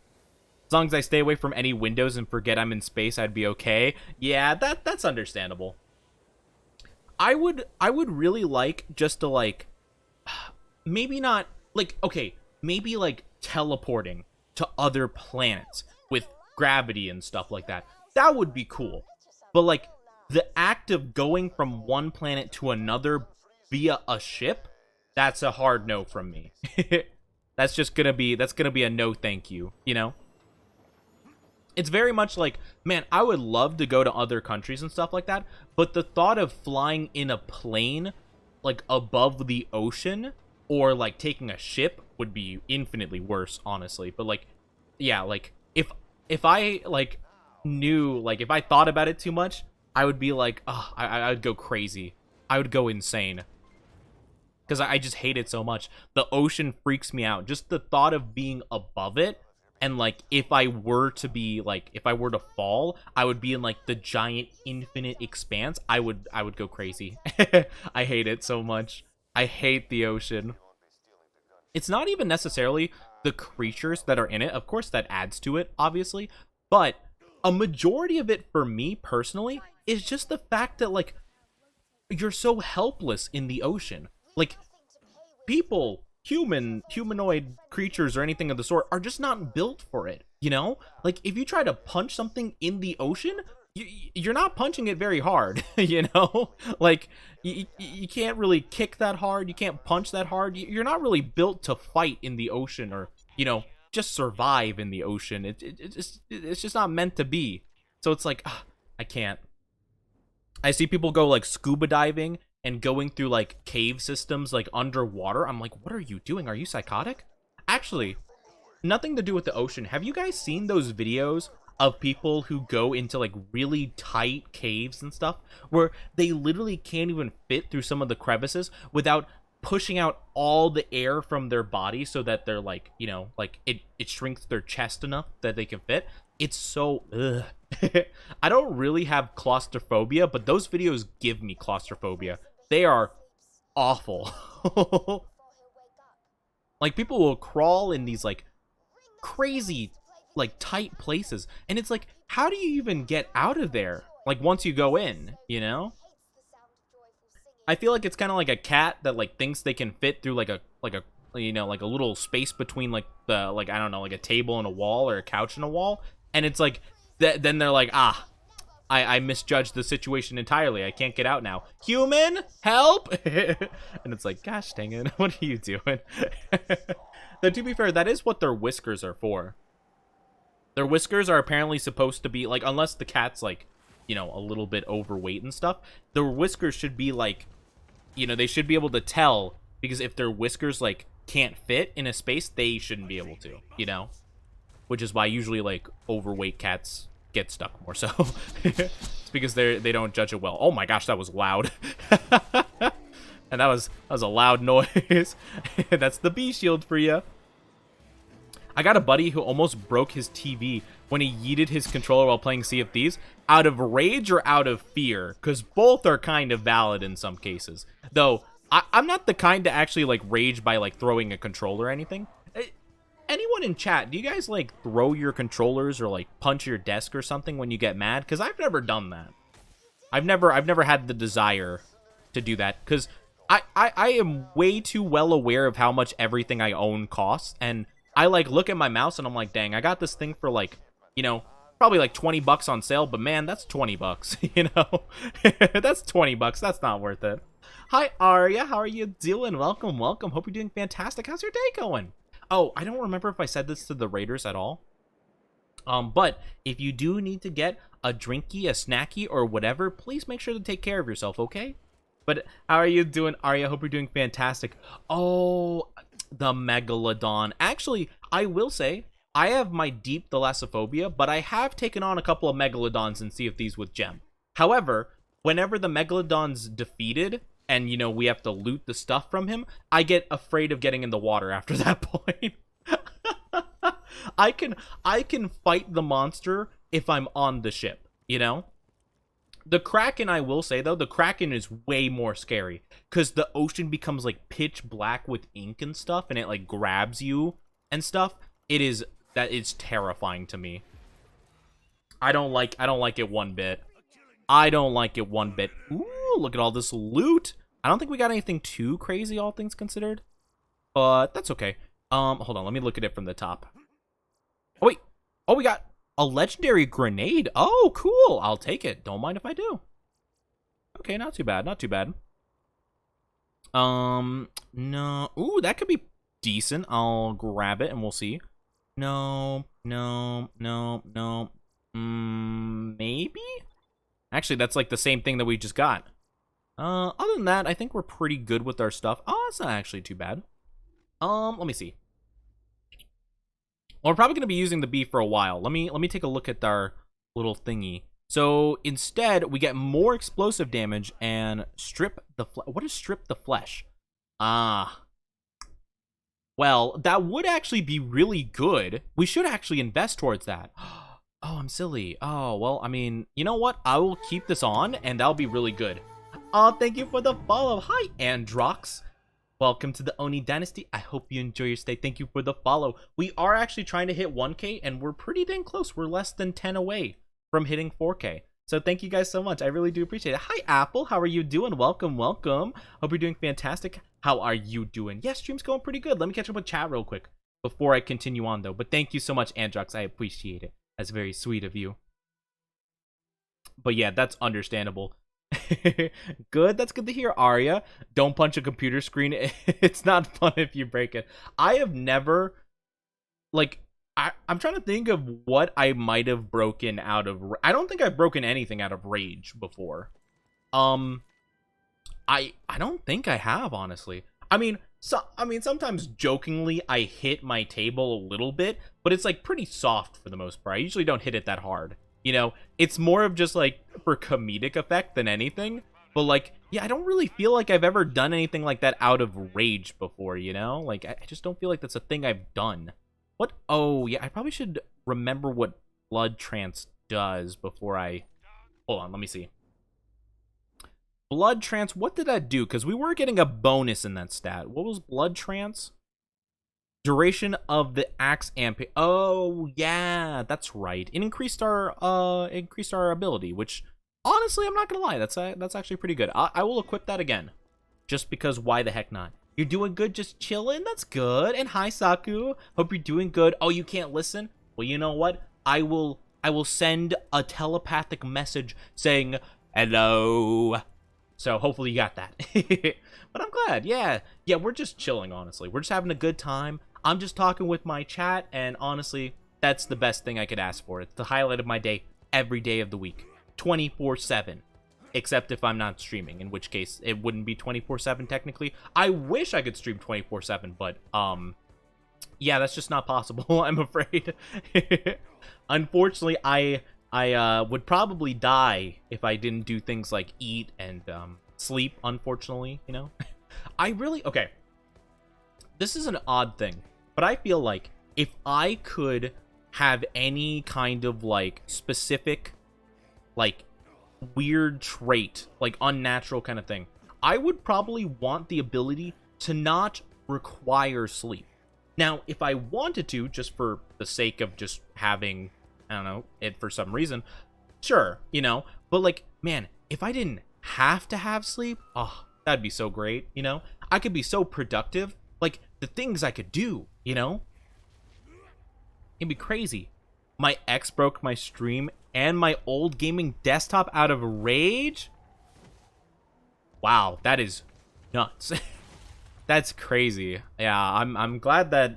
As long as I stay away from any windows and forget I'm in space, I'd be okay. Yeah, that's understandable. I would really like just to like, maybe not like, okay, maybe like teleporting to other planets with gravity and stuff like that. That would be cool. But like the act of going from one planet to another via a ship, that's a hard no from me. That's gonna be a no thank you, you know? It's very much like, man, I would love to go to other countries and stuff like that, but the thought of flying in a plane, like, above the ocean, or, like, taking a ship would be infinitely worse, honestly. But, like, yeah, like, if I, like, knew, like, if I thought about it too much, I would be like, oh, I would go crazy. I would go insane. Because I just hate it so much. The ocean freaks me out. Just the thought of being above it. And, like, if I were to fall, I would be in, like, the giant infinite expanse. I would go crazy. I hate it so much. I hate the ocean. It's not even necessarily the creatures that are in it. Of course, that adds to it, obviously. But a majority of it, for me, personally, is just the fact that, like, you're so helpless in the ocean. Like, people... humanoid creatures or anything of the sort are just not built for it, you know? Like, if you try to punch something in the ocean, you're not punching it very hard, you know? Like, you can't really kick that hard, you can't punch that hard, you're not really built to fight in the ocean or, you know, just survive in the ocean. It's just not meant to be. So it's like, I can't. I see people go, like, scuba diving and going through, like, cave systems, like, underwater. I'm like, what are you doing? Are you psychotic? Actually, nothing to do with the ocean. Have you guys seen those videos of people who go into, like, really tight caves and stuff, where they literally can't even fit through some of the crevices without pushing out all the air from their body so that they're, like, you know, like, it shrinks their chest enough that they can fit? It's so, ugh. I don't really have claustrophobia, but those videos give me claustrophobia. They are awful. Like, people will crawl in these, like, crazy, like, tight places. And it's like, how do you even get out of there? Like, once you go in, you know? I feel like it's kind of like a cat that, like, thinks they can fit through, like a, you know, like a little space between, like, the, like, I don't know, like a table and a wall or a couch and a wall. And it's like, then they're like, I misjudged the situation entirely. I can't get out now. Human, help! And it's like, gosh dang it, what are you doing? Though, to be fair, that is what their whiskers are for. Their whiskers are apparently supposed to be, like, unless the cat's, like, you know, a little bit overweight and stuff, their whiskers should be, like, you know, they should be able to tell, because if their whiskers, like, can't fit in a space, they shouldn't be able to, you know? Which is why usually, like, overweight cats get stuck more so. It's because they don't judge it well. Oh my gosh, that was loud. And that was a loud noise. That's the bee shield for you. I got a buddy who almost broke his TV when he yeeted his controller while playing Sea of Thieves, out of rage or out of fear, because both are kind of valid in some cases. Though I'm not the kind to actually, like, rage by, like, throwing a controller or anything. Anyone in chat, do you guys, like, throw your controllers or, like, punch your desk or something when you get mad? Because I've never done that. I've never had the desire to do that, because I am way too well aware of how much everything I own costs, and I, like, look at my mouse and I'm like, dang, I got this thing for, like, you know, probably like 20 bucks on sale, but man, that's 20 bucks, you know? That's 20 bucks, that's not worth it. Hi, Arya, how are you doing? Welcome, welcome, hope you're doing fantastic. How's your day going? Oh, I don't remember if I said this to the raiders at all. But if you do need to get a drinky, a snacky, or whatever, please make sure to take care of yourself, okay? But how are you doing, Arya? Hope you're doing fantastic. Oh, the Megalodon. Actually, I will say, I have my deep thalassophobia, but I have taken on a couple of megalodons and Sea of Thieves with Gem. However, whenever the megalodon's defeated and, you know, we have to loot the stuff from him, I get afraid of getting in the water after that point. I can fight the monster if I'm on the ship, you know? The Kraken, I will say, though, the Kraken is way more scary because the ocean becomes, like, pitch black with ink and stuff, and it, like, grabs you and stuff. That is terrifying to me. I don't like it one bit. I don't like it one bit. Ooh, look at all this loot. I don't think we got anything too crazy, all things considered, but that's okay. Hold on, let me look at it from the top. Oh, wait. Oh, we got a legendary grenade. Oh, cool. I'll take it. Don't mind if I do. Okay, not too bad. Not too bad. No. Ooh, that could be decent. I'll grab it and we'll see. No. Maybe? Actually, that's like the same thing that we just got. Other than that, I think we're pretty good with our stuff. Oh, it's not actually too bad. Let me see. Well, we're probably going to be using the bee for a while. Let me take a look at our little thingy. So instead, we get more explosive damage and strip the flesh. What is strip the flesh? Ah. Well, that would actually be really good. We should actually invest towards that. Oh, I'm silly. Oh, well, I mean, you know what? I will keep this on, and that'll be really good. Oh, thank you for the follow. Hi, Androx. Welcome to the Oni Dynasty. I hope you enjoy your stay. Thank you for the follow. We are actually trying to hit 1K, and we're pretty dang close. We're less than 10 away from hitting 4K. So thank you guys so much. I really do appreciate it. Hi, Apple. How are you doing? Welcome, welcome. Hope you're doing fantastic. How are you doing? Yeah, stream's going pretty good. Let me catch up with chat real quick before I continue on, though. But thank you so much, Androx. I appreciate it. That's very sweet of you. But yeah, that's understandable. Good, that's good to hear, Arya. Don't punch a computer screen. It's not fun if you break it. I have never, like, I'm trying to think of what I might have broken out of. I don't think I've broken anything out of rage before. I don't think I have, honestly. I mean, sometimes jokingly I hit my table a little bit, but it's like pretty soft for the most part. I usually don't hit it that hard. You know, it's more of just like for comedic effect than anything. But like, yeah, I don't really feel like I've ever done anything like that out of rage before, you know? Like, I just don't feel like that's a thing I've done. What? Oh, yeah, I probably should remember what blood trance does before I... Hold on, let me see. Blood trance, what did that do? Because we were getting a bonus in that stat. What was blood trance? Duration of the axe amp. Oh yeah, that's right. It increased our ability, which honestly, I'm not gonna lie, that's actually pretty good. I will equip that again, just because why the heck not? You're doing good, just chilling. That's good. And hi, Saku. Hope you're doing good. Oh, you can't listen? Well, you know what? I will send a telepathic message saying hello. So hopefully you got that. But I'm glad. Yeah, we're just chilling, honestly. We're just having a good time. I'm just talking with my chat, and honestly, that's the best thing I could ask for. It's the highlight of my day every day of the week. 24/7. Except if I'm not streaming, in which case it wouldn't be 24/7 technically. I wish I could stream 24/7, but yeah, that's just not possible, I'm afraid. Unfortunately, I would probably die if I didn't do things like eat and sleep, unfortunately, you know? Okay. This is an odd thing, but I feel like if I could have any kind of, like, specific, like, weird trait, like, unnatural kind of thing, I would probably want the ability to not require sleep. Now, if I wanted to, just for the sake of just having, I don't know, it for some reason, sure, you know, but, like, man, if I didn't have to have sleep, oh, that'd be so great, you know? I could be so productive. Like, the things I could do, you know? It'd be crazy. My ex broke my stream and my old gaming desktop out of rage? Wow, that is nuts. That's crazy. Yeah, I'm glad that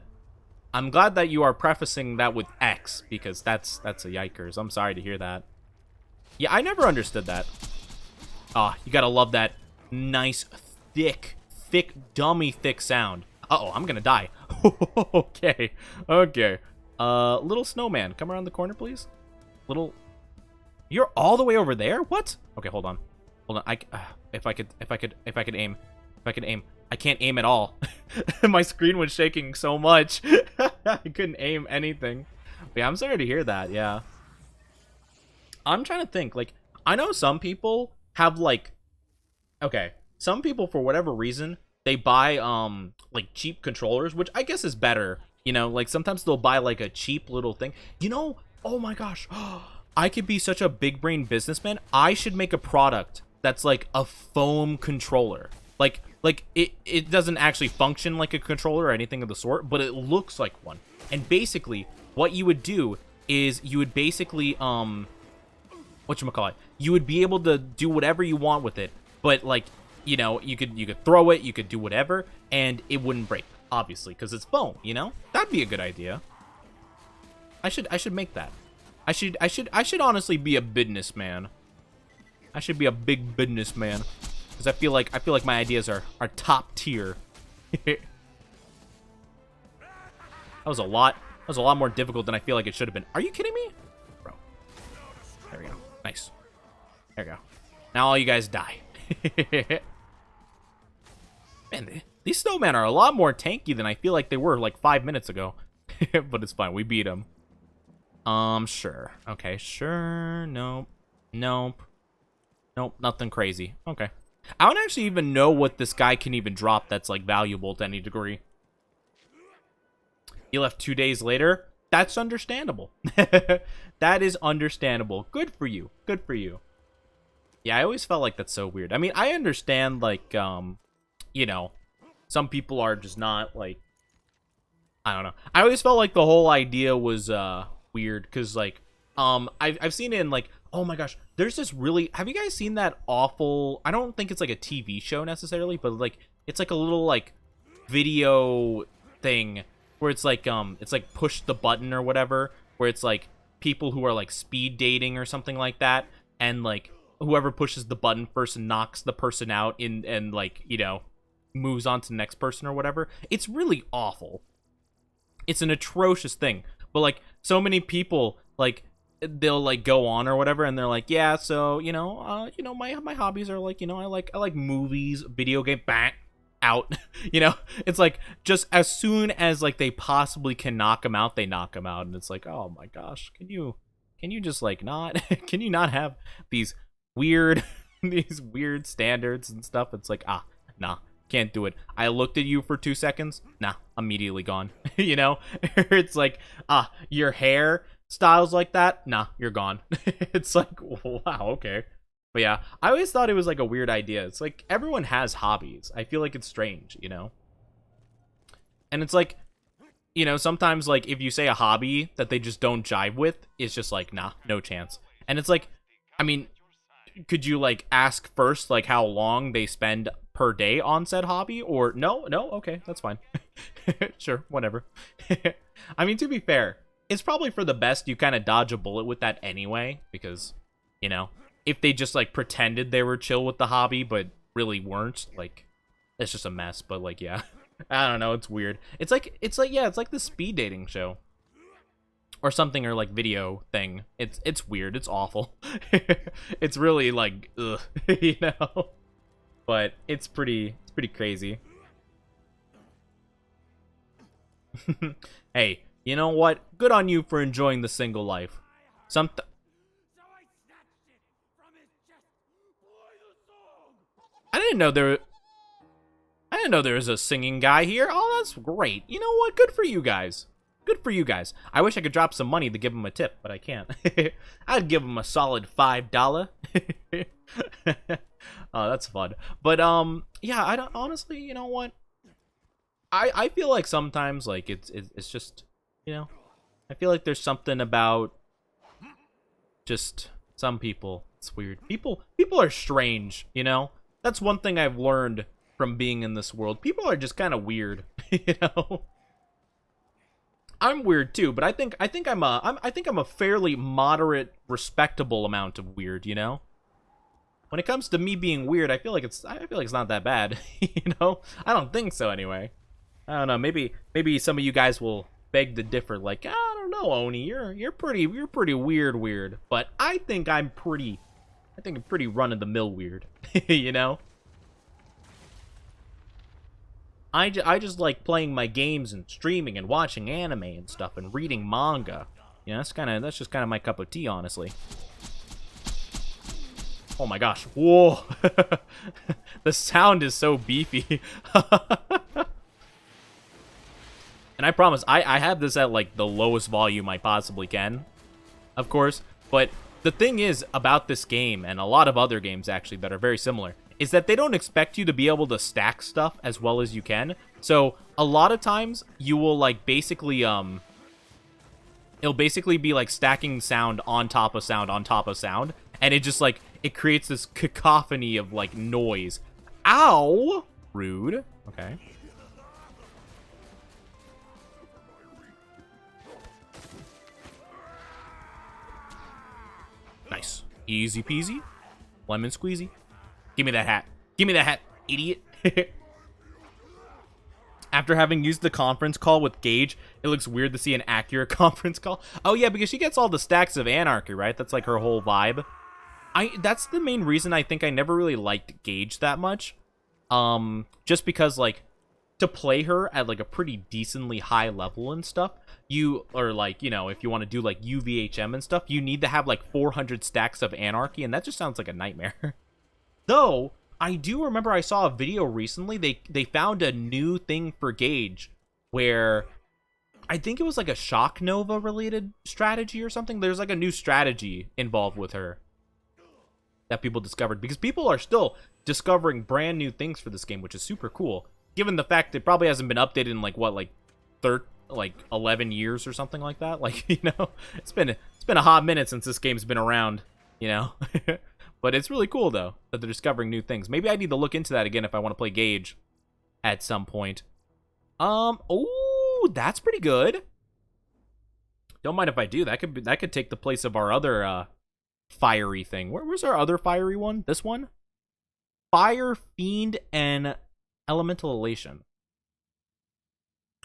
you are prefacing that with X, because that's a yikers. I'm sorry to hear that. Yeah, I never understood that. Ah, you gotta love that nice, thick, dummy thick sound. Uh-oh, I'm gonna die. Okay. Little snowman, come around the corner, please. Little... You're all the way over there? What? Okay, hold on. Hold on. If I could aim. If I could aim. I can't aim at all. My screen was shaking so much. I couldn't aim anything. But yeah, I'm sorry to hear that, yeah. I'm trying to think, like, I know some people have, like, okay, some people, for whatever reason, they buy, like, cheap controllers, which I guess is better, you know, like, sometimes they'll buy, like, a cheap little thing. You know, oh my gosh, I could be such a big-brain businessman. I should make a product that's, like, a foam controller. Like, it doesn't actually function like a controller or anything of the sort, but it looks like one. And basically, what you would do is you would basically, whatchamacallit, you would be able to do whatever you want with it, but, like, you know, you could throw it, you could do whatever, and it wouldn't break, obviously, because it's foam, you know? That'd be a good idea. I should make that. I should honestly be a businessman. I should be a big businessman, because I feel like my ideas are top tier. That was a lot more difficult than I feel like it should have been. Are you kidding me? Bro. There we go. Nice. There we go. Now all you guys die. Man, these snowmen are a lot more tanky than I feel like they were like 5 minutes ago. But it's fine. We beat them. Sure. Okay, sure. Nope. Nope. Nope. Nothing crazy. Okay. I don't actually even know what this guy can even drop that's, like, valuable to any degree. He left 2 days later. That's understandable. That is understandable. Good for you. Good for you. Yeah, I always felt like that's so weird. I mean, I understand, like, you know, some people are just not, like, I don't know. I always felt like the whole idea was, weird, because, like, I've seen it in, like, oh my gosh, there's this really, have you guys seen that awful, I don't think it's, like, a TV show necessarily, but, like, it's, like, a little, like, video thing where it's, like, push the button or whatever, where it's, like, people who are, like, speed dating or something like that, and, like, whoever pushes the button first knocks the person out and like, you know, moves on to the next person or whatever. It's really awful. It's an atrocious thing. But, like, so many people, like, they'll, like, go on or whatever, and they're like, yeah, so, you know, my hobbies are, like, you know, I like movies, video game, bang, out. You know, it's like, just as soon as, like, they possibly can knock them out, they knock them out, and it's like, oh my gosh, can you just, like, not, can you not have these weird standards and stuff? It's like, nah, can't do it. I looked at you for 2 seconds, nah, immediately gone. You know, it's like, your hair styles like that, nah, you're gone. It's like, wow, okay. But yeah, I always thought it was like a weird idea. It's like, everyone has hobbies. I feel like it's strange, you know? And it's like, you know, sometimes, like, if you say a hobby that they just don't jive with, it's just like, nah, no chance. And it's like, I mean, could you, like, ask first, like, how long they spend per day on said hobby? Or no, okay, that's fine. Sure, whatever. I mean, to be fair, it's probably for the best you kind of dodge a bullet with that anyway, because, you know, if they just, like, pretended they were chill with the hobby but really weren't, like, it's just a mess. But, like, yeah, I don't know, it's weird. It's like the speed dating show or something, or like video thing. It's weird. It's awful. It's really like, ugh, you know. But it's pretty crazy. Hey, you know what? Good on you for enjoying the single life. I didn't know there was a singing guy here. Oh, that's great. You know what? Good for you guys. Good for you guys. I wish I could drop some money to give him a tip, but I can't. I'd give him a solid $5. Oh, that's fun. But yeah, I don't honestly. You know what? I feel like sometimes, like, it's just, you know, I feel like there's something about just some people. It's weird. People are strange. You know, that's one thing I've learned from being in this world. People are just kind of weird. You know. I'm weird too, but I think I'm a fairly moderate, respectable amount of weird, you know? When it comes to me being weird, I feel like it's not that bad, you know? I don't think so anyway. I don't know, maybe some of you guys will beg to differ. Like, I don't know, Oni, you're pretty weird. But I think I'm pretty run-of-the-mill weird, you know? I just like playing my games and streaming and watching anime and stuff and reading manga. Yeah, that's just kind of my cup of tea, honestly. Oh my gosh. Whoa. The sound is so beefy. And I promise, I have this at like the lowest volume I possibly can, of course. But the thing is about this game, and a lot of other games actually that are very similar, is that they don't expect you to be able to stack stuff as well as you can. So a lot of times you will like basically it'll basically be like stacking sound on top of sound on top of sound, and it just like it creates this cacophony of like noise. Ow! Rude. Okay. Nice. Easy peasy. Lemon squeezy. Give me that hat. Give me that hat, idiot. After having used the conference call with Gage, it looks weird to see an accurate conference call. Oh yeah, because she gets all the stacks of anarchy, right? That's like her whole vibe. That's the main reason I think I never really liked Gage that much. Just because like to play her at like a pretty decently high level and stuff, like, you know, if you want to do like UVHM and stuff, you need to have like 400 stacks of anarchy, and that just sounds like a nightmare. Though, I do remember I saw a video recently, they found a new thing for Gage, where I think it was like a Shock Nova related strategy or something. There's like a new strategy involved with her that people discovered, because people are still discovering brand new things for this game, which is super cool, given the fact it probably hasn't been updated in like, what, like 11 years or something like that. Like, you know, it's been a hot minute since this game's been around, you know. But it's really cool, though, that they're discovering new things. Maybe I need to look into that again if I want to play Gage at some point. Oh, that's pretty good. Don't mind if I do. That could take the place of our other fiery thing. Where's our other fiery one? This one? Fire, Fiend, and Elemental Elation.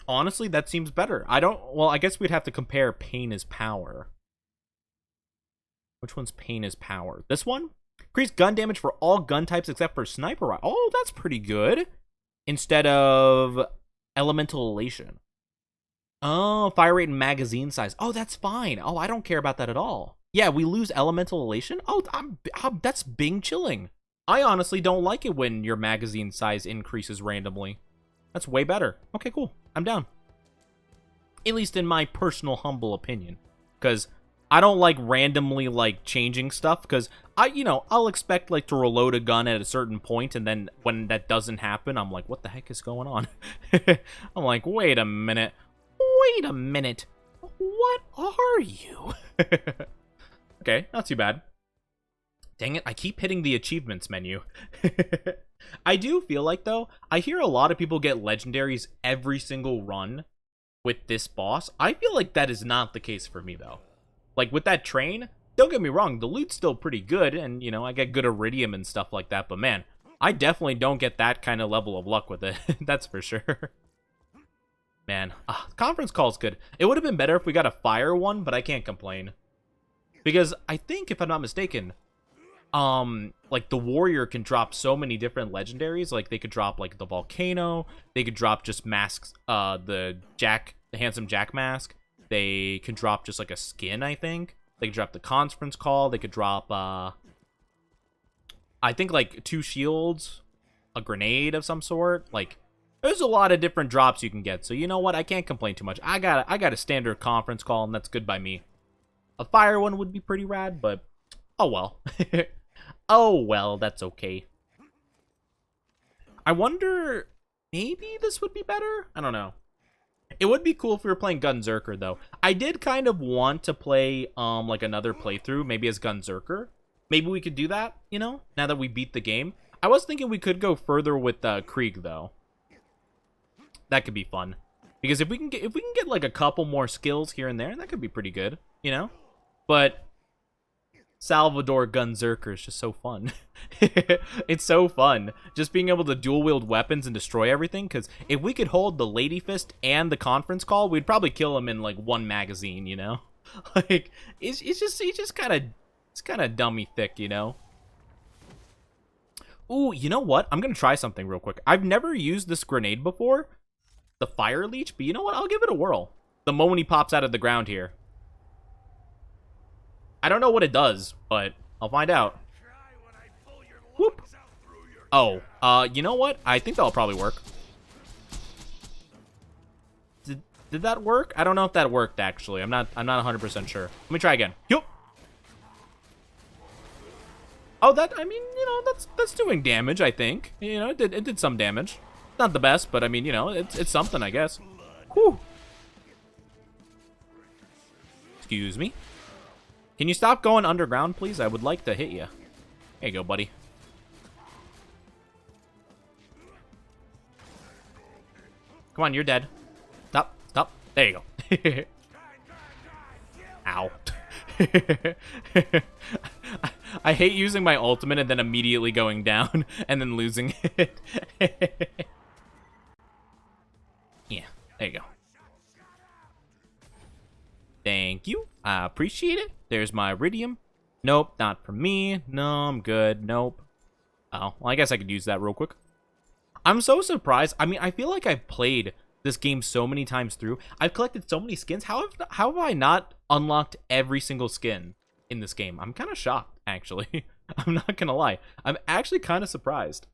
Honestly, that seems better. Well, I guess we'd have to compare Pain is Power. Which one's Pain is Power? This one? Increase gun damage for all gun types except for sniper rifle. Oh, that's pretty good. Instead of Elemental Elation. Oh, fire rate and magazine size. Oh, that's fine. Oh, I don't care about that at all. Yeah, we lose Elemental Elation? Oh, that's bing chilling. I honestly don't like it when your magazine size increases randomly. That's way better. Okay, cool. I'm down. At least in my personal humble opinion. Because I don't like randomly like changing stuff, because I'll expect like to reload a gun at a certain point, and then when that doesn't happen, I'm like, what the heck is going on? I'm like, wait a minute. What are you? Okay, not too bad. Dang it, I keep hitting the achievements menu. I do feel like, though, I hear a lot of people get legendaries every single run with this boss. I feel like that is not the case for me, though. Like, with that train, don't get me wrong, the loot's still pretty good, and, you know, I get good iridium and stuff like that, but man, I definitely don't get that kind of level of luck with it. That's for sure. Man, conference call's good. It would have been better if we got a fire one, but I can't complain. Because I think, if I'm not mistaken, like, the warrior can drop so many different legendaries. Like, they could drop, like, the volcano. They could drop just masks, the handsome Jack mask. They can drop just, like, a skin, I think. They could drop the conference call. They could drop, I think, like, 2 shields, a grenade of some sort. Like, there's a lot of different drops you can get. So, you know what? I can't complain too much. I got a standard conference call, and that's good by me. A fire one would be pretty rad, but oh well. Oh well, that's okay. I wonder, maybe this would be better? I don't know. It would be cool if we were playing Gunzerker, though. I did kind of want to play, like, another playthrough, maybe as Gunzerker. Maybe we could do that, you know, now that we beat the game. I was thinking we could go further with Krieg, though. That could be fun. Because if we can get like a couple more skills here and there, that could be pretty good, you know? But Salvador Gunzerker is just so fun. It's so fun. Just being able to dual wield weapons and destroy everything, because if we could hold the Lady Fist and the conference call, we'd probably kill him in like one magazine, you know? Like, it's just kind of dummy thick, you know? Ooh, you know what? I'm gonna try something real quick. I've never used this grenade before, the fire leech, but you know what? I'll give it a whirl. The moment he pops out of the ground here. I don't know what it does, but I'll find out. Whoop. Oh, you know what? I think that'll probably work. Did that work? I don't know if that worked, actually. I'm not 100% sure. Let me try again. Yup. Oh, I mean, you know, that's doing damage, I think. You know, it did some damage. Not the best, but I mean, you know, it's something, I guess. Whew. Excuse me. Can you stop going underground, please? I would like to hit you. There you go, buddy. Come on, you're dead. Stop, stop. There you go. Ow. I hate using my ultimate and then immediately going down and then losing it. Yeah, there you go. Thank you. I appreciate it. There's my iridium. Nope, not for me. No, I'm good. Nope. Oh, well, I guess I could use that real quick. I'm so surprised. I mean, I feel like I've played this game so many times through. I've collected so many skins. How have I not unlocked every single skin in this game? I'm kind of shocked, actually. I'm not gonna lie. I'm actually kind of surprised.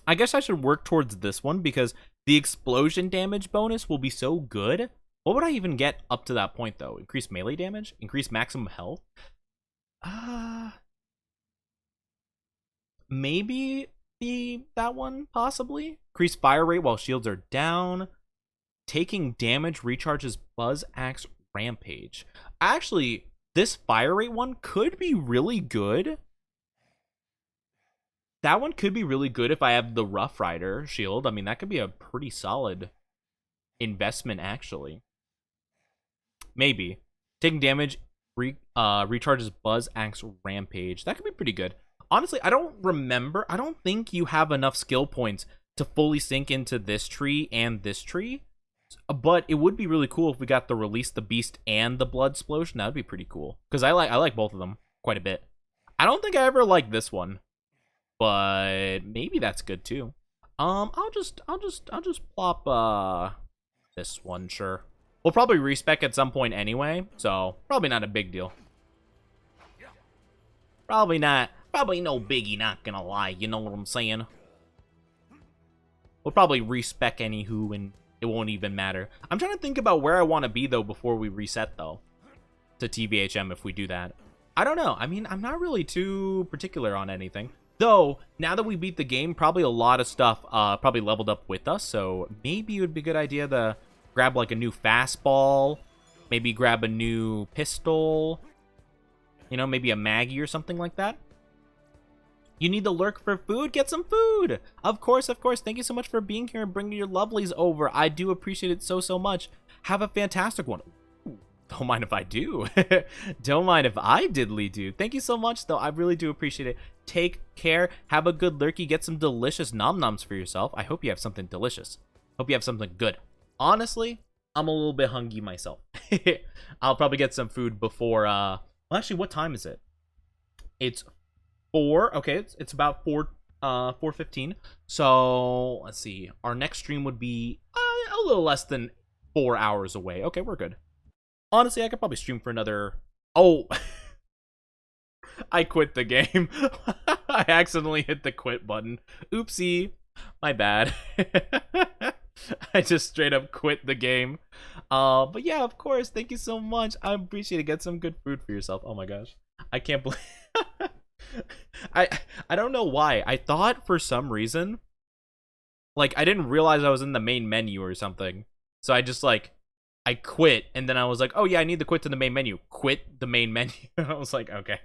I guess I should work towards this one because the explosion damage bonus will be so good. What would I even get up to that point, though? Increased melee damage? Increased maximum health? Maybe that one, possibly? Increased fire rate while shields are down. Taking damage recharges Buzz Axe Rampage. Actually, this fire rate one could be really good. That one could be really good if I have the Rough Rider shield. I mean, that could be a pretty solid investment, actually. Maybe. Taking damage recharges Buzz Axe Rampage. That could be pretty good. Honestly, I don't think you have enough skill points to fully sink into this tree and this tree. But it would be really cool if we got the Release the Beast and the Blood Explosion. That would be pretty cool. Because I like both of them quite a bit. I don't think I ever liked this one. But maybe that's good too. I'll just plop this one, sure. We'll probably respec at some point anyway, so probably not a big deal. Probably no biggie, not gonna lie, you know what I'm saying? We'll probably respec anywho, and it won't even matter. I'm trying to think about where I want to be, though, before we reset, though, to TVHM if we do that. I don't know. I mean, I'm not really too particular on anything. Though, now that we beat the game, probably a lot of stuff probably leveled up with us, so maybe it would be a good idea to grab, like, a new fastball, maybe grab a new pistol, you know, maybe a Maggie or something like that. You need to lurk for food? Get some food! Of course. Thank you so much for being here and bringing your lovelies over. I do appreciate it so much. Have a fantastic one. Ooh, don't mind if I do. Don't mind if I diddly do. Thank you so much, though. I really do appreciate it. Take care. Have a good lurky. Get some delicious nom-noms for yourself. I hope you have something delicious. Hope you have something good. Honestly, I'm a little bit hungry myself. I'll probably get some food before, well, actually, what time is it? It's 4. Okay, it's about 4:15. So let's see. Our next stream would be a little less than 4 hours away. Okay, we're good. Honestly, I could probably stream for another. Oh, I quit the game. I accidentally hit the quit button. Oopsie, my bad. I just straight up quit the game. But yeah, of course. Thank you so much. I appreciate it. Get some good food for yourself. Oh my gosh, I can't believe. I don't know why. I thought for some reason, like, I didn't realize I was in the main menu or something. So I just, like, I quit, and then I was like, oh yeah, I need to quit to the main menu. Quit the main menu. I was like, okay.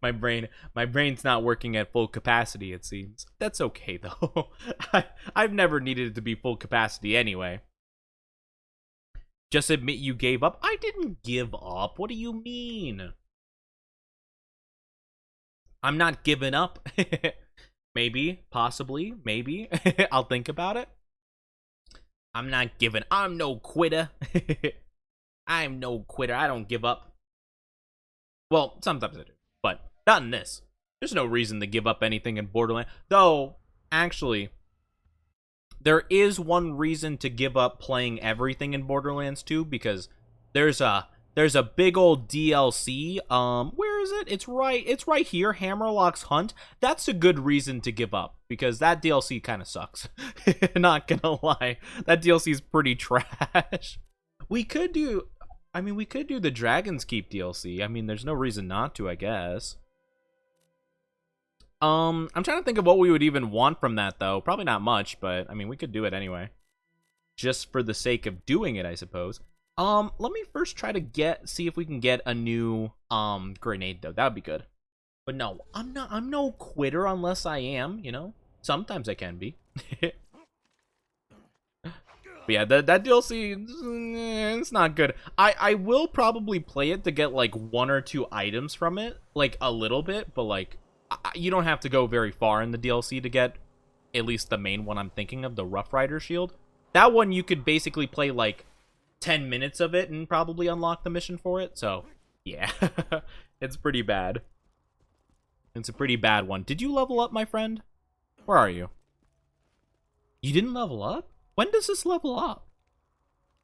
my brain's not working at full capacity, it seems. That's okay though. I've never needed it to be full capacity anyway. Just admit you gave up. I didn't give up. What do you mean? I'm not giving up. Maybe, possibly, maybe. I'll think about it. I'm not giving. I'm no quitter. I'm no quitter. I don't give up. Well, sometimes I do, but not in this. There's no reason to give up anything in Borderlands. Though, actually, there is one reason to give up playing everything in Borderlands 2, because there's a big old DLC. Where is it? It's right here, Hammerlock's Hunt. That's a good reason to give up, because that DLC kind of sucks. Not gonna lie. That DLC is pretty trash. We could do the Dragon's Keep DLC. I mean, there's no reason not to, I guess. I'm trying to think of what we would even want from that, though. Probably not much, but, I mean, we could do it anyway. Just for the sake of doing it, I suppose. Let me first try to see if we can get a new, grenade, though. That would be good. But no, I'm no quitter unless I am, you know? Sometimes I can be. But yeah, that DLC, it's not good. I will probably play it to get, like, 1 or 2 items from it. Like, a little bit, but, like, you don't have to go very far in the DLC to get at least the main one I'm thinking of, the Rough Rider shield. That one you could basically play, like, 10 minutes of it and probably unlock the mission for it. So, yeah. It's pretty bad. It's a pretty bad one. Did you level up, my friend? Where are you? You didn't level up? When does this level up?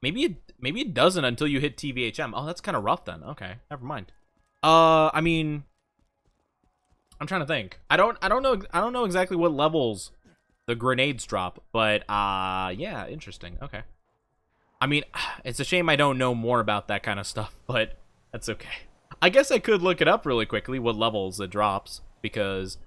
Maybe it doesn't until you hit TVHM. Oh, that's kind of rough then. Okay, never mind. I mean, I'm trying to think. I don't know exactly what levels the grenades drop, but yeah, interesting. Okay. I mean, it's a shame I don't know more about that kind of stuff, but that's okay. I guess I could look it up really quickly, what levels it drops, because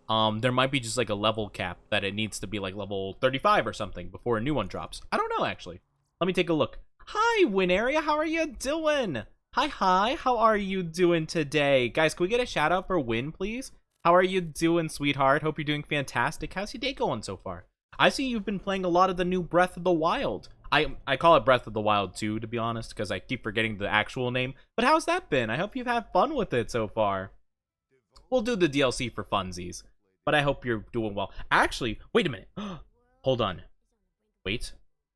there might be just like a level cap that it needs to be like level 35 or something before a new one drops. I don't know, actually. Let me take a look. Hi, Winaria, how are you doing? Hi, how are you doing today? Guys, can we get a shout out for Win, please? How are you doing, sweetheart? Hope you're doing fantastic. How's your day going so far? I see you've been playing a lot of the new Breath of the Wild. I call it Breath of the Wild 2, to be honest, because I keep forgetting the actual name. But how's that been? I hope you've had fun with it so far. We'll do the DLC for funsies, but I hope you're doing well. Actually, wait a minute. Hold on. Wait.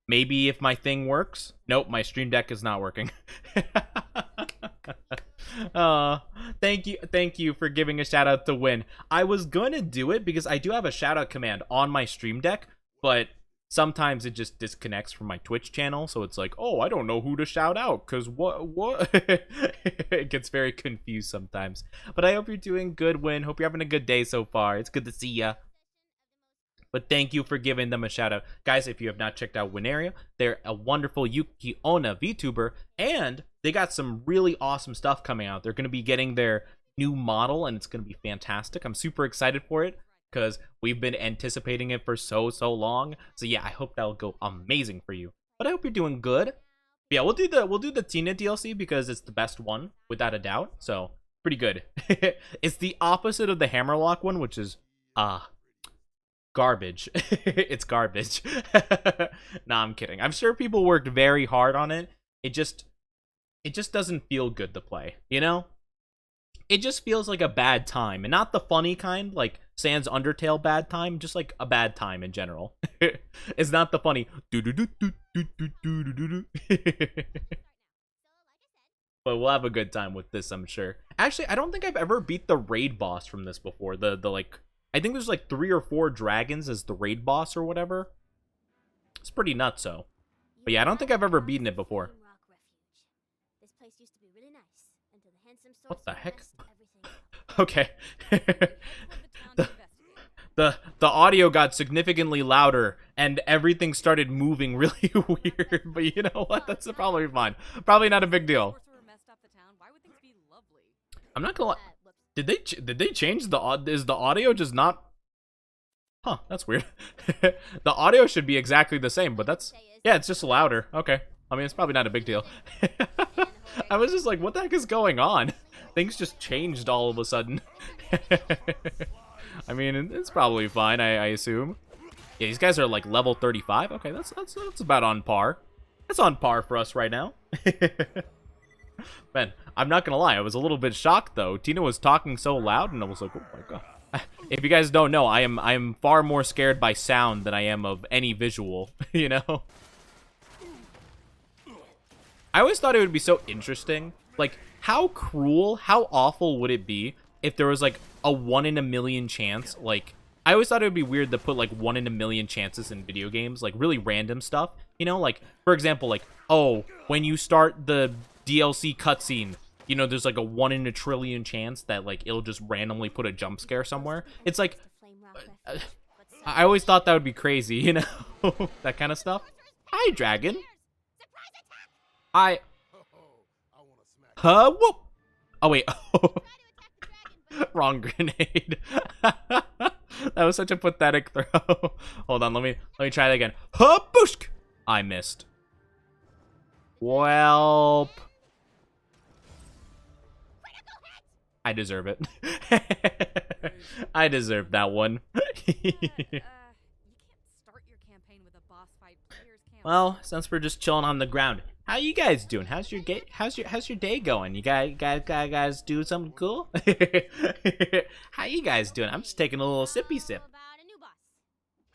Maybe if my thing works? Nope, my Stream Deck is not working. Thank you for giving a shout out to Win. I was gonna do it because I do have a shout out command on my Stream Deck, but sometimes it just disconnects from my Twitch channel, so it's like, oh, I don't know who to shout out, because what? It gets very confused sometimes. But I hope you're doing good, Win. Hope you're having a good day so far. It's good to see ya. But thank you for giving them a shout out. Guys, if you have not checked out Winaria, they're a wonderful Yuki Onna VTuber, and they got some really awesome stuff coming out. They're going to be getting their new model, and it's going to be fantastic. I'm super excited for it, because we've been anticipating it for so long. So yeah, I hope that'll go amazing for you. But I hope you're doing good. But yeah, we'll do the Tina DLC because it's the best one, without a doubt. So pretty good. It's the opposite of the Hammerlock one, which is garbage. It's garbage. Nah, I'm kidding. I'm sure people worked very hard on it. It just doesn't feel good to play, you know? It just feels like a bad time, and not the funny kind, like Sans Undertale bad time, just like a bad time in general. It's not the funny but we'll have a good time with this, I'm sure. Actually, I don't think I've ever beat the raid boss from this before. The like, I think there's like 3 or 4 dragons as the raid boss or whatever. It's pretty nuts, so. But yeah, I don't think I've ever beaten it before. What the heck? Okay. The audio got significantly louder and everything started moving really weird, but you know what? That's probably fine. Probably not a big deal. I'm not gonna lie. Did they change the is the audio just not? Huh, that's weird. The audio should be exactly the same, but that's, yeah, it's just louder. Okay. I mean, it's probably not a big deal. I was just like, what the heck is going on? Things just changed all of a sudden. I mean, it's probably fine, I assume. Yeah, these guys are like level 35. Okay, that's about on par. That's on par for us right now. Man, I'm not gonna lie, I was a little bit shocked though. Tina was talking so loud, and I was like, oh my god. If you guys don't know, I am far more scared by sound than I am of any visual, you know? I always thought it would be so interesting. Like, how cruel, how awful would it be if there was, like, a 1 in a million chance? Like, I always thought it would be weird to put, like, 1 in a million chances in video games. Like, really random stuff. You know, like, for example, like, oh, when you start the DLC cutscene, you know, there's, like, a 1 in a trillion chance that, like, it'll just randomly put a jump scare somewhere. It's like, I always thought that would be crazy, you know? That kind of stuff. Hi, dragon. Whoop. Oh, wait. Wrong grenade. That was such a pathetic throw. Hold on, let me try that again. Booshk! I missed. Welp. I deserve it. I deserve that one. Well, since we're just chilling on the ground, how you guys doing? How's your day going? You guys do something cool? How you guys doing? I'm just taking a little sippy sip. About a new boss.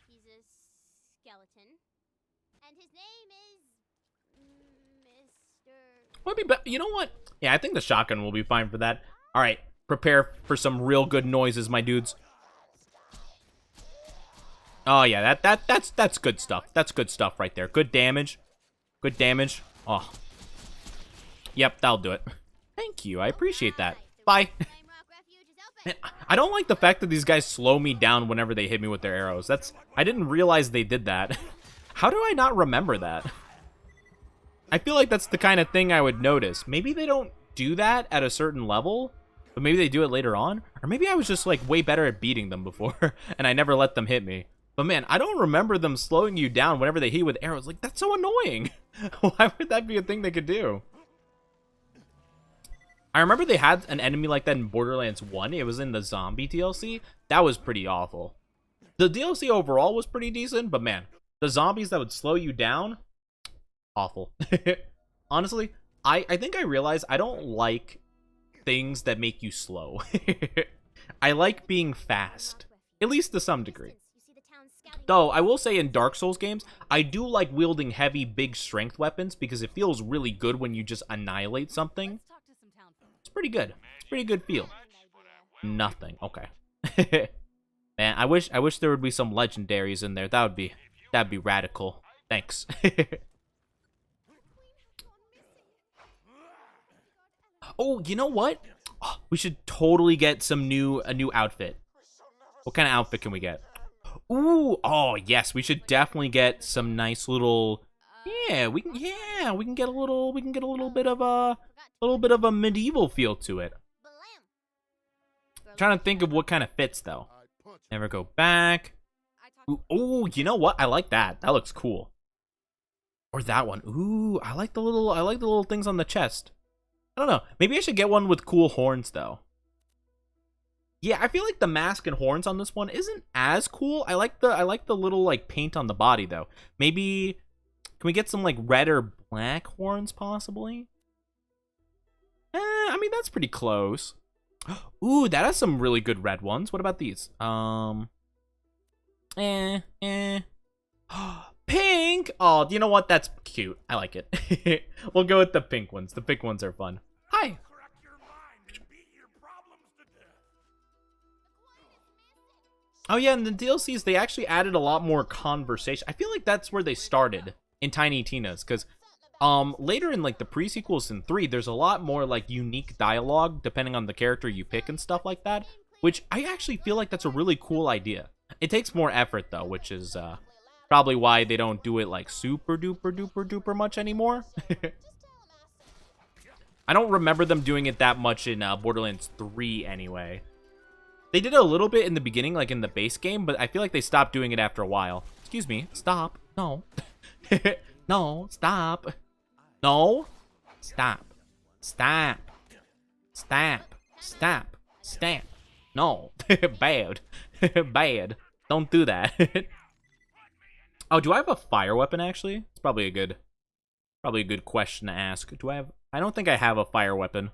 He's a skeleton, and his name is Mr. Would be, you know what? Yeah, I think the shotgun will be fine for that. All right, prepare for some real good noises, my dudes. Oh yeah, that's good stuff. That's good stuff right there. Good damage. Good damage. Oh. Yep, that'll do it. Thank you. I appreciate that. Bye. Man, I don't like the fact that these guys slow me down whenever they hit me with their arrows. I didn't realize they did that. How do I not remember that? I feel like that's the kind of thing I would notice. Maybe they don't do that at a certain level, but maybe they do it later on. Or maybe I was just like way better at beating them before and I never let them hit me. But man, I don't remember them slowing you down whenever they hit you with arrows. Like, that's so annoying. Why would that be a thing they could do? I remember they had an enemy like that in Borderlands 1. It was in the zombie DLC. That was pretty awful. The DLC overall was pretty decent, but man, the zombies that would slow you down, awful. Honestly, I think I realized I don't like things that make you slow. I like being fast, at least to some degree. Though, I will say in Dark Souls games, I do like wielding heavy, big strength weapons because it feels really good when you just annihilate something. It's pretty good. It's a pretty good feel. Nothing. Okay. Man, I wish there would be some legendaries in there. That'd be radical. Thanks. Oh, you know what? Oh, we should totally get a new outfit. What kind of outfit can we get? Ooh, oh yes, we should definitely get some nice little. Yeah, we can get a little bit of a medieval feel to it. I'm trying to think of what kind of fits though. Never go back. Ooh, you know what? I like that. That looks cool. Or that one. Ooh, I like the little things on the chest. I don't know. Maybe I should get one with cool horns though. Yeah, I feel like the mask and horns on this one isn't as cool. I like the little like paint on the body though. Maybe can we get some like red or black horns possibly? I mean that's pretty close. Ooh, that has some really good red ones. What about these? Pink. Oh, you know what? That's cute. I like it. We'll go with the pink ones. The pink ones are fun. Hi. Oh yeah, in the DLCs, they actually added a lot more conversation. I feel like that's where they started in Tiny Tina's, because later in like the pre-sequels in 3, there's a lot more like unique dialogue depending on the character you pick and stuff like that, which I actually feel like that's a really cool idea. It takes more effort though, which is probably why they don't do it like super duper duper duper much anymore. I don't remember them doing it that much in Borderlands 3 anyway. They did a little bit in the beginning, like in the base game, but I feel like they stopped doing it after a while. Excuse me. Stop. No. No. Stop. No. Stop. Stop. Stop. Stop. Stop. No. Bad. Bad. Don't do that. Oh, do I have a fire weapon, actually? It's probably a good Probably a good question to ask. Do I have... I don't think I have a fire weapon.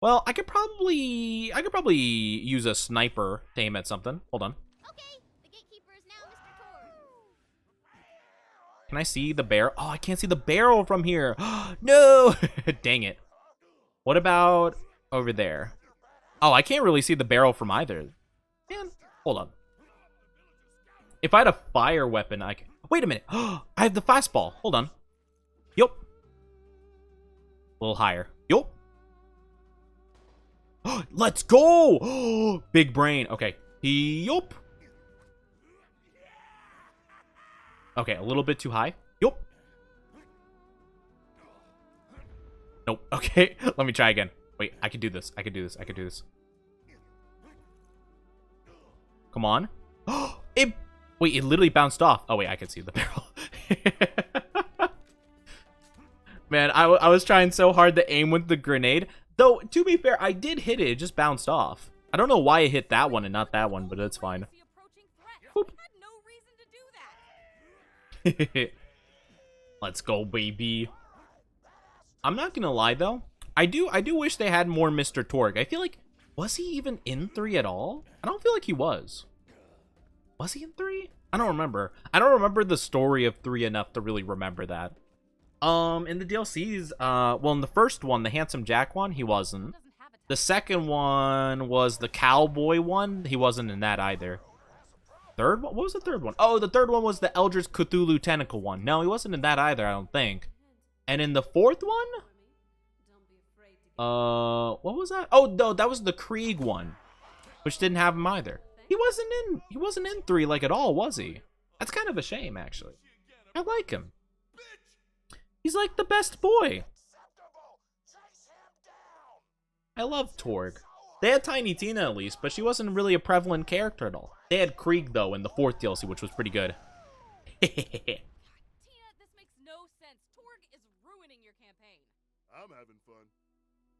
Well, I could probably use a sniper to aim at something. Hold on. Okay, the gatekeeper is now Mr. Torg. Can I see the barrel? Oh, I can't see the barrel from here. No! Dang it. What about over there? Oh, I can't really see the barrel from either. Man, hold on. If I had a fire weapon, I could... Wait a minute. I have the fastball. Hold on. Yup. A little higher. Yup. Let's go! Big brain. Okay. Yup. Okay, a little bit too high. Yup. Nope. Okay, let me try again. Wait, I can do this. I can do this. I can do this. Come on. Wait, it literally bounced off. Oh, wait, I can see the barrel. Man, I was trying so hard to aim with the grenade. Though, to be fair, I did hit it. It just bounced off. I don't know why it hit that one and not that one, but it's fine. Boop. Let's go, baby. I'm not gonna lie, though. I do wish they had more Mr. Torg. I feel like... Was he even in 3 at all? I don't feel like he was. Was he in 3? I don't remember. I don't remember the story of 3 enough to really remember that. In the DLCs, well, in the first one, the Handsome Jack one, he wasn't. The second one was the cowboy one. He wasn't in that either. Third one? What was the third one? Oh, the third one was the Eldritch Cthulhu Tentacle one. No, he wasn't in that either, I don't think. And in the fourth one? What was that? Oh, no, that was the Krieg one, which didn't have him either. He wasn't in 3 like at all, was he? That's kind of a shame, actually. I like him. He's like the best boy. I love Torg. They had Tiny Tina at least, but she wasn't really a prevalent character at all. They had Krieg though in the 4th DLC, which was pretty good. Tina, this makes no sense. Torg is ruining your campaign. I'm having fun.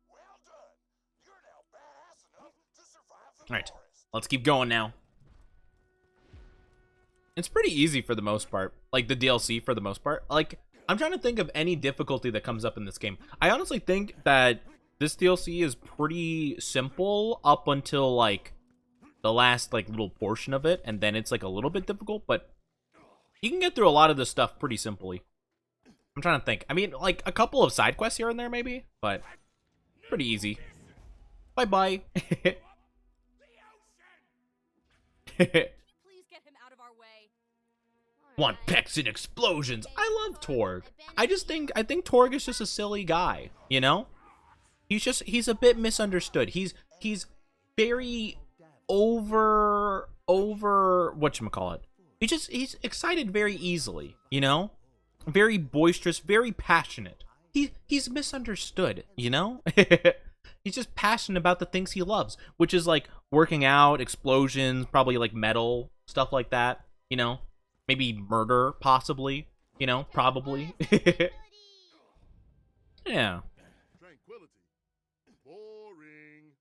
Well done. You're now badass enough to survive the All right, forest. let's keep going now. It's pretty easy for the most part. Like the DLC for the most part. Like, I'm trying to think of any difficulty that comes up in this game. I honestly think that this DLC is pretty simple up until like the last like little portion of it, and then it's like a little bit difficult, but you can get through a lot of this stuff pretty simply. I'm trying to think. I mean, like a couple of side quests here and there maybe, but pretty easy. Bye-bye. Please get him out of our way. Want pecs and explosions. I love Torg. I think Torg is just a silly guy, you know? He's a bit misunderstood. He's very over whatchamacallit. He's excited very easily, you know? Very boisterous, very passionate. He's misunderstood, you know? He's just passionate about the things he loves, which is like working out, explosions, probably like metal, stuff like that, you know? Maybe murder, possibly, you know, probably. Yeah. Tranquility. Boring.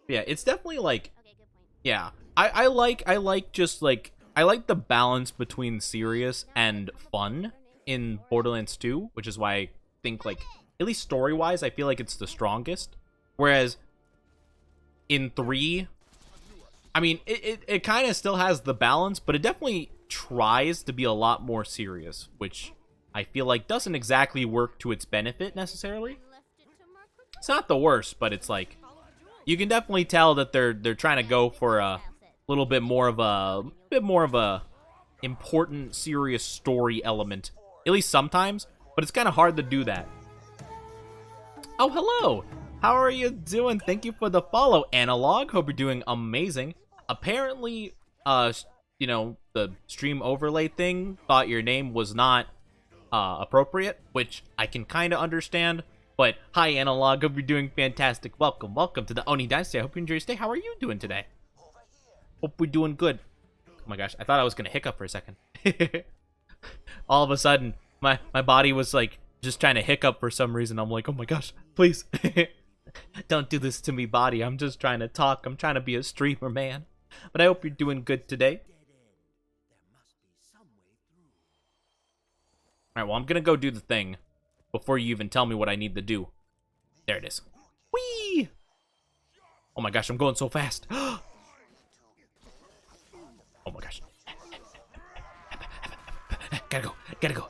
Yeah, it's definitely like, Okay, good point. yeah. I like just like, I like the balance between serious and fun in Borderlands 2, which is why I think like, at least story-wise, I feel like it's the strongest. Whereas in 3, I mean, it kind of still has the balance, but it definitely tries to be a lot more serious, which I feel like doesn't exactly work to its benefit necessarily. It's not the worst, but it's like you can definitely tell that they're trying to go for a little bit more of a important, serious story element, at least sometimes. But it's kind of hard to do that. Oh, hello. How are you doing? Thank you for the follow, Analog. Hope you're doing amazing. Apparently, you know, the stream overlay thing thought your name was not appropriate, which I can kind of understand. But hi, Analog. Hope you're doing fantastic. Welcome to the Oni Dynasty. I hope you enjoy your stay. How are you doing today? Hope we're doing good. Oh my gosh, I thought I was gonna hiccup for a second. All of a sudden, my body was like just trying to hiccup for some reason. I'm like, oh my gosh, please. Don't do this to me, body. I'm just trying to talk. I'm trying to be a streamer, man. But I hope you're doing good today. Alright, well, I'm gonna go do the thing. before you even tell me what I need to do. There it is. Whee! Oh my gosh, I'm going so fast. Oh my gosh. Gotta go.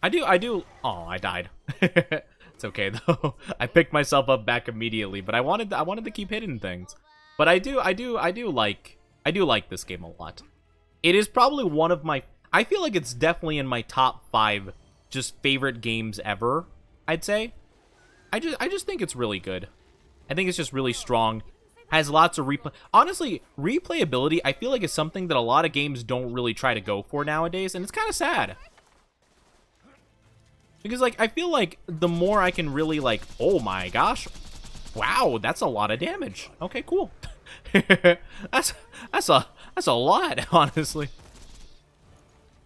I do. Oh, I died. It's okay though. I picked myself up back immediately, but I wanted to keep hitting things. But I do like this game a lot. It is probably one of my, I feel like it's definitely in my top 5 just favorite games ever, I'd say. I just think it's really good. I think it's just really strong. Has lots of replay. Honestly, replayability, I feel like is something that a lot of games don't really try to go for nowadays, and it's kind of sad. Because, like, I feel like the more I can really, like, oh my gosh. Wow, that's a lot of damage. Okay, cool. that's a lot, honestly.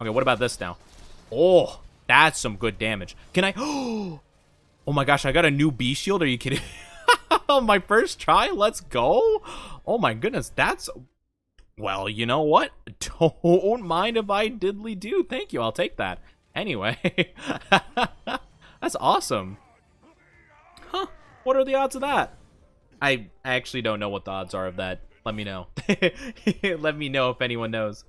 Okay, what about this now? Oh, that's some good damage. Can I? Oh my gosh, I got a new B shield. Are you kidding? My first try. Let's go. Oh my goodness, that's, well, you know what? Don't mind if I diddly do. Thank you. I'll take that. Anyway, that's awesome. Huh? What are the odds of that? I actually don't know what the odds are of that. Let me know. Let me know if anyone knows.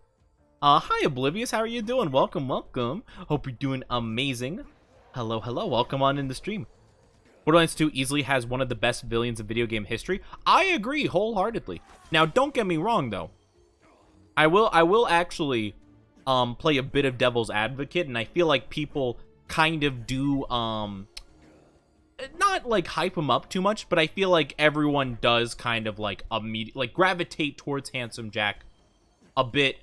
Hi, Oblivious. How are you doing? Welcome, welcome. Hope you're doing amazing. Hello, hello. Welcome on in the stream. Borderlands 2 easily has one of the best villains in video game history. I agree wholeheartedly. Now, don't get me wrong, though. I will actually play a bit of devil's advocate, and I feel like people kind of do not like hype him up too much, but I feel like everyone does kind of like gravitate towards Handsome Jack a bit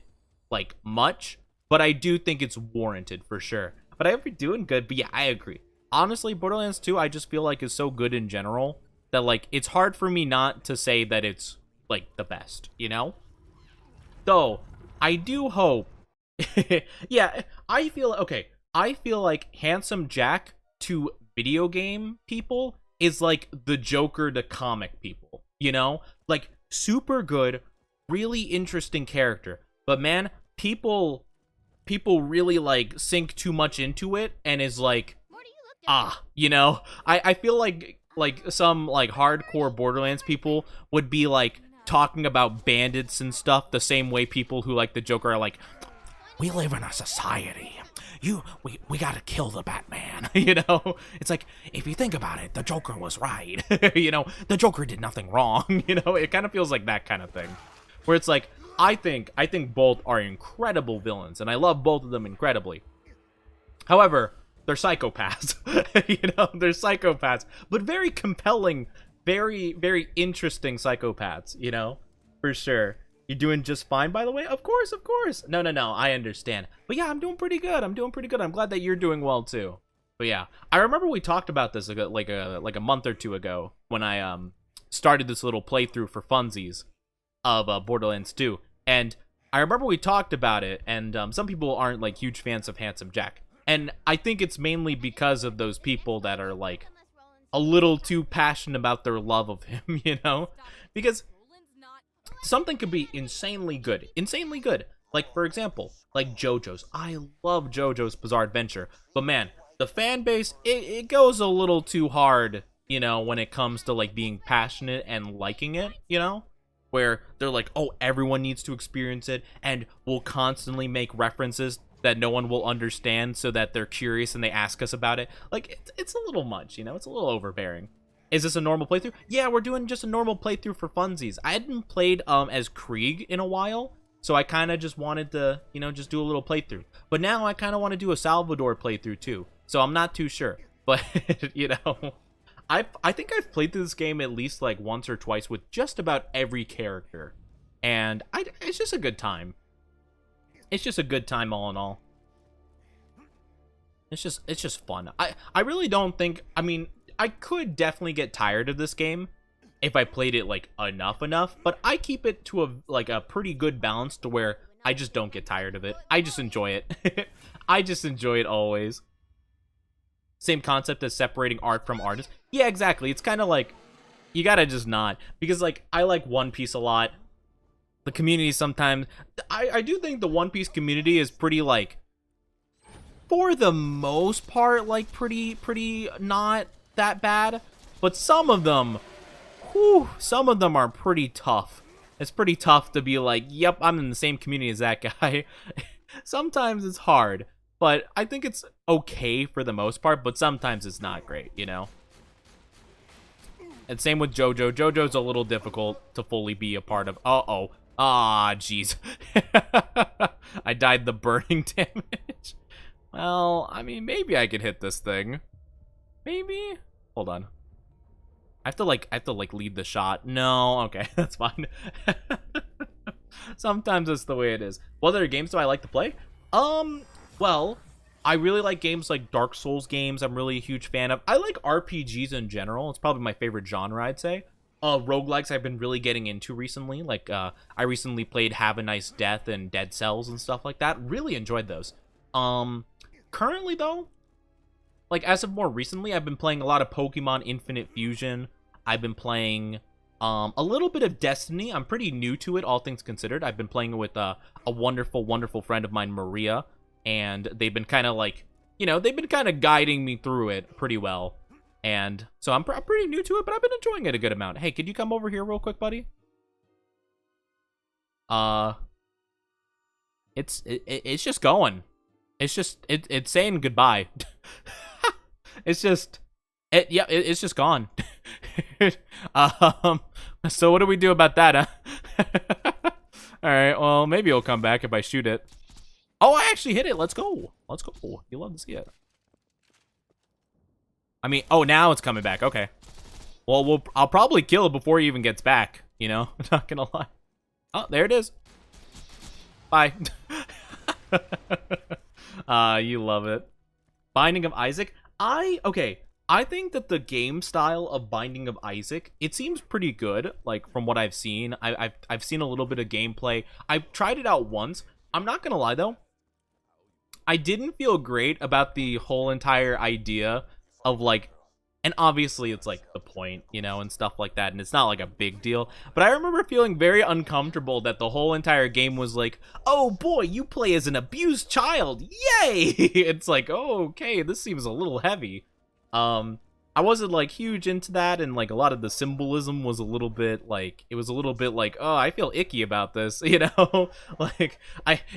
like much, but I do think it's warranted for sure. But I hope you're doing good. But yeah, I agree. Honestly, Borderlands 2 I just feel like is so good in general that like it's hard for me not to say that it's like the best, you know? Though I do hope yeah, I feel like Handsome Jack to video game people is like the Joker to comic people, you know? Like super good, really interesting character. But man, people really like sink too much into it and is like, you know, I feel like some like hardcore Borderlands people would be like talking about bandits and stuff the same way people who like the Joker are like, we live in a society. We gotta kill the Batman. You know, it's like, if you think about it, the Joker was right. You know, the Joker did nothing wrong. You know, it kind of feels like that kind of thing, where it's like, I think both are incredible villains, and I love both of them incredibly. However, they're psychopaths. You know, they're psychopaths, but very compelling, very, very interesting psychopaths, you know, for sure. You're doing just fine, by the way? Of course, of course. No, I understand. But yeah, I'm doing pretty good. I'm glad that you're doing well, too. But yeah, I remember we talked about this like a month or two ago when I started this little playthrough for funsies of Borderlands 2. And I remember we talked about it, and some people aren't like huge fans of Handsome Jack. And I think it's mainly because of those people that are like a little too passionate about their love of him, you know? Because something could be insanely good. Like, for example, like JoJo's. I love JoJo's Bizarre Adventure. But man, the fan base, it goes a little too hard, you know, when it comes to like being passionate and liking it, you know? Where they're like, oh, everyone needs to experience it, and we'll constantly make references that no one will understand so that they're curious and they ask us about it. Like, it's a little much, you know? It's a little overbearing. Is this a normal playthrough? Yeah, we're doing just a normal playthrough for funsies. I hadn't played as Krieg in a while, so I kind of just wanted to, you know, just do a little playthrough. But now I kind of want to do a Salvador playthrough too, so I'm not too sure. But, you know, I think I've played through this game at least like once or twice with just about every character. And it's just a good time. It's just a good time all in all. It's just fun. I really don't think, I mean, I could definitely get tired of this game if I played it like enough, but I keep it to a pretty good balance to where I just don't get tired of it. I just enjoy it. I just enjoy it always. Same concept as separating art from artist. Yeah, exactly. It's kind of like, you gotta just not, because like I like One Piece a lot. The community sometimes, I do think the One Piece community is pretty like, for the most part, like, pretty not that bad. But some of them, whew, some of them are pretty tough. It's pretty tough to be like, yep, I'm in the same community as that guy. Sometimes it's hard, but I think it's okay for the most part, but sometimes it's not great, you know? And same with JoJo. JoJo's a little difficult to fully be a part of. Uh-oh. Ah, jeez. I died the burning damage. Well, I mean, maybe I could hit this thing. Maybe? Hold on. I have to like lead the shot. No, okay, that's fine. Sometimes that's the way it is. What other games do I like to play? Well, I really like games like Dark Souls games. I'm really a huge fan of. I like RPGs in general. It's probably my favorite genre, I'd say. Roguelikes I've been really getting into recently. Like, I recently played Have a Nice Death and Dead Cells and stuff like that. Really enjoyed those. Currently though, like as of more recently, I've been playing a lot of Pokemon Infinite Fusion. I've been playing a little bit of Destiny. I'm pretty new to it, all things considered. I've been playing it with a wonderful, wonderful friend of mine, Maria, and they've been kind of like, you know, they've been kind of guiding me through it pretty well. And so I'm pretty new to it, but I've been enjoying it a good amount. Hey, could you come over here real quick, buddy? It's just going. It's saying goodbye. It's just it's just gone. So what do we do about that, huh? All right, well, maybe it'll come back if I shoot it. Oh, I actually hit it. Let's go. Let's go. You love to see it. I mean, oh, now it's coming back. Okay. Well, I'll probably kill it before he even gets back, you know? I'm not gonna lie. Oh, there it is. Bye. You love it. Binding of Isaac. Okay. I think that the game style of Binding of Isaac, it seems pretty good. Like from what I've seen, I've seen a little bit of gameplay. I've tried it out once. I'm not gonna lie though, I didn't feel great about the whole entire idea of like, and obviously it's like the point, you know, and stuff like that, and it's not like a big deal, but I remember feeling very uncomfortable that the whole entire game was like, oh boy, you play as an abused child, yay! It's like, oh, okay, this seems a little heavy. I wasn't like huge into that, and like a lot of the symbolism was a little bit like, it was a little bit like, oh, I feel icky about this, you know? Like,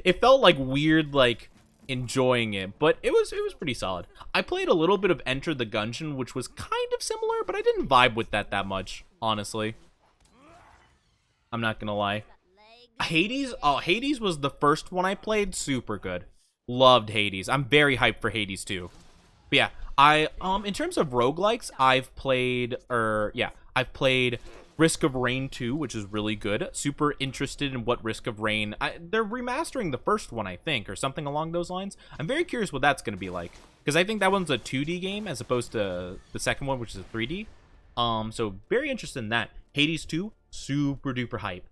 it felt like weird, like enjoying it, but it was pretty solid. I played a little bit of Enter the Gungeon, which was kind of similar, but I didn't vibe with that much, honestly. I'm not gonna lie. Hades, oh, Hades was the first one I played. Super good. Loved Hades. I'm very hyped for Hades too. But yeah, in terms of roguelikes, I've played Risk of Rain 2, which is really good. Super interested in what Risk of Rain... they're remastering the first one, I think, or something along those lines. I'm very curious what that's going to be like, because I think that one's a 2D game as opposed to the second one, which is a 3D. So very interested in that. Hades 2, super duper hype.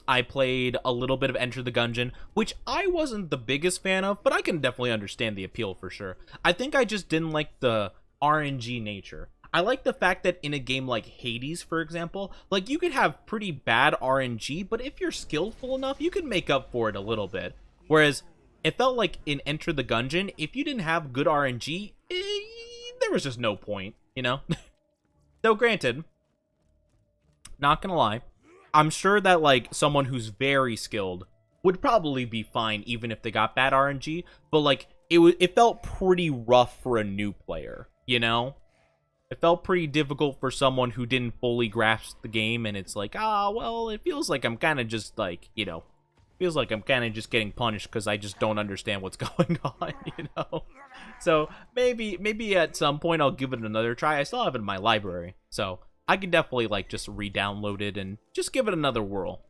I played a little bit of Enter the Gungeon, which I wasn't the biggest fan of, but I can definitely understand the appeal for sure. I think I just didn't like the RNG nature. I like the fact that in a game like Hades, for example, like you could have pretty bad RNG, but if you're skillful enough, you can make up for it a little bit. Whereas it felt like in Enter the Gungeon, if you didn't have good RNG, there was just no point, you know? Though granted, not gonna lie, I'm sure that like someone who's very skilled would probably be fine even if they got bad RNG, but like it felt pretty rough for a new player, you know? It felt pretty difficult for someone who didn't fully grasp the game, and it's like, well, it feels like I'm kind of just like, you know, feels like I'm kind of just getting punished because I just don't understand what's going on, you know? So maybe at some point I'll give it another try. I still have it in my library, so I can definitely like just re-download it and just give it another whirl.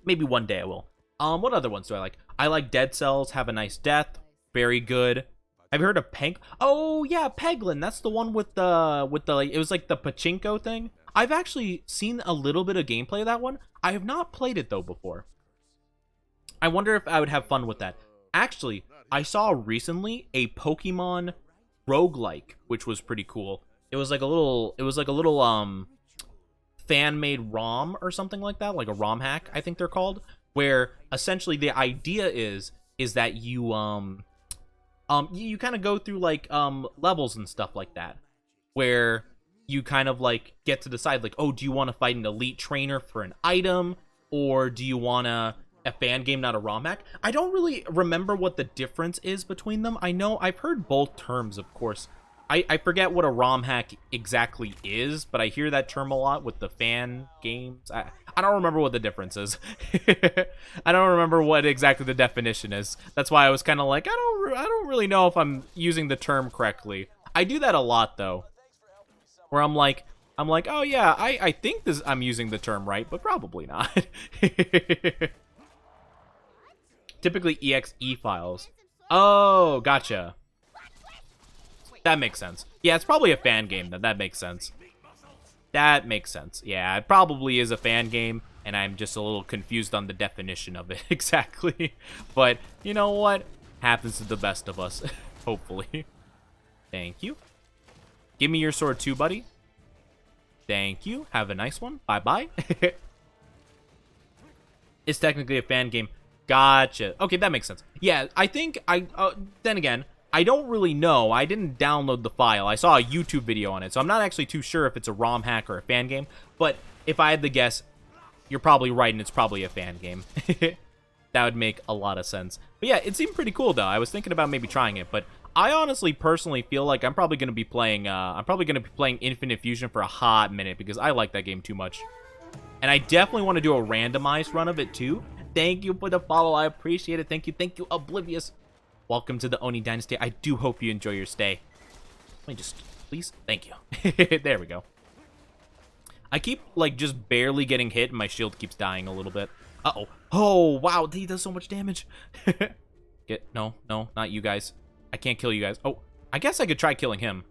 Maybe one day I will. What other ones do I like? I like Dead Cells, Have a Nice Death, very good. Have you heard of Peg? Oh yeah, Peglin. That's the one with the like, it was like the pachinko thing. I've actually seen a little bit of gameplay of that one. I have not played it though before. I wonder if I would have fun with that. Actually, I saw recently a Pokemon roguelike, which was pretty cool. It was like a little fan-made ROM or something like that, like a ROM hack, I think they're called, where essentially the idea is is that you you kind of go through like levels and stuff like that, where you kind of like get to decide like, oh, do you want to fight an elite trainer for an item, or do you want a fan game, not a ROM hack? I don't really remember what the difference is between them. I know I've heard both terms, of course. I forget what a ROM hack exactly is, but I hear that term a lot with the fan games. I don't remember what the difference is. I don't remember what exactly the definition is. That's why I was kind of like, I don't really know if I'm using the term correctly. I do that a lot though, where I'm like, oh yeah, I think I'm using the term right, but probably not. Typically exe files. Oh, gotcha. That makes sense. Yeah, it's probably a fan game then. That makes sense. That makes sense. Yeah, it probably is a fan game, and I'm just a little confused on the definition of it exactly. But you know what? Happens to the best of us, hopefully. Thank you. Give me your sword too, buddy. Thank you. Have a nice one. Bye-bye. It's technically a fan game. Gotcha. Okay, that makes sense. Yeah, I think then again, I don't really know. I didn't download the file. I saw a YouTube video on it, so I'm not actually too sure if it's a ROM hack or a fan game. But if I had to guess, you're probably right, and it's probably a fan game. That would make a lot of sense. But yeah, it seemed pretty cool, though. I was thinking about maybe trying it, but I honestly, personally feel like I'm probably going to be playing, Infinite Fusion for a hot minute, because I like that game too much. And I definitely want to do a randomized run of it, too. Thank you for the follow. I appreciate it. Thank you, Oblivious. Welcome to the Oni Dynasty. I do hope you enjoy your stay. Let me just, please? Thank you. There we go. I keep, like, just barely getting hit, and my shield keeps dying a little bit. Uh-oh. Oh, wow, he does so much damage. No, not you guys. I can't kill you guys. Oh, I guess I could try killing him.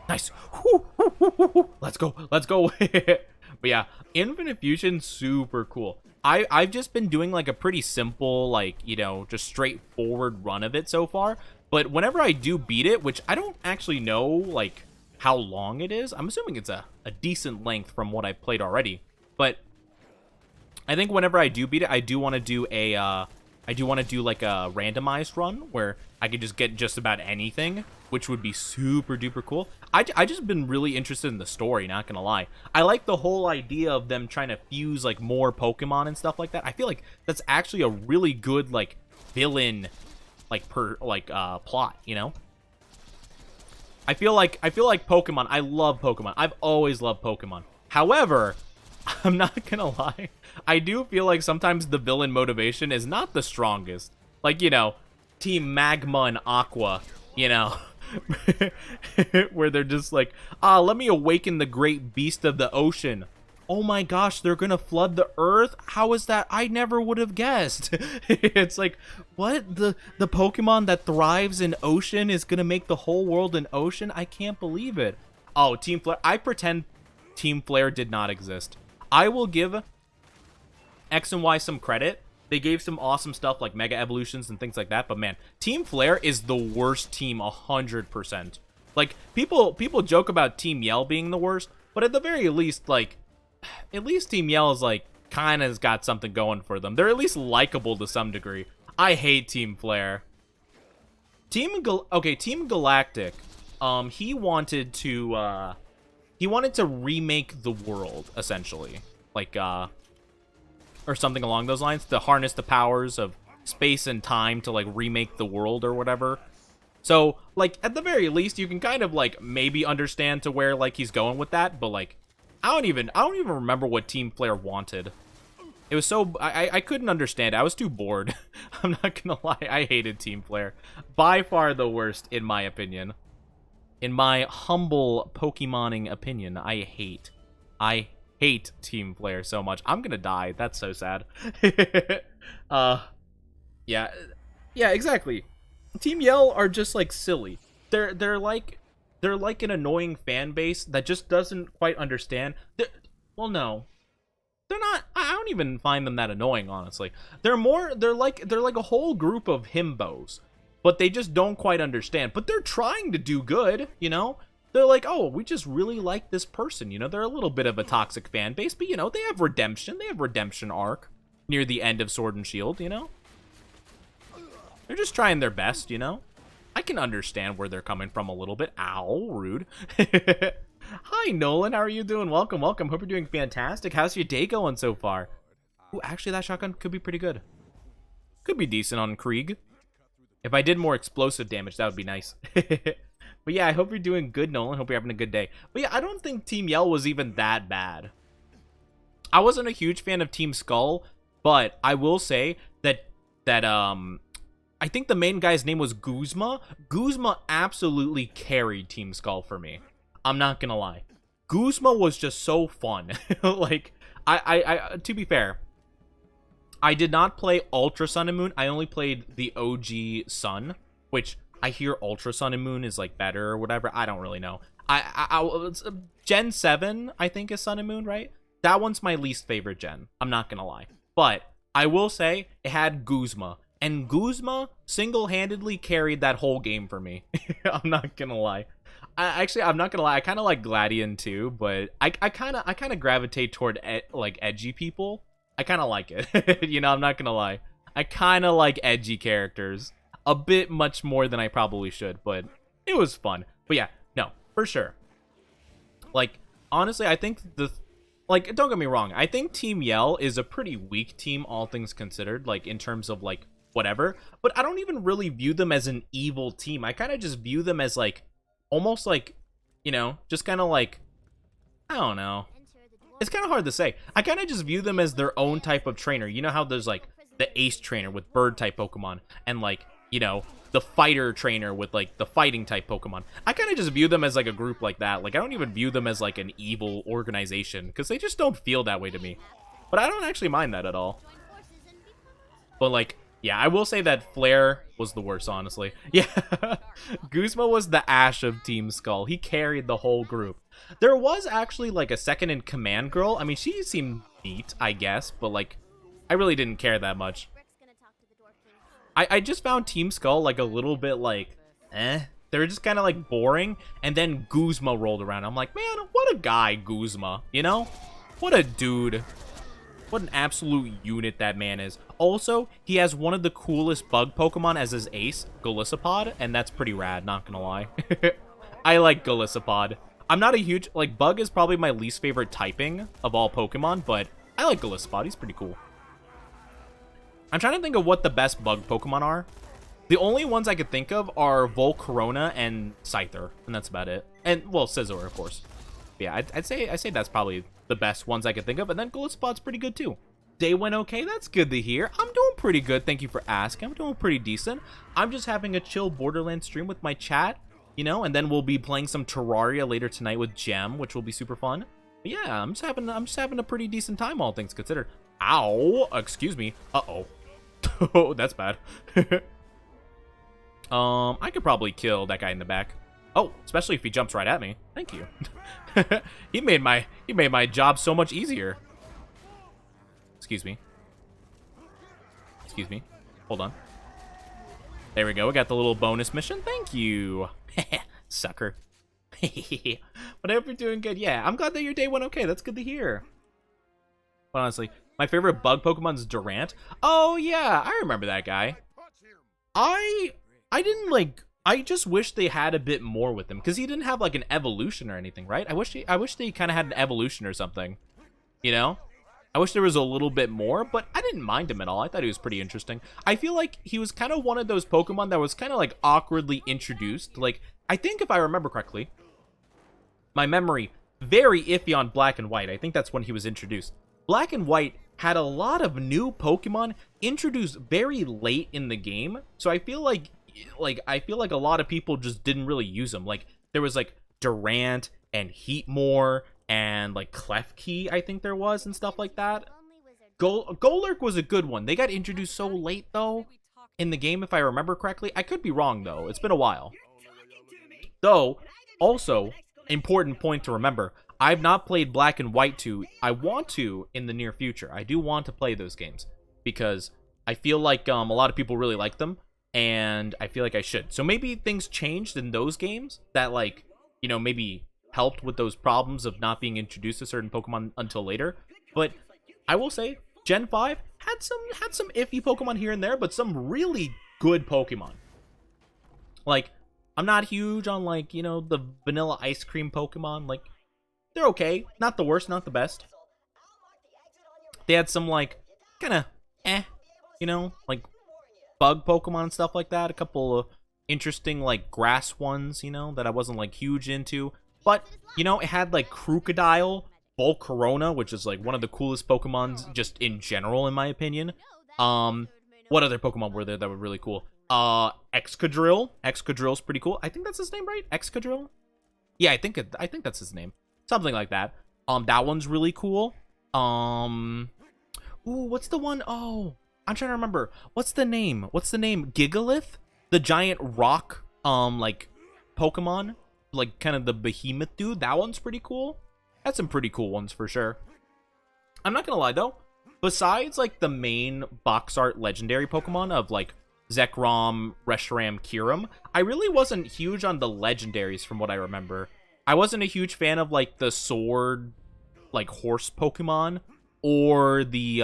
Nice. Let's go. But yeah, Infinite Fusion, super cool. I've just been doing like a pretty simple, like, you know, just straightforward run of it so far. But whenever I do beat it, which I don't actually know, like, how long it is. I'm assuming it's a decent length from what I've played already. But I think whenever I do beat it, I do want to do like a randomized run where I could just get just about anything, which would be super duper cool. I just been really interested in the story, not gonna lie. I like the whole idea of them trying to fuse like more Pokemon and stuff like that. I feel like that's actually a really good like villain like plot, you know? I feel like Pokemon, I love Pokemon. I've always loved Pokemon. However, I'm not gonna lie, I do feel like sometimes the villain motivation is not the strongest. Like, you know, Team Magma and Aqua, you know, where they're just like, let me awaken the great beast of the ocean. Oh my gosh, they're gonna flood the earth? How is that? I never would have guessed. It's like, what? The Pokemon that thrives in ocean is gonna make the whole world an ocean? I can't believe it. Oh, Team Flare. I pretend Team Flare did not exist. I will give X and Y some credit. They gave some awesome stuff like Mega Evolutions and things like that, but man, Team Flare is the worst team 100%. Like, people joke about Team Yell being the worst, but at the very least, like, at least Team Yell is, like, kind of got something going for them. They're at least likable to some degree. I hate Team Flare. Team Galactic, he wanted to remake the world, essentially. Like, or something along those lines, to harness the powers of space and time to, like, remake the world or whatever. So, like, at the very least, you can kind of, like, maybe understand to where, like, he's going with that, but, like, I don't even remember what Team Flare wanted. It was so, I couldn't understand. I was too bored. I'm not gonna lie, I hated Team Flare. By far the worst, in my opinion. In my humble Pokemoning opinion, I hate Team Flare so much. I'm gonna die. That's so sad. Yeah, exactly. Team Yell are just like silly. They're like an annoying fan base that just doesn't quite understand. Well, no, they're not. I don't even find them that annoying, honestly. They're like a whole group of himbos, but they just don't quite understand. But they're trying to do good, you know. they're like, oh, we just really like this person, you know, they're a little bit of a toxic fan base, but, you know, they have redemption arc near the end of Sword and Shield, you know? They're just trying their best, you know? I can understand where they're coming from a little bit. Ow, rude. Hi, Nolan, how are you doing? Welcome, welcome. Hope you're doing fantastic. How's your day going so far? Ooh, actually, that shotgun could be pretty good. Could be decent on Krieg. If I did more explosive damage, that would be nice. But yeah, I hope you're doing good, Nolan. Hope you're having a good day. But yeah, I don't think Team Yell was even that bad. I wasn't a huge fan of Team Skull, but I will say that I think the main guy's name was Guzma. Guzma absolutely carried Team Skull for me. I'm not gonna lie. Guzma was just so fun. Like, I to be fair, I did not play Ultra Sun and Moon. I only played the OG Sun, which I hear Ultra Sun and Moon is like better or whatever. I don't really know. Gen 7, I think, is Sun and Moon, right? That one's my least favorite gen. I'm not gonna lie. But I will say it had Guzma. And Guzma single-handedly carried that whole game for me. I'm not gonna lie. I'm not gonna lie. I kind of like Gladian too, but I kind of gravitate toward like edgy people. I kind of like it. You know, I'm not gonna lie. I kind of like edgy characters a bit much more than I probably should, but it was fun. But yeah, no, for sure. Like, honestly, I think like, don't get me wrong. I think Team Yell is a pretty weak team, all things considered, like, in terms of, like, whatever. But I don't even really view them as an evil team. I kind of just view them as, like, almost like, you know, just kind of like, I don't know. It's kind of hard to say. I kind of just view them as their own type of trainer. You know how there's, like, the Ace trainer with bird-type Pokemon, and, like, you know, the fighter trainer with, like, the fighting type Pokemon. I kind of just view them as, like, a group like that. Like, I don't even view them as, like, an evil organization, because they just don't feel that way to me. But I don't actually mind that at all. But, like, yeah, I will say that Flare was the worst, honestly. Yeah, Guzma was the Ash of Team Skull. He carried the whole group. There was actually, like, a second-in-command girl. I mean, she seemed neat, I guess, but, like, I really didn't care that much. I just found Team Skull, like, a little bit, like, eh. They were just kind of, like, boring, and then Guzma rolled around. I'm like, man, what a guy, Guzma, you know? What a dude. What an absolute unit that man is. Also, he has one of the coolest bug Pokemon as his ace, Golisopod, and that's pretty rad, not gonna lie. I like Golisopod. I'm not a huge, like, Bug is probably my least favorite typing of all Pokemon, but I like Golisopod, he's pretty cool. I'm trying to think of what the best bug Pokemon are. The only ones I could think of are Volcarona and Scyther, and that's about it. And, well, Scizor, of course. But yeah, I'd say that's probably the best ones I could think of, and then Golisopod's pretty good, too. Day went okay, that's good to hear. I'm doing pretty good, thank you for asking. I'm doing pretty decent. I'm just having a chill Borderlands stream with my chat, you know, and then we'll be playing some Terraria later tonight with Gem, which will be super fun. But yeah, I'm just having a pretty decent time, all things considered. Ow, excuse me. Uh-oh. Oh, that's bad. I could probably kill that guy in the back. Oh, especially if he jumps right at me. Thank you. He made my job so much easier. Excuse me. Excuse me. Hold on. There we go. We got the little bonus mission. Thank you. Sucker. But I hope you're doing good. Yeah, I'm glad that your day went okay. That's good to hear. But honestly, my favorite bug Pokemon is Durant. Oh yeah, I remember that guy. I didn't like. I just wish they had a bit more with him because he didn't have like an evolution or anything, right? I wish they kind of had an evolution or something. You know, I wish there was a little bit more, but I didn't mind him at all. I thought he was pretty interesting. I feel like he was kind of one of those Pokemon that was kind of like awkwardly introduced. Like, I think if I remember correctly, my memory very iffy on Black and White. I think that's when he was introduced. Black and White had a lot of new Pokemon introduced very late in the game, so I feel like a lot of people just didn't really use them. Like, there was like Durant and Heatmore and like Klefki, I think there was, and stuff like that. Golurk was a good one. They got introduced so late though in the game, if I remember correctly. I could be wrong though. It's been a while. Though, also, important point to remember, I've not played Black and White 2. I want to in the near future. I do want to play those games because I feel like a lot of people really like them, and I feel like I should. So maybe things changed in those games that like you know, maybe helped with those problems of not being introduced to certain Pokemon until later. But I will say, Gen 5 had some iffy Pokemon here and there, but some really good Pokemon. Like, I'm not huge on, like, you know, the vanilla ice cream Pokemon. Like, they're okay. Not the worst, not the best. They had some, like, kind of you know, like bug Pokemon and stuff like that. A couple of interesting, like, grass ones, you know, that I wasn't, like, huge into. But, you know, it had, like, Crocodile, Volcarona, which is, like, one of the coolest Pokemons just in general, in my opinion. What other Pokemon were there that were really cool? Excadrill. Excadrill's pretty cool. I think that's his name, right? Excadrill? Yeah, I think that's his name. Something like that. That one's really cool. Ooh, what's the one? Oh, I'm trying to remember. What's the name? Gigalith? The giant rock, like, Pokemon? Like, kind of the behemoth dude? That one's pretty cool. That's some pretty cool ones for sure. I'm not gonna lie, though. Besides, like, the main box art legendary Pokemon of, like, Zekrom, Reshiram, Kyurem, I really wasn't huge on the legendaries from what I remember. I wasn't a huge fan of, like, the sword, like, horse Pokemon, or the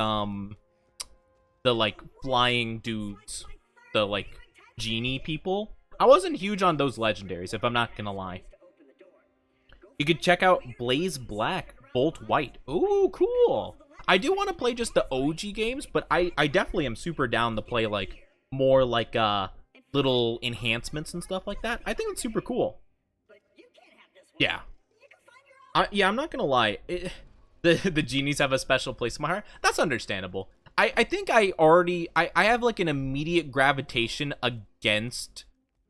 like, flying dudes, the, like, genie people. I wasn't huge on those legendaries, if I'm not gonna lie. You could check out Blaze Black, Bolt White. Ooh, cool! I do want to play just the OG games, but I definitely am super down to play, like, more, like, little enhancements and stuff like that. I think it's super cool. Yeah. Yeah, I'm not gonna lie. The genies have a special place in my heart. That's understandable. I think I have, like, an immediate gravitation against,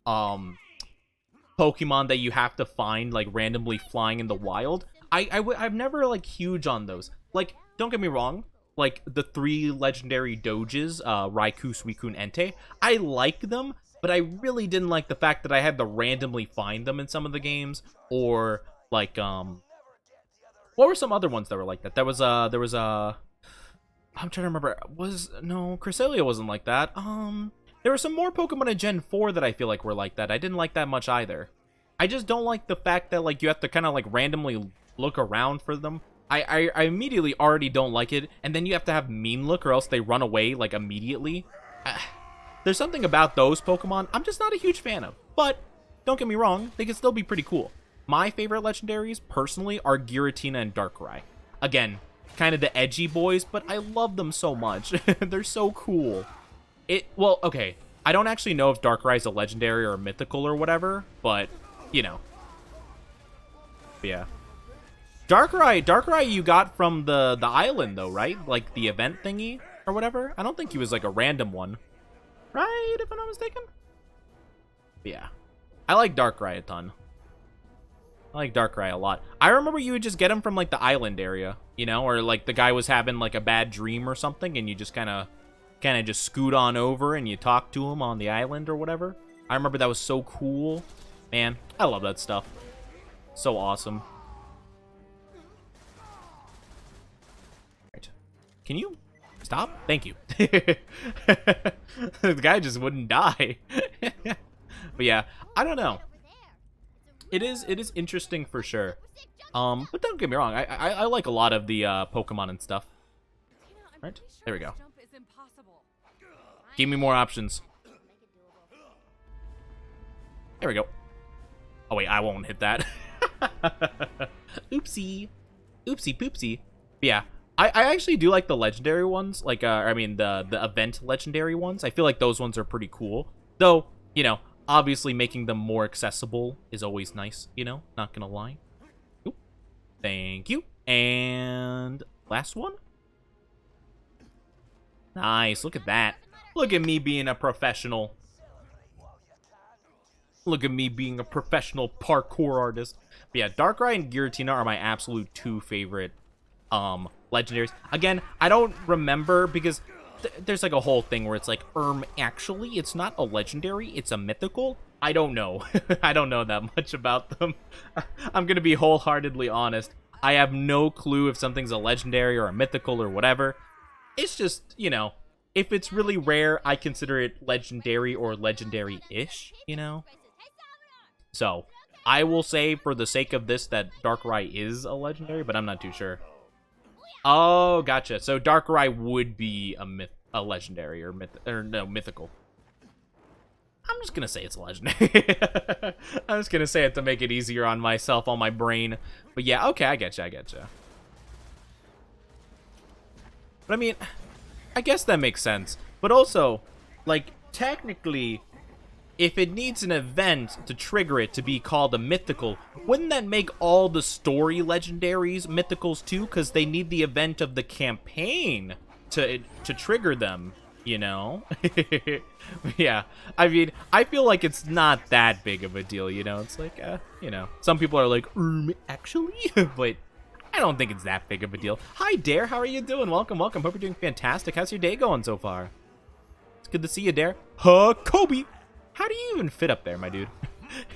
Pokemon that you have to find, like, randomly flying in the wild. I'm never, like, huge on those. Like, don't get me wrong. Like, the 3 legendary Doges, Raikou, Suicune, Entei, I like them, but I really didn't like the fact that I had to randomly find them in some of the games, or, like, what were some other ones that were like that? There was I'm trying to remember, Cresselia wasn't like that. There were some more Pokemon in Gen 4 that I feel like were like that. I didn't like that much either. I just don't like the fact that, like, you have to kind of, like, randomly look around for them. I immediately already don't like it, and then you have to have mean look or else they run away, like, immediately. There's something about those Pokemon I'm just not a huge fan of, but don't get me wrong, they can still be pretty cool. My favorite legendaries, personally, are Giratina and Darkrai. Again, kind of the edgy boys, but I love them so much. They're so cool. Well, okay, I don't actually know if Darkrai's a legendary or a mythical or whatever, but, you know. Yeah. Darkrai you got from the island, though, right? Like, the event thingy or whatever? I don't think he was, like, a random one. Right, if I'm not mistaken? Yeah. I like Darkrai a ton. I like Darkrai a lot. I remember you would just get him from, like, the island area, you know? Or, like, the guy was having, like, a bad dream or something, and you just kind of just scoot on over and you talk to him on the island or whatever. I remember that was so cool. Man, I love that stuff. So awesome. Can you stop? Thank you. The guy just wouldn't die. But yeah, I don't know. It is interesting for sure. But don't get me wrong. I like a lot of the Pokemon and stuff. Right? There we go. Give me more options. There we go. Oh wait, I won't hit that. Oopsie. Oopsie poopsie. But yeah. I actually do like the legendary ones, like, I mean, the event legendary ones. I feel like those ones are pretty cool. Though, you know, obviously making them more accessible is always nice, you know? Not gonna lie. Oop. Thank you. And last one? Nice, look at that. Look at me being a professional. Look at me being a professional parkour artist. But yeah, Darkrai and Giratina are my absolute 2 favorite, legendaries. Again, I don't remember because there's like a whole thing where it's like, actually, it's not a legendary, it's a mythical. I don't know. I don't know that much about them. I'm gonna be wholeheartedly honest. I have no clue if something's a legendary or a mythical or whatever. It's just, you know, if it's really rare, I consider it legendary or legendary-ish, you know? So, I will say, for the sake of this, that Darkrai is a legendary, but I'm not too sure. Oh, gotcha. So Darkrai would be a legendary, or no, mythical. I'm just gonna say it's a legendary. I'm just gonna say it to make it easier on myself, on my brain. But yeah, okay, I getcha. But I mean, I guess that makes sense. But also, like, technically, if it needs an event to trigger it to be called a mythical, wouldn't that make all the story legendaries mythicals too? Because they need the event of the campaign to trigger them, you know? Yeah, I mean, I feel like it's not that big of a deal, you know? It's like, you know, some people are like, actually? But I don't think it's that big of a deal. Hi, Dare, how are you doing? Welcome. Hope you're doing fantastic. How's your day going so far? It's good to see you, Dare. Kobe! How do you even fit up there, my dude?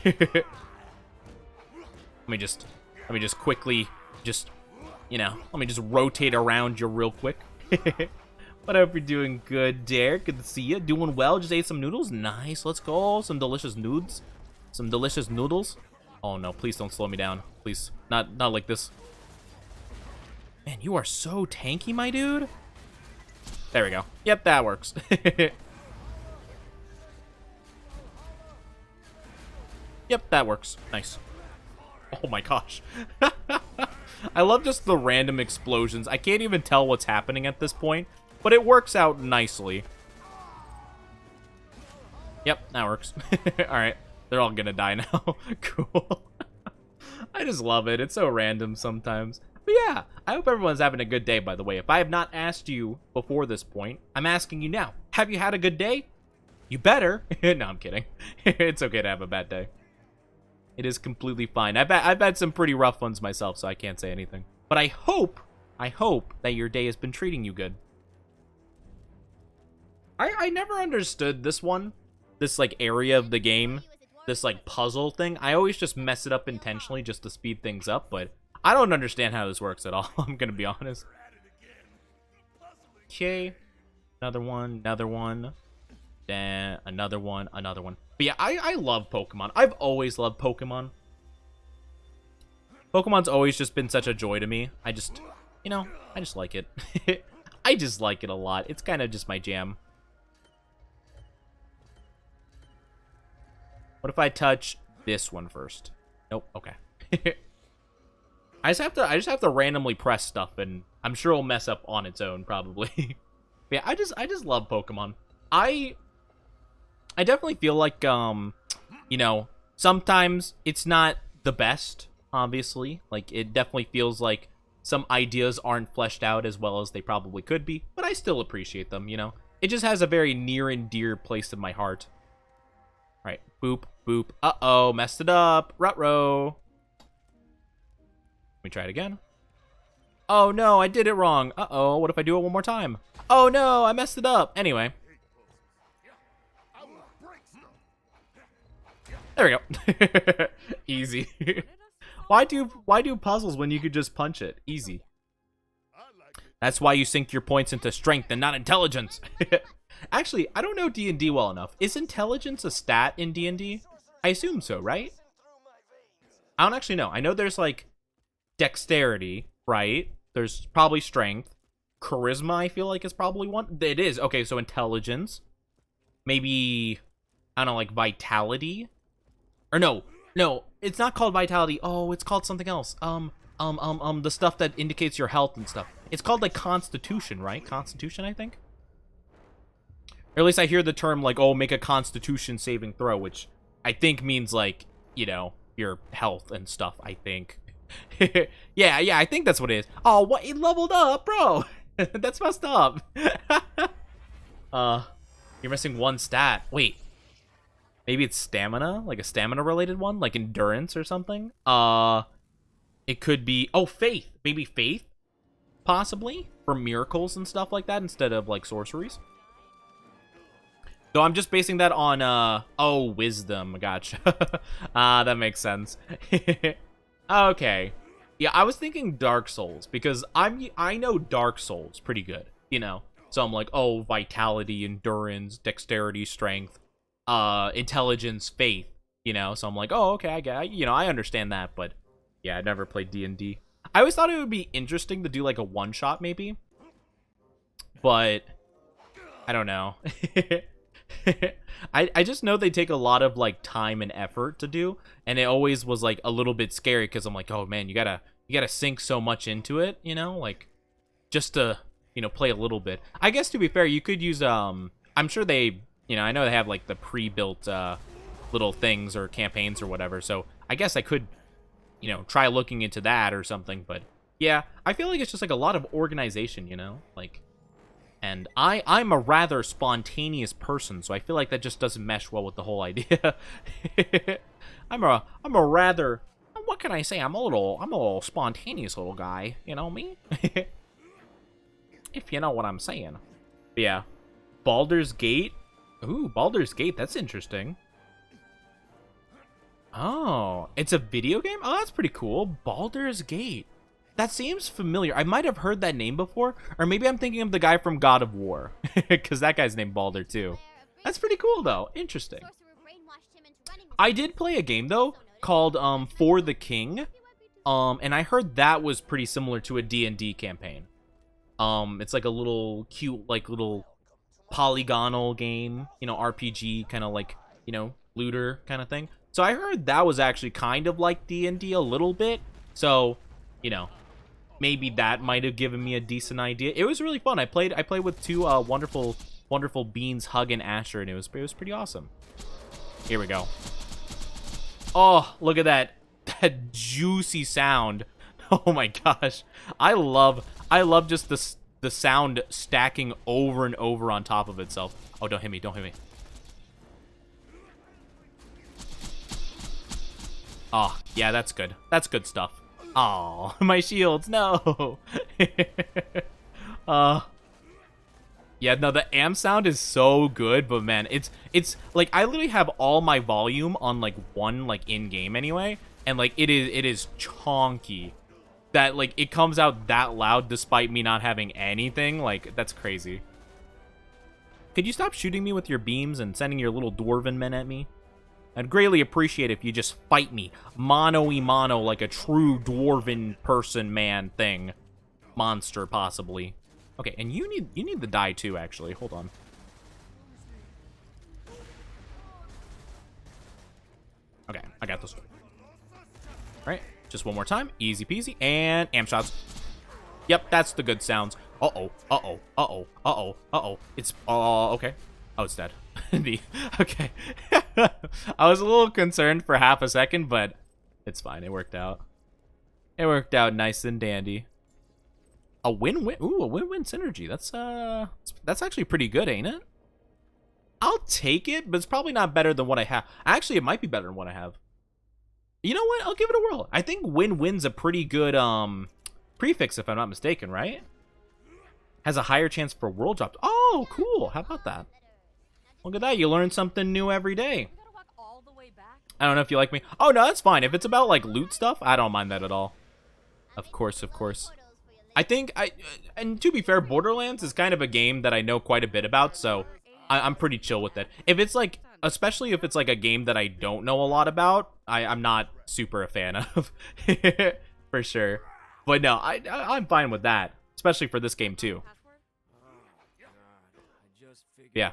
Let me just quickly, you know, let me just rotate around you real quick. But I hope you're doing good, Dare. Good to see you. Doing well. Just ate some noodles. Nice. Let's go. Some delicious nudes. Some delicious noodles. Oh no! Please don't slow me down. Please, not like this. Man, you are so tanky, my dude. There we go. Yep, that works. Yep, that works. Nice. Oh my gosh. I love just the random explosions. I can't even tell what's happening at this point, but it works out nicely. Yep, that works. Alright, they're all gonna die now. Cool. I just love it. It's so random sometimes. But yeah, I hope everyone's having a good day, by the way. If I have not asked you before this point, I'm asking you now. Have you had a good day? You better. No, I'm kidding. It's okay to have a bad day. It is completely fine. I've had some pretty rough ones myself, so I can't say anything. But I hope that your day has been treating you good. I never understood this one. This, like, area of the game. This, like, puzzle thing. I always just mess it up intentionally just to speed things up, but I don't understand how this works at all. I'm gonna be honest. Okay. Another one. Then another one. But yeah, I love Pokemon. I've always loved Pokemon. Pokemon's always just been such a joy to me. I just, you know, I just like it. I just like it a lot. It's kind of just my jam. What if I touch this one first? Nope. Okay. I just have to randomly press stuff, and I'm sure it'll mess up on its own, probably. But yeah, I just love Pokemon. I definitely feel like, you know, sometimes it's not the best, obviously. Like, it definitely feels like some ideas aren't fleshed out as well as they probably could be, but I still appreciate them, you know? It just has a very near and dear place in my heart. Right, boop, boop. Uh-oh, messed it up. Ruh-roh. Let me try it again. Oh, no, I did it wrong. Uh-oh, what if I do it one more time? Oh, no, I messed it up. Anyway. There we go. Easy. Why do puzzles when you could just punch it? Easy. That's why you sink your points into strength and not intelligence. Actually, I don't know D&D well enough. Is intelligence a stat in D&D? I assume so, right? I don't actually know. I know there's, like, dexterity, right? There's probably strength. Charisma, I feel like, is probably one. It is. Okay, so intelligence. Maybe, I don't know, like, vitality? Or no, it's not called vitality. Oh, it's called something else. The stuff that indicates your health and stuff. It's called, like, constitution, right? Constitution, I think? Or at least I hear the term, like, oh, make a constitution saving throw, which I think means, like, you know, your health and stuff, I think. yeah, I think that's what it is. Oh, what? It leveled up, bro! That's messed up. You're missing one stat. Wait. Maybe it's stamina? Like a stamina-related one? Like endurance or something? It could be... Oh, faith. Maybe faith? Possibly? For miracles and stuff like that instead of, like, sorceries? So I'm just basing that on, oh, wisdom. Gotcha. That makes sense. Okay. Yeah, I was thinking Dark Souls, because I know Dark Souls pretty good, you know? So I'm like, oh, vitality, endurance, dexterity, strength, intelligence, faith. you know. So I'm like, oh, okay, I get, you know, I understand that, but yeah, I never played D&D. I always thought it would be interesting to do like a one shot maybe, but I don't know. I just know they take a lot of like time and effort to do, and it always was like a little bit scary because I'm like, oh man, you gotta sink so much into it, you know, like just to, you know, play a little bit. I guess to be fair, you could use I'm sure they, you know, I know they have like the pre-built little things or campaigns or whatever, so I guess I could, you know, try looking into that or something. But yeah, I feel like it's just like a lot of organization, you know, like. And I'm a rather spontaneous person, so I feel like that just doesn't mesh well with the whole idea. I'm a rather, what can I say? I'm a little spontaneous little guy, you know me? If you know what I'm saying. But yeah. Baldur's Gate. Ooh, Baldur's Gate, that's interesting. Oh, it's a video game? Oh, that's pretty cool. Baldur's Gate. That seems familiar. I might have heard that name before, or maybe I'm thinking of the guy from God of War, because that guy's named Baldur too. That's pretty cool though. Interesting. I did play a game though called For the King, and I heard that was pretty similar to a D&D campaign. It's like a little cute, like little polygonal game, you know, RPG kind of like, you know, looter kind of thing. So I heard that was actually kind of like D&D a little bit. So, you know, maybe that might have given me a decent idea. It was really fun. I played with two wonderful beans, Hug and Asher, and it was pretty awesome. Here we go. Oh, look at that juicy sound. Oh my gosh. I love just the sound stacking over and over on top of itself. Oh, don't hit me. Don't hit me. Oh, yeah, that's good. That's good stuff. Oh, my shields, no. Yeah, no, the amp sound is so good, but man, it's like I literally have all my volume on like one like in game anyway, and like it is chonky. That like it comes out that loud despite me not having anything. Like that's crazy. Could you stop shooting me with your beams and sending your little dwarven men at me? I'd greatly appreciate if you just fight me mano-y-mano like a true dwarven person man thing. Monster, possibly. Okay, and you need the die too, actually. Hold on. Okay, I got this. Alright, just one more time. Easy peasy. And amp shots. Yep, that's the good sounds. Uh-oh, uh-oh, uh-oh, uh-oh, uh-oh. It's, okay. Oh, it's dead. Okay. I was a little concerned for half a second, but it's fine. It worked out. It worked out nice and dandy. A win-win. Ooh, a win-win synergy. That's actually pretty good, ain't it? I'll take it, but it's probably not better than what I have. Actually, it might be better than what I have. You know what? I'll give it a whirl. I think win-win's a pretty good prefix, if I'm not mistaken, right? Has a higher chance for world drops. Oh, cool. How about that? Look at that. You learn something new every day. I don't know if you like me. Oh, no, that's fine. If it's about, like, loot stuff, I don't mind that at all. Of course, of course. I think and to be fair, Borderlands is kind of a game that I know quite a bit about, so I'm pretty chill with it. If it's, like, especially if it's, like, a game that I don't know a lot about, I'm not super a fan of. For sure. But no, I'm fine with that. Especially for this game, too. Yeah.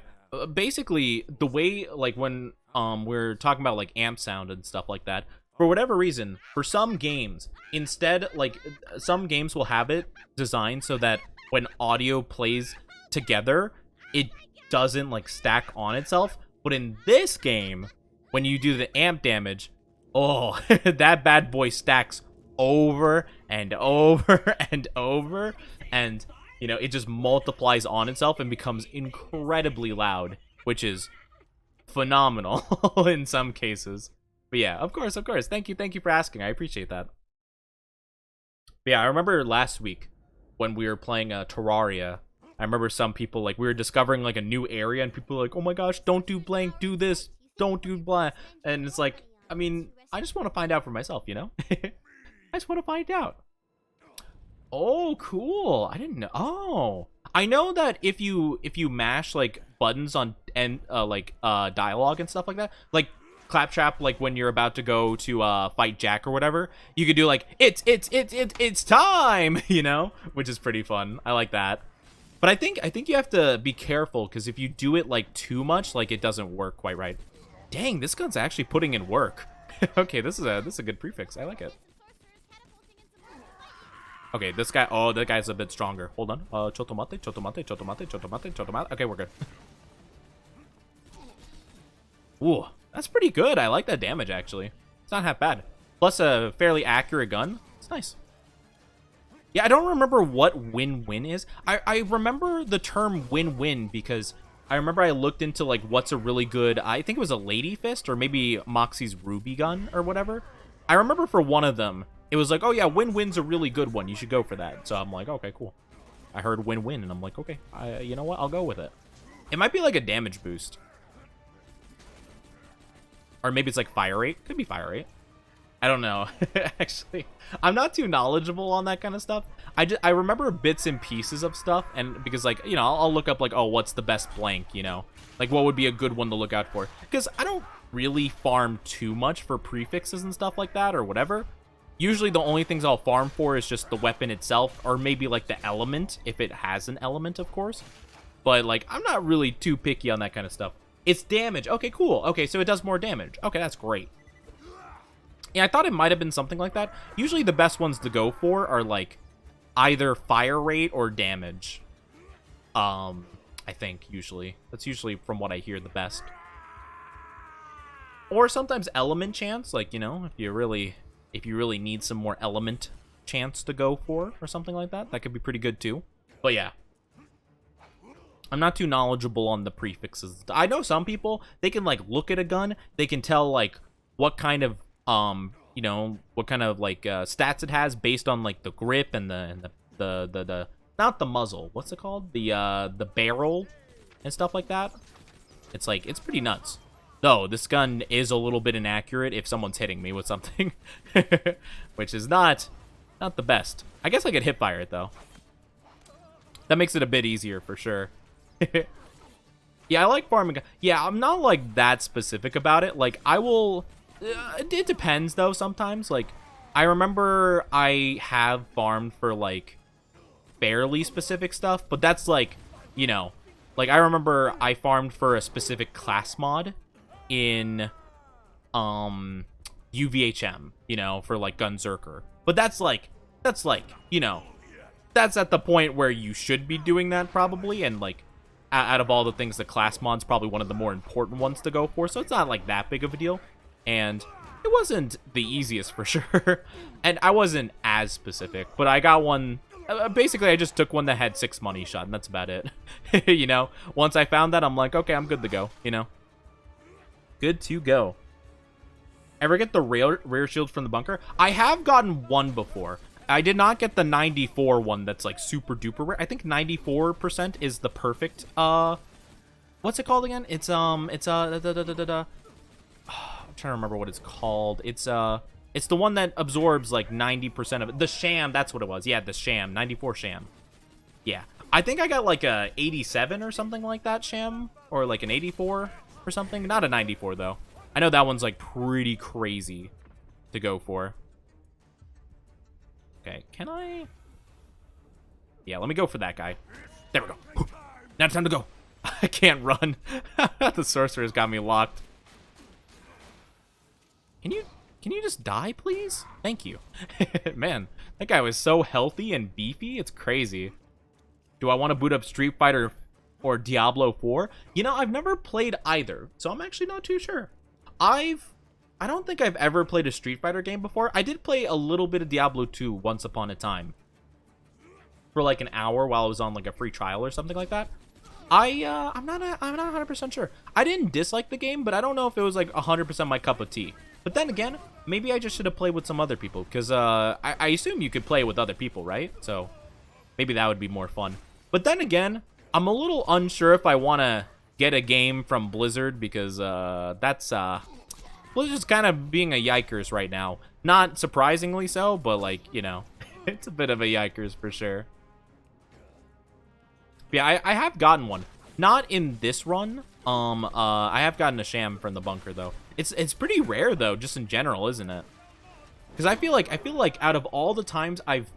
Basically, the way, like, when we're talking about, like, amp sound and stuff like that, for whatever reason, for some games, instead, like, some games will have it designed so that when audio plays together, it doesn't, like, stack on itself. But in this game, when you do the amp damage, oh, that bad boy stacks over and over and over, and you know, it just multiplies on itself and becomes incredibly loud, which is phenomenal in some cases. But yeah, of course. Thank you for asking. I appreciate that. But yeah, I remember last week when we were playing Terraria, I remember some people, like, we were discovering, like, a new area, and people were like, oh my gosh, don't do blank, do this, don't do blah. And it's like, I mean, I just want to find out for myself, you know? I just want to find out. Oh, cool. I didn't know. Oh, I know that if you mash like buttons on and dialogue and stuff like that, like claptrap, like when you're about to go to fight Jack or whatever, you could do like it's time, you know, which is pretty fun. I like that. But I think you have to be careful, because if you do it like too much, like it doesn't work quite right. Dang, this gun's actually putting in work. Okay, this is a good prefix. I like it. Okay, this guy. Oh, that guy's a bit stronger. Hold on. Chotomate, chotomate, chotomate, chotomate, chotomate. Okay, we're good. Ooh, that's pretty good. I like that damage, actually. It's not half bad. Plus a fairly accurate gun. It's nice. Yeah, I don't remember what win-win is. I remember the term win-win because I remember I looked into, like, what's a really good... I think it was a Lady Fist or maybe Moxie's Ruby gun or whatever. I remember for one of them, it was like, oh, yeah, win-win's a really good one. You should go for that. So I'm like, okay, cool. I heard win-win, and I'm like, okay, you know what? I'll go with it. It might be like a damage boost. Or maybe it's like fire rate. Could be fire rate. I don't know. Actually, I'm not too knowledgeable on that kind of stuff. I remember bits and pieces of stuff, and because, like, you know, I'll look up, like, oh, what's the best blank, you know? Like, what would be a good one to look out for? Because I don't really farm too much for prefixes and stuff like that or whatever. Usually the only things I'll farm for is just the weapon itself, or maybe, like, the element, if it has an element, of course. But, like, I'm not really too picky on that kind of stuff. It's damage. Okay, cool. Okay, so it does more damage. Okay, that's great. Yeah, I thought it might have been something like that. Usually the best ones to go for are, like, either fire rate or damage. I think, usually. That's usually, from what I hear, the best. Or sometimes element chance, like, you know, if you really need some more element chance to go for, or something like that. That could be pretty good, too. But, yeah. I'm not too knowledgeable on the prefixes. I know some people, they can, like, look at a gun. They can tell, like, what kind of... you know, what kind of, like, stats it has based on, like, the grip and the not the muzzle, what's it called? The barrel and stuff like that. It's, like, it's pretty nuts. Though, this gun is a little bit inaccurate if someone's hitting me with something. Which is not the best. I guess I could hip fire it, though. That makes it a bit easier, for sure. Yeah, I like farming. Yeah, I'm not, like, that specific about it. Like, I will... it depends, though, sometimes. Like, I remember I have farmed for, like, fairly specific stuff, but that's, like, you know, like, I remember I farmed for a specific class mod in, UVHM, you know, for, like, Gunzerker. But that's, like, you know, that's at the point where you should be doing that, probably, and, like, out of all the things, the class mod's probably one of the more important ones to go for, so it's not, like, that big of a deal. And it wasn't the easiest for sure. And I wasn't as specific, but I got one. Basically, I just took one that had 6 money shot, and that's about it. You know, once I found that, I'm like, okay, I'm good to go, you know. Good to go. Ever get the rear shield from the bunker? I have gotten one before. I did not get the 94 one that's, like, super duper rare. I think 94% is the perfect, what's it called again? It's trying to remember what it's called. It's the one that absorbs like 90% of it. The sham, that's what it was. Yeah, the sham, 94 sham. Yeah, I think I got like a 87 or something like that sham, or like an 84 or something. Not a 94 though. I know that one's like pretty crazy to go for. Okay, can I? Yeah, let me go for that guy. There we go. Now it's time to go. I can't run. The sorcerer's got me locked. Can you just die, please? Thank you. Man, that guy was so healthy and beefy. It's crazy. Do I want to boot up Street Fighter or Diablo 4? You know, I've never played either, so I'm actually not too sure. I don't think I've ever played a Street Fighter game before. I did play a little bit of Diablo 2 once upon a time. For like an hour while I was on like a free trial or something like that. I'm not 100% sure. I didn't dislike the game, but I don't know if it was like 100% my cup of tea. But then again, maybe I just should have played with some other people, because I assume you could play with other people, right? So maybe that would be more fun. But then again, I'm a little unsure if I want to get a game from Blizzard, because that's Blizzard's kind of being a yikers right now. Not surprisingly so, but like, you know, it's a bit of a yikers for sure. Yeah, I have gotten one. Not in this run, I have gotten a sham from the bunker though. It's pretty rare though, just in general, isn't it? Because I feel like out of all the times I've,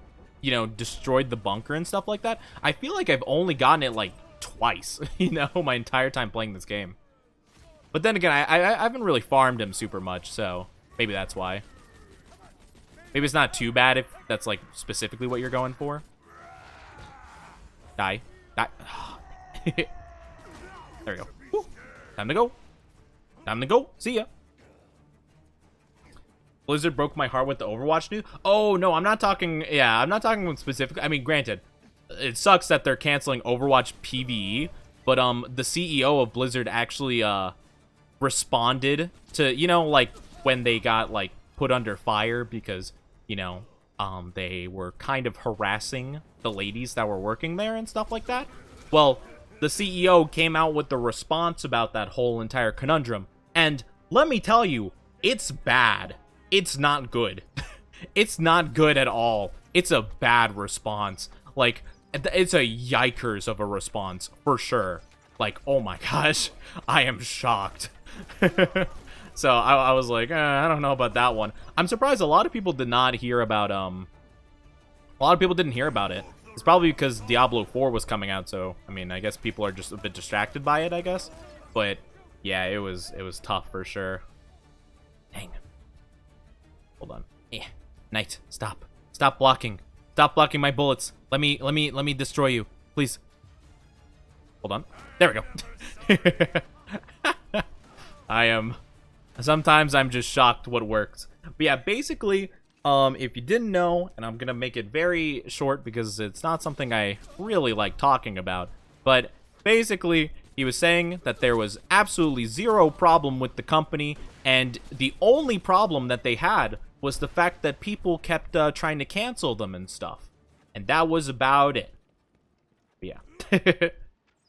you know, destroyed the bunker and stuff like that, I feel like I've only gotten it like twice, you know, my entire time playing this game. But then again, I haven't really farmed him super much, so maybe that's why. Maybe it's not too bad if that's like specifically what you're going for. Die. Die. There we go. Woo. Time to go. Time to go. See ya. Blizzard broke my heart with the Overwatch news. Oh, no, I'm not talking... Yeah, I'm not talking specifically... I mean, granted, it sucks that they're canceling Overwatch PvE, but the CEO of Blizzard actually responded to, you know, like, when they got, like, put under fire because, you know, they were kind of harassing the ladies that were working there and stuff like that. Well, the CEO came out with the response about that whole entire conundrum, and let me tell you, it's bad. It's not good. It's not good at all. It's a bad response. Like, it's a yikers of a response, for sure. Like, oh my gosh, I am shocked. So I was like, I don't know about that one. I'm surprised a lot of people did not hear about, a lot of people didn't hear about it. It's probably because Diablo 4 was coming out, so, I mean, I guess people are just a bit distracted by it, I guess. But, yeah, it was tough for sure. Dang. Hold on. Knight, stop. Stop blocking. Stop blocking my bullets. Let me destroy you. Please. Hold on. There we go. Sometimes I'm just shocked what works. But yeah, basically, if you didn't know, and I'm gonna make it very short because it's not something I really like talking about, but basically, he was saying that there was absolutely zero problem with the company, and the only problem that they had was the fact that people kept trying to cancel them and stuff. And that was about it. But yeah.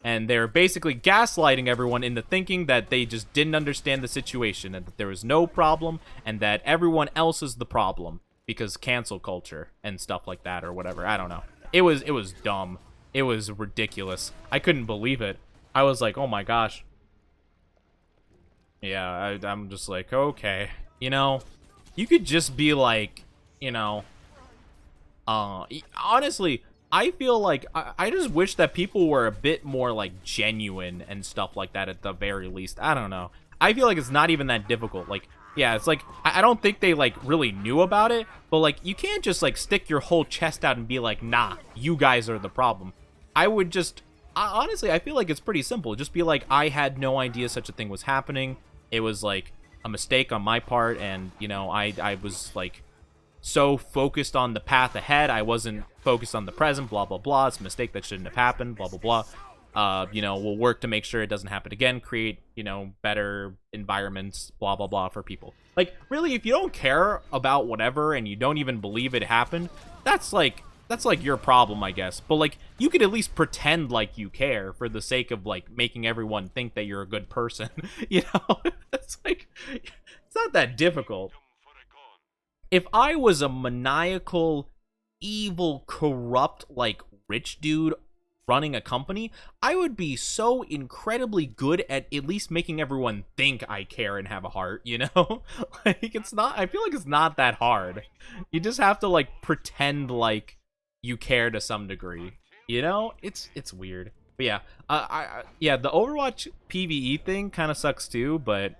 And they're basically gaslighting everyone into thinking that they just didn't understand the situation and that there was no problem and that everyone else is the problem because cancel culture and stuff like that or whatever. I don't know. It was dumb. It was ridiculous. I couldn't believe it. I was like, oh my gosh. Yeah, I'm just like, okay. You know, you could just be like, you know, honestly, I feel like I just wish that people were a bit more like genuine and stuff like that at the very least. I don't know. I feel like it's not even that difficult. Like, yeah, it's like I don't think they like really knew about it, but like you can't just like stick your whole chest out and be like, nah, you guys are the problem. I would just honestly, I feel like it's pretty simple. Just be like, I had no idea such a thing was happening. It was like a mistake on my part, and you know, I was like so focused on the path ahead, I wasn't focused on the present, blah blah blah. It's a mistake that shouldn't have happened, blah blah blah. You know, we'll work to make sure it doesn't happen again, create, you know, better environments, blah blah blah for people. Like, really, if you don't care about whatever and you don't even believe it happened, that's like your problem, I guess. But like, you could at least pretend like you care for the sake of like making everyone think that you're a good person. You know, it's like, it's not that difficult. If I was a maniacal, evil, corrupt, like rich dude running a company, I would be so incredibly good at least making everyone think I care and have a heart, you know? Like, it's not, I feel like it's not that hard. You just have to like pretend like you care to some degree, you know? It's weird. But yeah, yeah, the Overwatch PvE thing kind of sucks too, but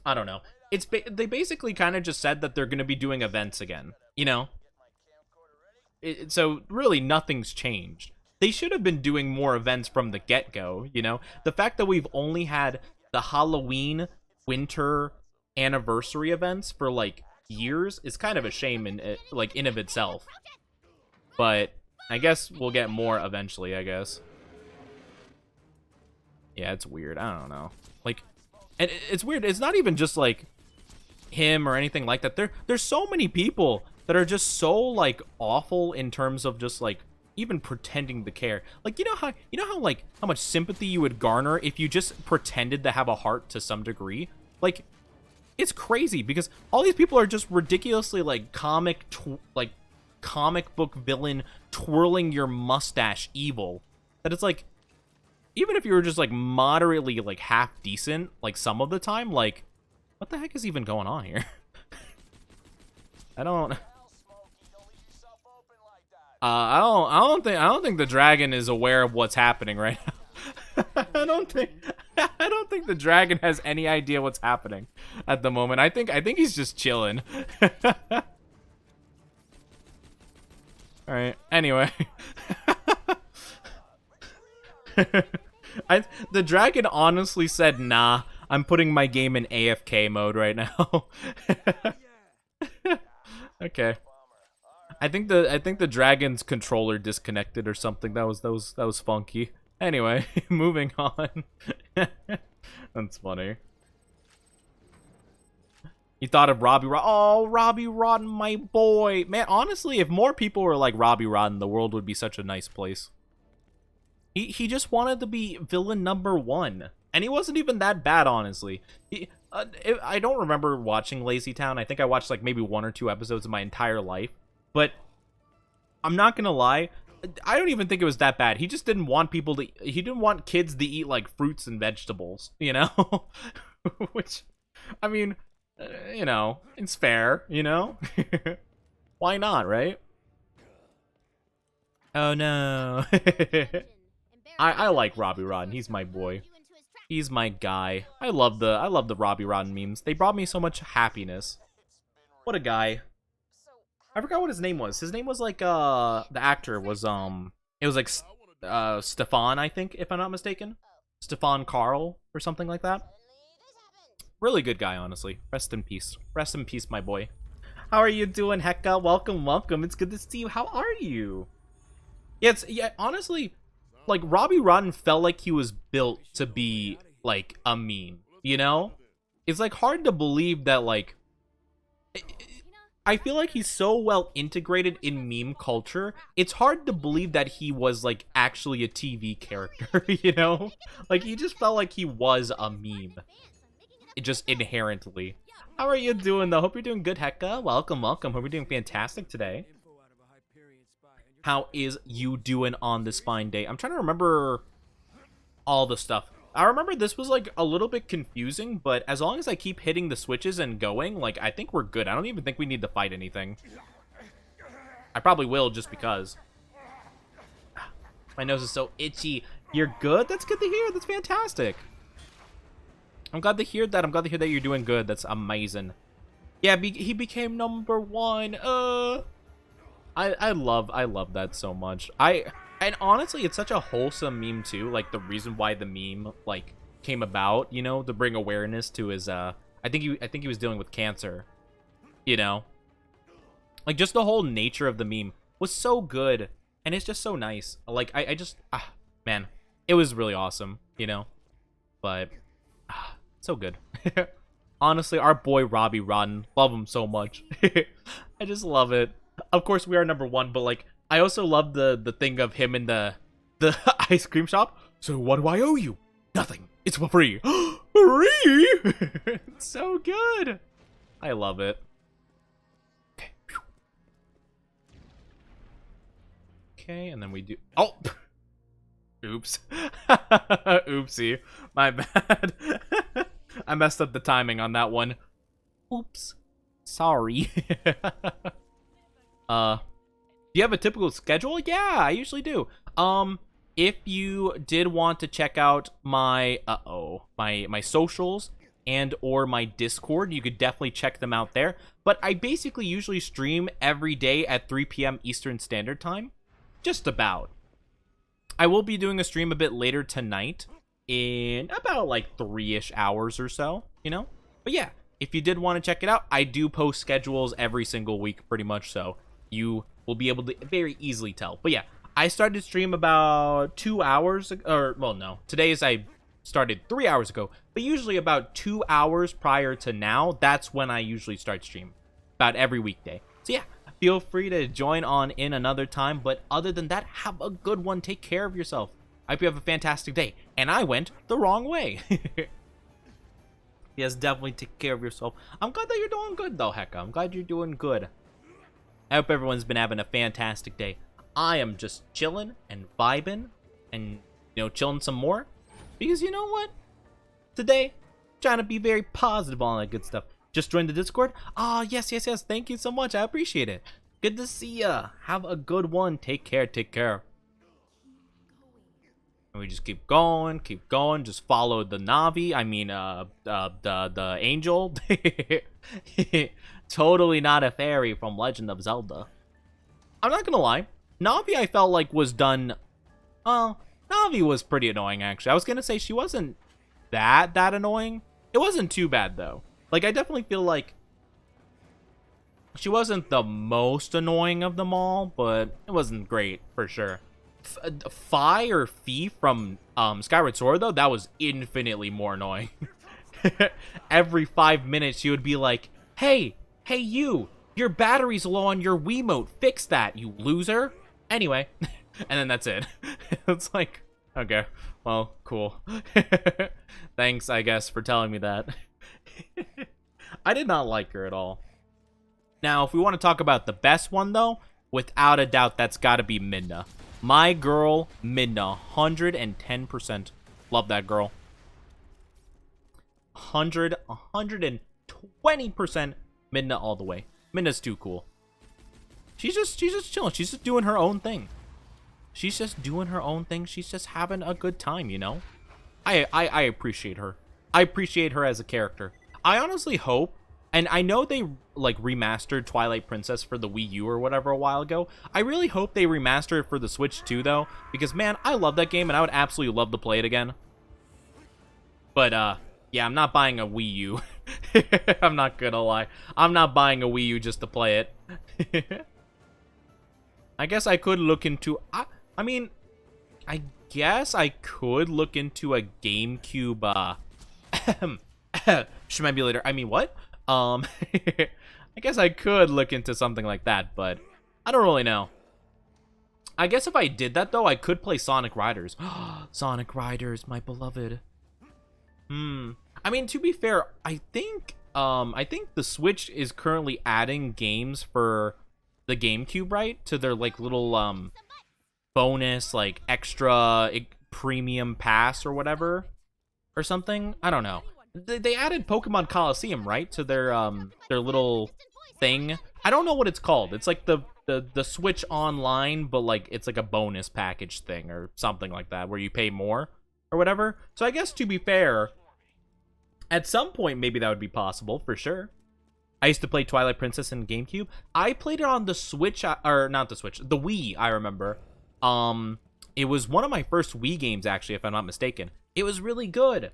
I don't know. They basically kind of just said that they're going to be doing events again, you know? So really nothing's changed. They should have been doing more events from the get-go, you know? The fact that we've only had the Halloween winter anniversary events for like years is kind of a shame in of itself. But I guess we'll get more eventually, I guess. Yeah, it's weird. I don't know. Like, and it's weird. It's not even just like him or anything like that. There's so many people that are just so like awful in terms of just like even pretending to care. Like, you know how like how much sympathy you would garner if you just pretended to have a heart to some degree? Like, it's crazy because all these people are just ridiculously like comic book villain twirling your mustache evil. That it's like, even if you were just like moderately like half decent, like some of the time, like what the heck is even going on here? I don't I don't think the dragon is aware of what's happening right now. I don't think the dragon has any idea what's happening at the moment. I think he's just chilling. All right. Anyway. The dragon honestly said, "Nah, I'm putting my game in AFK mode right now." Okay. I think the dragon's controller disconnected or something. That was funky. Anyway, moving on. That's funny. You thought of Robbie Rod. Oh, Robbie Rodden, my boy. Man, honestly, if more people were like Robbie Rodden, the world would be such a nice place. He just wanted to be villain #1. And he wasn't even that bad, honestly. I don't remember watching Lazy Town. I think I watched like maybe 1 or 2 episodes in my entire life. But I'm not gonna lie, I don't even think it was that bad. He just didn't want people to... He didn't want kids to eat like fruits and vegetables, you know? Which, I mean, you know, it's fair, you know? Why not, right? Oh no. I like Robbie Rodden. He's my boy. He's my guy. I love the Robbie Rodden memes. They brought me so much happiness. What a guy. I forgot what his name was. His name was like the actor was it was like Stefan, I think, if I'm not mistaken. Stefan Carl or something like that. Really good guy, honestly. Rest in peace. Rest in peace, my boy. How are you doing, Hecka? Welcome, welcome. It's good to see you. How are you? Yeah, honestly, like Robbie Rodden felt like he was built to be like a meme, you know? It's like hard to believe that like I feel like he's so well integrated in meme culture. It's hard to believe that he was like actually a TV character, you know? Like he just felt like he was a meme. Just inherently. How are you doing though? Hope you're doing good, Hecka. Welcome, welcome. Hope you're doing fantastic today. How is you doing on this fine day? I'm trying to remember all the stuff. I remember this was like a little bit confusing, but as long as I keep hitting the switches and going, like I think we're good. I don't even think we need to fight anything. I probably will just because. My nose is so itchy. You're good? That's good to hear. That's fantastic. I'm glad to hear that. I'm glad to hear that you're doing good. That's amazing. Yeah, he became #1. I love that so much. And honestly, it's such a wholesome meme too. Like the reason why the meme like came about, you know, to bring awareness to his I think he was dealing with cancer, you know. Like just the whole nature of the meme was so good, and it's just so nice. Like I just man, it was really awesome, you know. But so good. Honestly, our boy Robbie Rodden, love him so much. I just love it. Of course, we are #1, but like I also love the thing of him in the ice cream shop. So what do I owe you? Nothing. It's for free. Free? It's so good. I love it. Okay. Okay, and then we do. Oh. Oops. Oopsie. My bad. I messed up the timing on that one. Oops. Sorry. Do you have a typical schedule? Yeah, I usually do. If you did want to check out my my socials and or my Discord, you could definitely check them out there. But I basically usually stream every day at 3 p.m. Eastern Standard Time. Just about. I will be doing a stream a bit later tonight in about like 3-ish hours or so, you know? But yeah, if you did want to check it out, I do post schedules every single week pretty much, so you will be able to very easily tell. But yeah, I started to stream about 2 hours ago, or well, no, I started 3 hours ago, but usually about 2 hours prior to now, that's when I usually start streaming, about every weekday. So yeah, feel free to join on in another time, but other than that, have a good one. Take care of yourself. I hope you have a fantastic day. And I went the wrong way. Yes, definitely take care of yourself. I'm glad that you're doing good though, Hecka. I'm glad you're doing good. I hope everyone's been having a fantastic day. I am just chilling and vibing and you know, chilling some more. Because you know what? Today, trying to be very positive on that good stuff. Just joined the Discord? Ah, yes, yes, yes. Thank you so much. I appreciate it. Good to see ya. Have a good one. Take care, take care. And we just keep going, just follow the Navi, I mean, the angel. Totally not a fairy from Legend of Zelda. I'm not gonna lie, Navi I felt like was done, Navi was pretty annoying, actually. I was gonna say she wasn't that annoying. It wasn't too bad, though. Like, I definitely feel like she wasn't the most annoying of them all, but it wasn't great, for sure. Fi or Fee from Skyward Sword, though, that was infinitely more annoying. Every 5 minutes, she would be like, hey you, your battery's low on your Wiimote, fix that, you loser. Anyway, and then that's it. It's like, okay, well, cool. Thanks, I guess, for telling me that. I did not like her at all. Now, if we want to talk about the best one, though, without a doubt, that's got to be Midna. My girl, Midna, 110%. Love that girl. 120% Midna all the way. Midna's too cool. She's just chilling. She's just doing her own thing. She's just doing her own thing. She's just having a good time, you know? I appreciate her. I appreciate her as a character. I honestly hope, and I know they, like, remastered Twilight Princess for the Wii U or whatever a while ago. I really hope they remaster it for the Switch too, though, because, man, I love that game, and I would absolutely love to play it again. But, yeah, I'm not buying a Wii U. I'm not gonna lie. I'm not buying a Wii U just to play it. I guess I could look into... I mean, I guess I could look into a GameCube, Shmemulator. I mean, what? I guess I could look into something like that, but I don't really know. I guess if I did that, though, I could play Sonic Riders. Sonic Riders, my beloved. I mean, to be fair, I think the Switch is currently adding games for the GameCube, right? To their, like, little, bonus, like, extra premium pass or whatever. Or something. I don't know. They added Pokemon Coliseum, right, to their little thing. I don't know what it's called. It's like the Switch Online, but like it's like a bonus package thing or something like that, where you pay more or whatever. So I guess to be fair, at some point maybe that would be possible for sure. I used to play Twilight Princess in GameCube. I played it on the Switch, or not the Switch, the Wii. I remember. It was one of my first Wii games, actually, if I'm not mistaken. It was really good.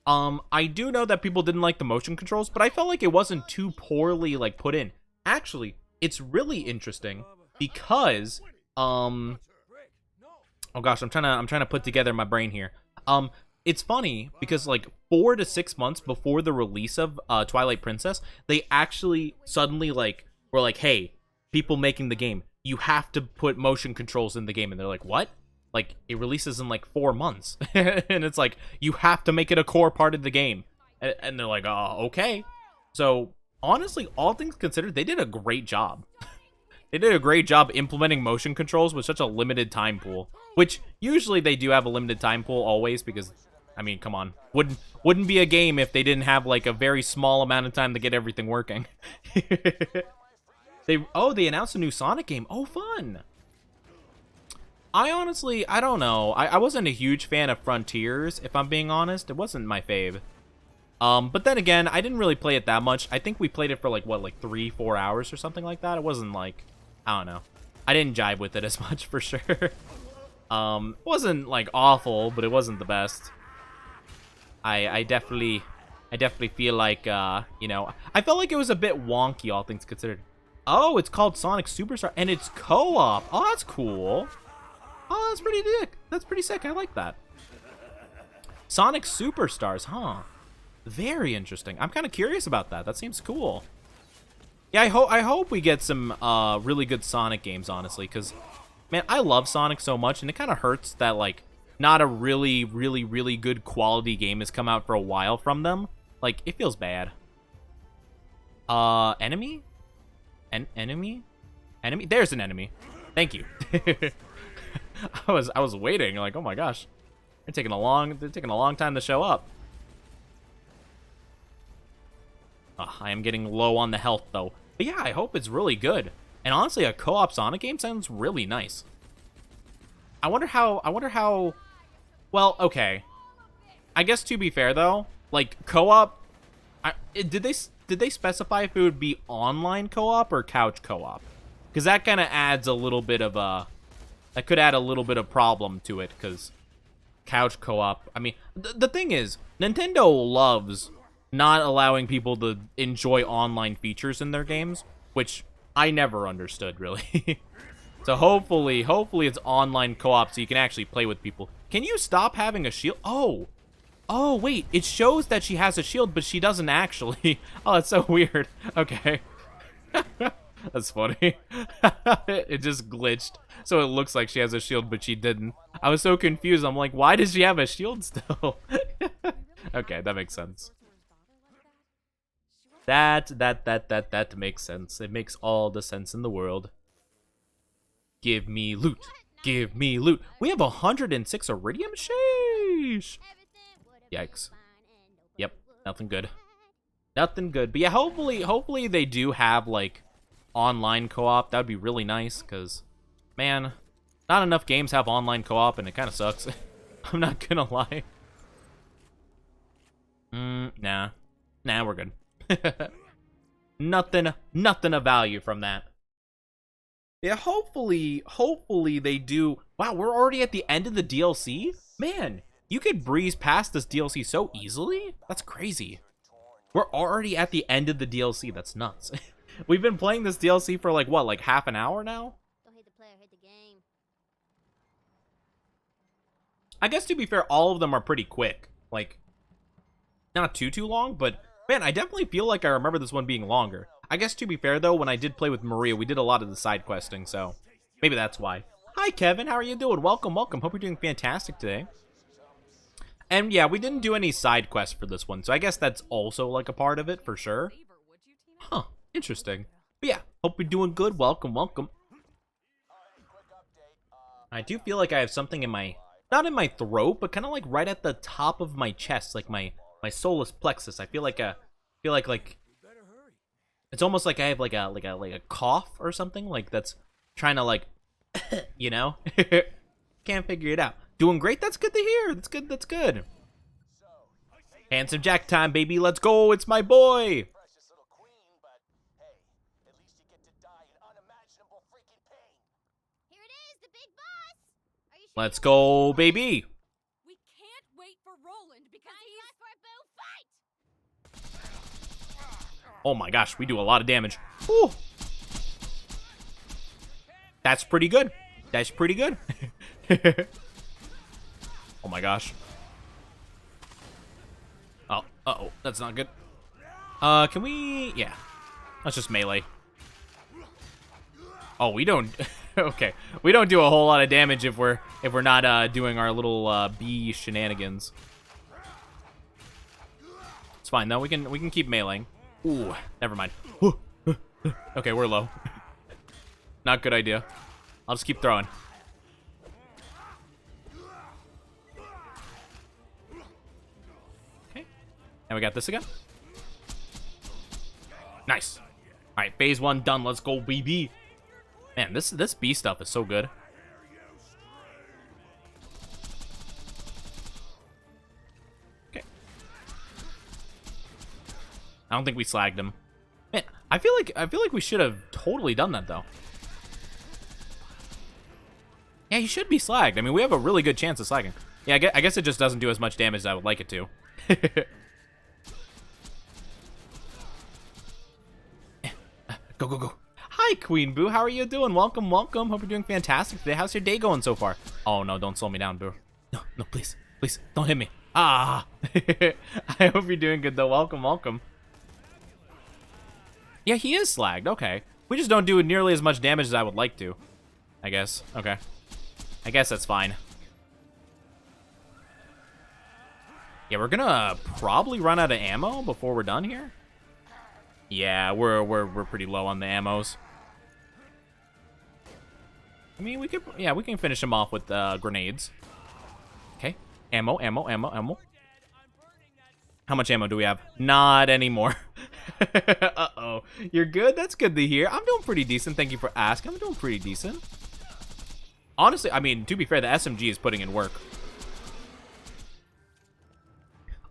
I do know that people didn't like the motion controls, but I felt like it wasn't too poorly, like, put in. Actually, it's really interesting because, oh gosh, I'm trying to put together my brain here. It's funny because, like, 4 to 6 months before the release of Twilight Princess, they actually suddenly, like, were like, hey, people making the game, you have to put motion controls in the game. And they're like, what? Like, it releases in, like, 4 months. And it's like, you have to make it a core part of the game. And they're like, oh, okay. So, honestly, all things considered, they did a great job. They did a great job implementing motion controls with such a limited time pool. Which, usually they do have a limited time pool always, because, I mean, come on. Wouldn't be a game if they didn't have, like, a very small amount of time to get everything working. They announced a new Sonic game. Oh, fun! I honestly, I don't know. I wasn't a huge fan of Frontiers, if I'm being honest. It wasn't my fave. But then again, I didn't really play it that much. I think we played it for, like, what, like 3-4 hours or something like that? It wasn't, like, I don't know. I didn't jive with it as much, for sure. It wasn't, like, awful, but it wasn't the best. I definitely feel like, you know, I felt like it was a bit wonky, all things considered. Oh, it's called Sonic Superstar, and it's co-op. Oh, that's cool. Oh, that's pretty sick. That's pretty sick. I like that. Sonic Superstars, huh? Very interesting. I'm kind of curious about that. That seems cool. Yeah, I hope we get some really good Sonic games, honestly, because, man, I love Sonic so much, and it kind of hurts that, like, not a really good quality game has come out for a while from them. Like, it feels bad. Enemy? Enemy? There's an enemy. Thank you. I was waiting, like, oh my gosh. They're taking a long time to show up. I am getting low on the health though. But yeah, I hope it's really good. And honestly, a co-op Sonic game sounds really nice. I wonder how well, okay. I guess to be fair though, like co-op did they specify if it would be online co-op or couch co-op? Cuz that kind of adds a little bit of that could add a little bit of problem to it cuz couch co-op, I mean, the thing is, Nintendo loves not allowing people to enjoy online features in their games, which I never understood, really. So hopefully it's online co-op so you can actually play with people. Can you stop having a shield? Oh, wait, it shows that she has a shield, but she doesn't actually. Oh, that's so weird. Okay. That's funny. It just glitched. So it looks like she has a shield, but she didn't. I was so confused. I'm like, why does she have a shield still? Okay, that makes sense. That makes sense. It makes all the sense in the world. Give me loot. Give me loot. We have 106 iridium? Sheesh. Yikes. Yep, nothing good. Nothing good. But yeah, hopefully they do have, like, online co-op. That would be really nice, because, man, not enough games have online co-op, and it kind of sucks. I'm not gonna lie. Nah. Nah, we're good. Nothing of value from that. Yeah, hopefully they do. Wow, we're already at the end of the DLC? Man, you could breeze past this DLC so easily? That's crazy. We're already at the end of the DLC. That's nuts. We've been playing this DLC for like, what, like half an hour now? Don't hit the player, hit the game. I guess to be fair, all of them are pretty quick. Like, not too long, but man, I definitely feel like I remember this one being longer. I guess to be fair though, when I did play with Maria, we did a lot of the side questing, so maybe that's why. Hi Kevin, how are you doing? Welcome. Hope you're doing fantastic today. And yeah, we didn't do any side quests for this one, so I guess that's also like a part of it for sure. Huh, interesting. But yeah, hope you're doing good. Welcome. I do feel like I have something in my, not in my throat, but kind of like right at the top of my chest, like my solar plexus. I feel like it's almost like I have like a cough or something, like that's trying to like, you know, can't figure it out. Doing great. That's good to hear. That's good. Handsome Jack time, baby. Let's go. It's my boy. Precious little queen, but hey, at least you get to die in unimaginable freaking pain. Here it is, the big boss. Are you sure? Let's go, baby. We can't wait for Roland because he's for a boo fight. Oh my gosh, we do a lot of damage. Whew. That's pretty good. That's pretty good. Oh my gosh. Oh, uh-oh, that's not good. Can we, yeah. Let's just melee. Oh, we don't, okay. We don't do a whole lot of damage if we're not doing our little bee shenanigans. It's fine though, we can keep meleeing. Ooh, never mind. Okay, we're low. Not good idea. I'll just keep throwing. Okay. Now we got this again. Nice. All right, phase 1 done. Let's go, baby. Man, this bee stuff is so good. Okay. I don't think we slagged him. Man, I feel like we should have totally done that though. Yeah, he should be slagged. I mean, we have a really good chance of slagging. Yeah, I guess it just doesn't do as much damage as I would like it to. Go. Hi, Queen Boo. How are you doing? Welcome. Hope you're doing fantastic today. How's your day going so far? Oh, no, don't slow me down, Boo. No, please, don't hit me. Ah. I hope you're doing good, though. Welcome. Yeah, he is slagged. Okay. We just don't do nearly as much damage as I would like to, I guess. Okay. I guess that's fine. Yeah, we're gonna probably run out of ammo before we're done here. Yeah, we're pretty low on the ammos. I mean, we can finish him off with grenades. Okay. Ammo, ammo, ammo, ammo. How much ammo do we have? Not anymore. Uh-oh. You're good? That's good to hear. I'm doing pretty decent. Thank you for asking. I'm doing pretty decent. Honestly, I mean, to be fair, the SMG is putting in work.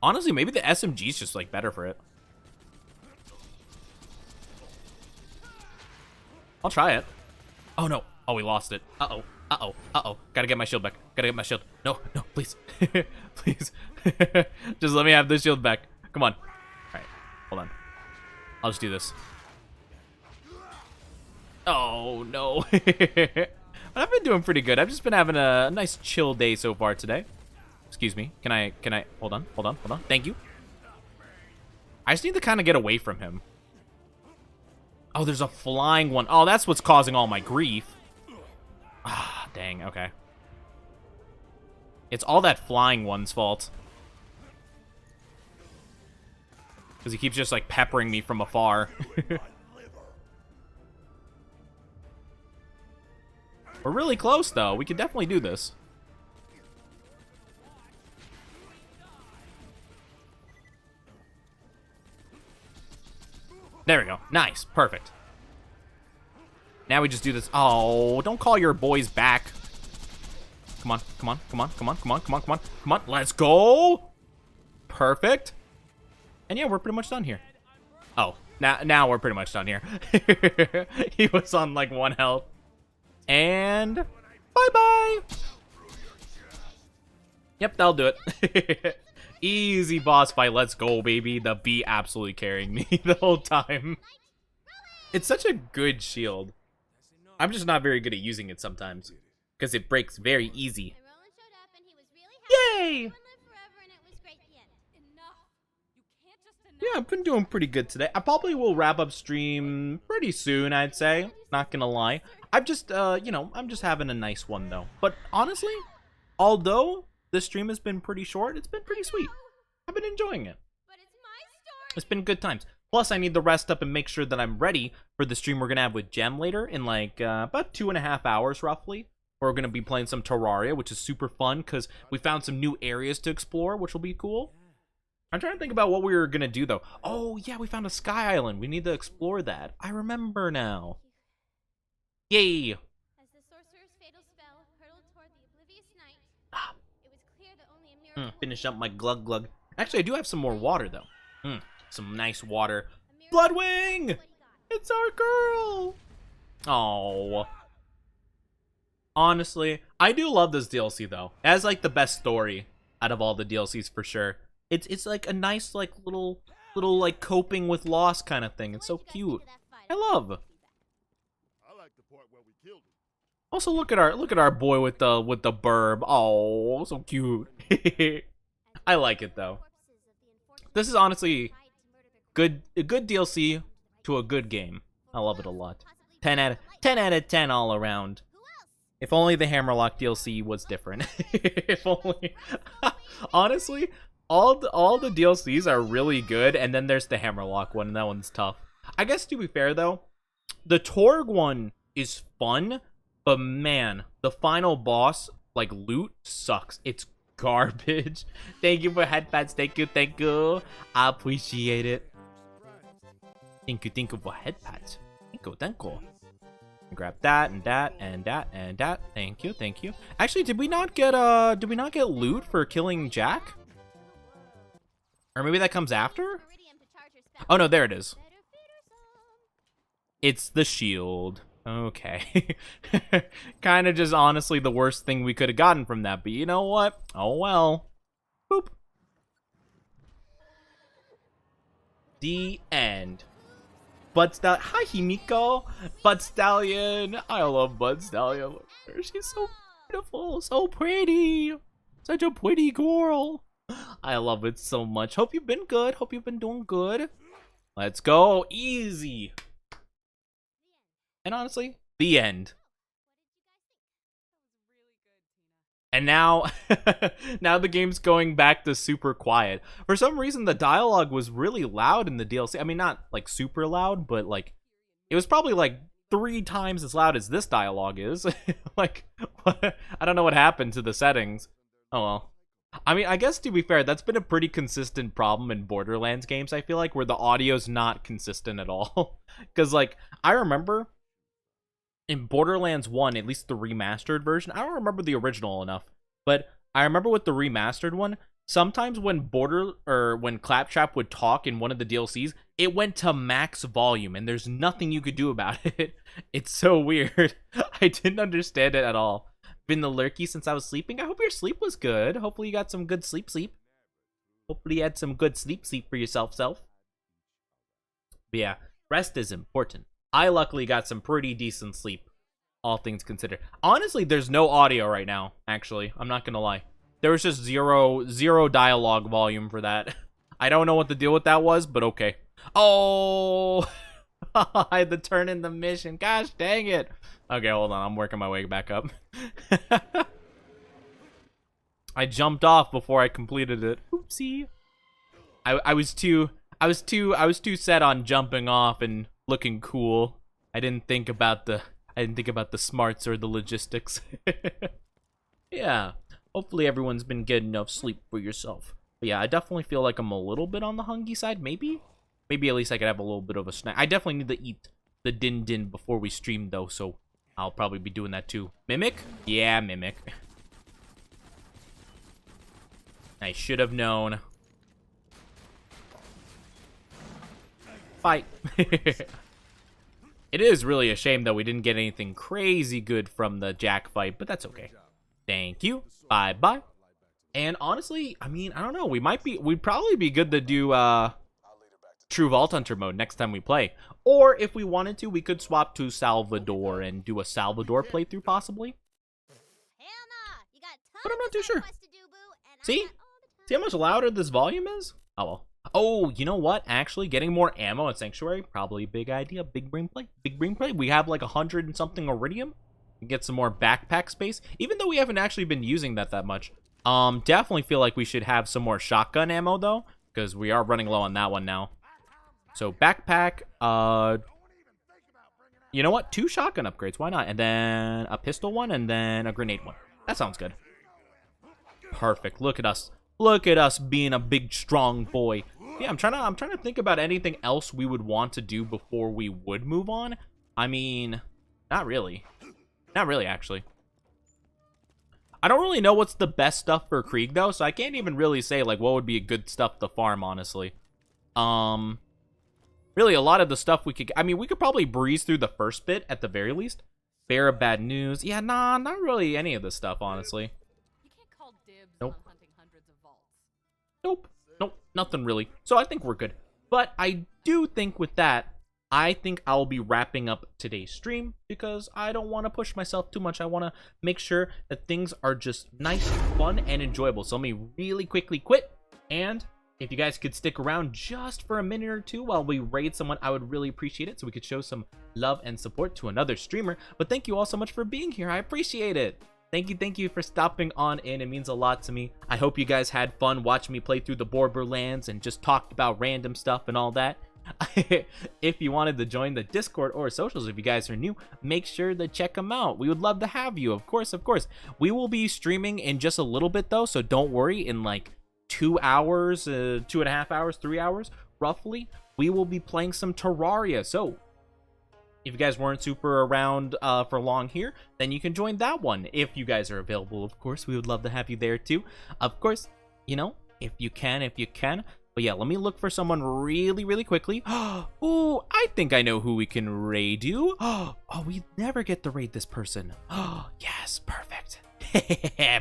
Honestly, maybe the SMG is just, like, better for it. I'll try it. Oh, no. Oh, we lost it. Uh-oh. Uh-oh. Uh-oh. Gotta get my shield back. Gotta get my shield. No, no, please. Please. Just let me have this shield back. Come on. Alright. Hold on. I'll just do this. Oh, no. But I've been doing pretty good. I've just been having a nice chill day so far today. Excuse me. Can I, hold on. Thank you. I just need to kind of get away from him. Oh, there's a flying one. Oh, that's what's causing all my grief. Ah, dang, okay. It's all that flying one's fault. Because he keeps just, like, peppering me from afar. We're really close, though. We could definitely do this. There we go. Nice. Perfect. Now we just do this. Oh, don't call your boys back. Come on. Come on. Come on. Come on. Come on. Come on. Come on. Come on. Let's go. Perfect. And yeah, we're pretty much done here. Oh, now we're pretty much done here. He was on like 1 health. And bye-bye. Yep, that'll do it. Easy boss fight. Let's go, baby. The bee absolutely carrying me the whole time. It's such a good shield. I'm just not very good at using it sometimes. Because it breaks very easy. And Roland showed up and he was really happy. Yay! Everyone lived forever and it was great. The end. Enough. You can't just deny. Yeah, I've been doing pretty good today. I probably will wrap up stream pretty soon, I'd say. Not gonna lie. I've just, you know, I'm just having a nice one, though. But honestly, although this stream has been pretty short, it's been pretty sweet. I've been enjoying it. But it's my story. It's been good times. Plus, I need to rest up and make sure that I'm ready for the stream we're gonna have with Gem later in like about 2.5 hours, roughly. We're gonna be playing some Terraria, which is super fun because we found some new areas to explore, which will be cool. I'm trying to think about what we were gonna do though. Oh yeah, we found a sky island. We need to explore that. I remember now. Yay! As the sorcerer's fatal spell hurtled toward the oblivious night, Ah. it was clear that only a miracle. Finish up my glug glug. Actually, I do have some more water though. Some nice water. A miracle Bloodwing! what he got. It's our girl! Oh. Honestly, I do love this DLC though. It has like the best story out of all the DLCs for sure. It's like a nice like little like coping with loss kind of thing. It's so What did you cute. guys think of that fight? I love. I like the part where we killed him. Also look at our boy with the burb. Oh, so cute. I like it though. This is honestly a good DLC to a good game. I love it a lot. 10 out of 10 all around. If only the Hammerlock DLC was different. If only. Honestly, all the DLCs are really good, and then there's the Hammerlock one, and that one's tough. I guess to be fair though, the Torg one is fun, but man, the final boss like loot sucks. It's garbage. Thank you for headpads. Thank you. I appreciate it. Thank you for headpads. Thank you. Grab that and that and that and that. Thank you. Actually, did we not get loot for killing Jack? Or maybe that comes after? Iridium to charge her spell. Oh no, there it is. Better feed her some. It's the shield. Okay. Kind of just honestly the worst thing we could have gotten from that, but you know what? Oh well. Boop. The end. Bud Stallion. Hi, Himiko. Bud Stallion. I love Bud Stallion. Look at her. She's so beautiful. So pretty. Such a pretty girl. I love it so much. Hope you've been good. Hope you've been doing good. Let's go. Easy. And honestly, the end. And now, now the game's going back to super quiet. For some reason, the dialogue was really loud in the DLC. I mean, not like super loud, but like, it was probably like 3 times as loud as this dialogue is. Like, I don't know what happened to the settings. Oh well. I mean, I guess to be fair, that's been a pretty consistent problem in Borderlands games, I feel like, where the audio's not consistent at all. Because, like, I remember in Borderlands 1, at least the remastered version, I don't remember the original enough, but I remember with the remastered one, sometimes when when Claptrap would talk in one of the DLCs, it went to max volume, and there's nothing you could do about it. It's so weird. I didn't understand it at all. Been the lurky since I was sleeping. I hope your sleep was good. Hopefully you got some good sleep. Hopefully you had some good sleep for yourself. But yeah, rest is important. I luckily got some pretty decent sleep, all things considered. Honestly, there's no audio right now, actually. I'm not gonna lie. There was just zero dialogue volume for that. I don't know what the deal with that was, but okay. Oh, I had to turn in the mission. Gosh dang it. Okay, hold on. I'm working my way back up. I jumped off before I completed it. Oopsie. I was too set on jumping off and looking cool. I didn't think about the smarts or the logistics. Yeah. Hopefully everyone's been getting enough sleep for yourself. But yeah, I definitely feel like I'm a little bit on the hungry side, maybe? Maybe at least I could have a little bit of a snack. I definitely need to eat the din before we stream, though, so I'll probably be doing that, too. Mimic? Yeah, Mimic. I should have known. Fight. It is really a shame that we didn't get anything crazy good from the Jack fight, but that's okay. Thank you. Bye-bye. And honestly, I mean, I don't know. We'd probably be good to do True Vault Hunter mode next time we play. Or if we wanted to, we could swap to Salvador and do a Salvador playthrough possibly. Hell nah. You got tons But I'm not too of sure. quests to do, boo, and I See? got all the time. See how much louder this volume is? Oh well. Oh, you know what? Actually, getting more ammo at Sanctuary, probably a big idea. Big brain play. Big brain play. We have like 100 and something iridium. We get some more backpack space. Even though we haven't actually been using that much. Definitely feel like we should have some more shotgun ammo though, because we are running low on that one now. So backpack, you know what? 2 shotgun upgrades, why not? And then a pistol one, and then a grenade one. That sounds good. Perfect. Look at us. Look at us being a big, strong boy. Yeah, I'm trying to think about anything else we would want to do before we would move on. I mean, not really. Not really, actually. I don't really know what's the best stuff for Krieg, though, so I can't even really say, like, what would be a good stuff to farm, honestly. Really, a lot of the stuff we could... I mean, we could probably breeze through the first bit, at the very least. Bear of bad news. Yeah, nah, not really any of this stuff, honestly. You can't call dibs Nope. on hunting hundreds of vaults. Nope. Nope. Nothing really. So I think we're good. But I do think with that, I think I'll be wrapping up today's stream because I don't want to push myself too much. I want to make sure that things are just nice, fun, and enjoyable. So let me really quickly quit. And if you guys could stick around just for a minute or two while we raid someone, I would really appreciate it so we could show some love and support to another streamer. But thank you all so much for being here. I appreciate it. Thank you for stopping on in. It means a lot to me. I hope you guys had fun watching me play through the Borderlands and just talked about random stuff and all that. If you wanted to join the Discord or socials, if you guys are new, make sure to check them out. We would love to have you, of course. We will be streaming in just a little bit, though, so don't worry. In like 2 hours, 2.5 hours, 3 hours, roughly, we will be playing some Terraria. So if you guys weren't super around for long here, then you can join that one. If you guys are available, of course, we would love to have you there, too. Of course, you know, if you can. But yeah, let me look for someone really quickly. Oh, I think I know who we can raid you. Oh, we never get to raid this person. Oh, yes, perfect.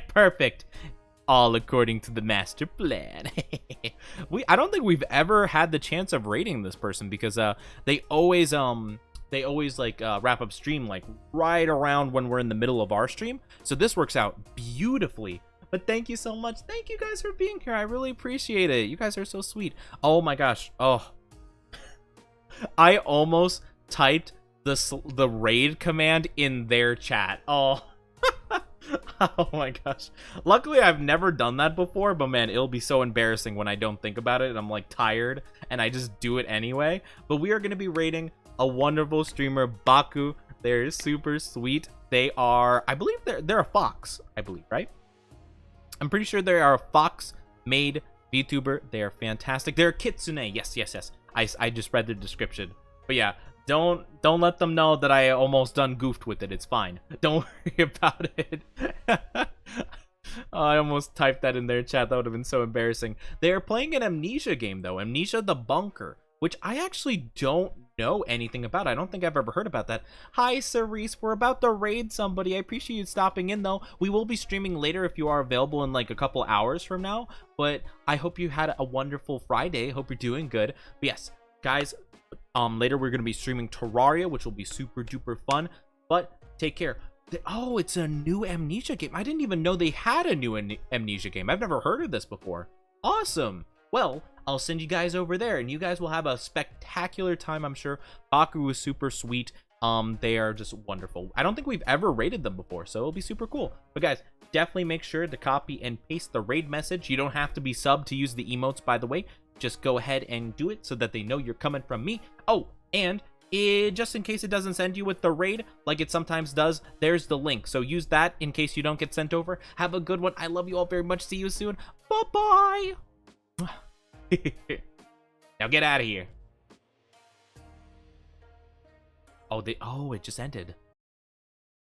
Perfect. All according to the master plan. I don't think we've ever had the chance of raiding this person because they always like wrap up stream like right around when we're in the middle of our stream. So this works out beautifully. But thank you so much. Thank you guys for being here. I really appreciate it. You guys are so sweet. Oh my gosh. Oh, I almost typed the raid command in their chat. Oh. Oh my gosh. Luckily, I've never done that before, but man, it'll be so embarrassing when I don't think about it and I'm like tired and I just do it anyway. But we are going to be raiding a wonderful streamer, Baku. They're super sweet. They are, I believe they're a fox, I believe, right? I'm pretty sure they are a Fox-made VTuber. They are fantastic. They're Kitsune. Yes, yes, yes. I just read the description. But yeah, don't let them know that I almost done goofed with it. It's fine. Don't worry about it. Oh, I almost typed that in their chat. That would have been so embarrassing. They are playing an Amnesia game, though. Amnesia the Bunker, which I actually don't know anything about. I don't think I've ever heard about that. Hi, Cerise. We're about to raid somebody. I appreciate you stopping in, though. We will be streaming later if you are available in like a couple hours from now. But I hope you had a wonderful Friday. Hope you're doing good. But yes, guys, later we're going to be streaming Terraria, which will be super duper fun. But take care. Oh, it's a new Amnesia game. I didn't even know they had a new Amnesia game. I've never heard of this before. Awesome. Well, I'll send you guys over there, and you guys will have a spectacular time, I'm sure. Baku is super sweet. They are just wonderful. I don't think we've ever raided them before, so it'll be super cool. But guys, definitely make sure to copy and paste the raid message. You don't have to be subbed to use the emotes, by the way. Just go ahead and do it so that they know you're coming from me. Oh, and just in case it doesn't send you with the raid like it sometimes does, there's the link, so use that in case you don't get sent over. Have a good one. I love you all very much. See you soon. Bye bye. Now get out of here. Oh, it just ended.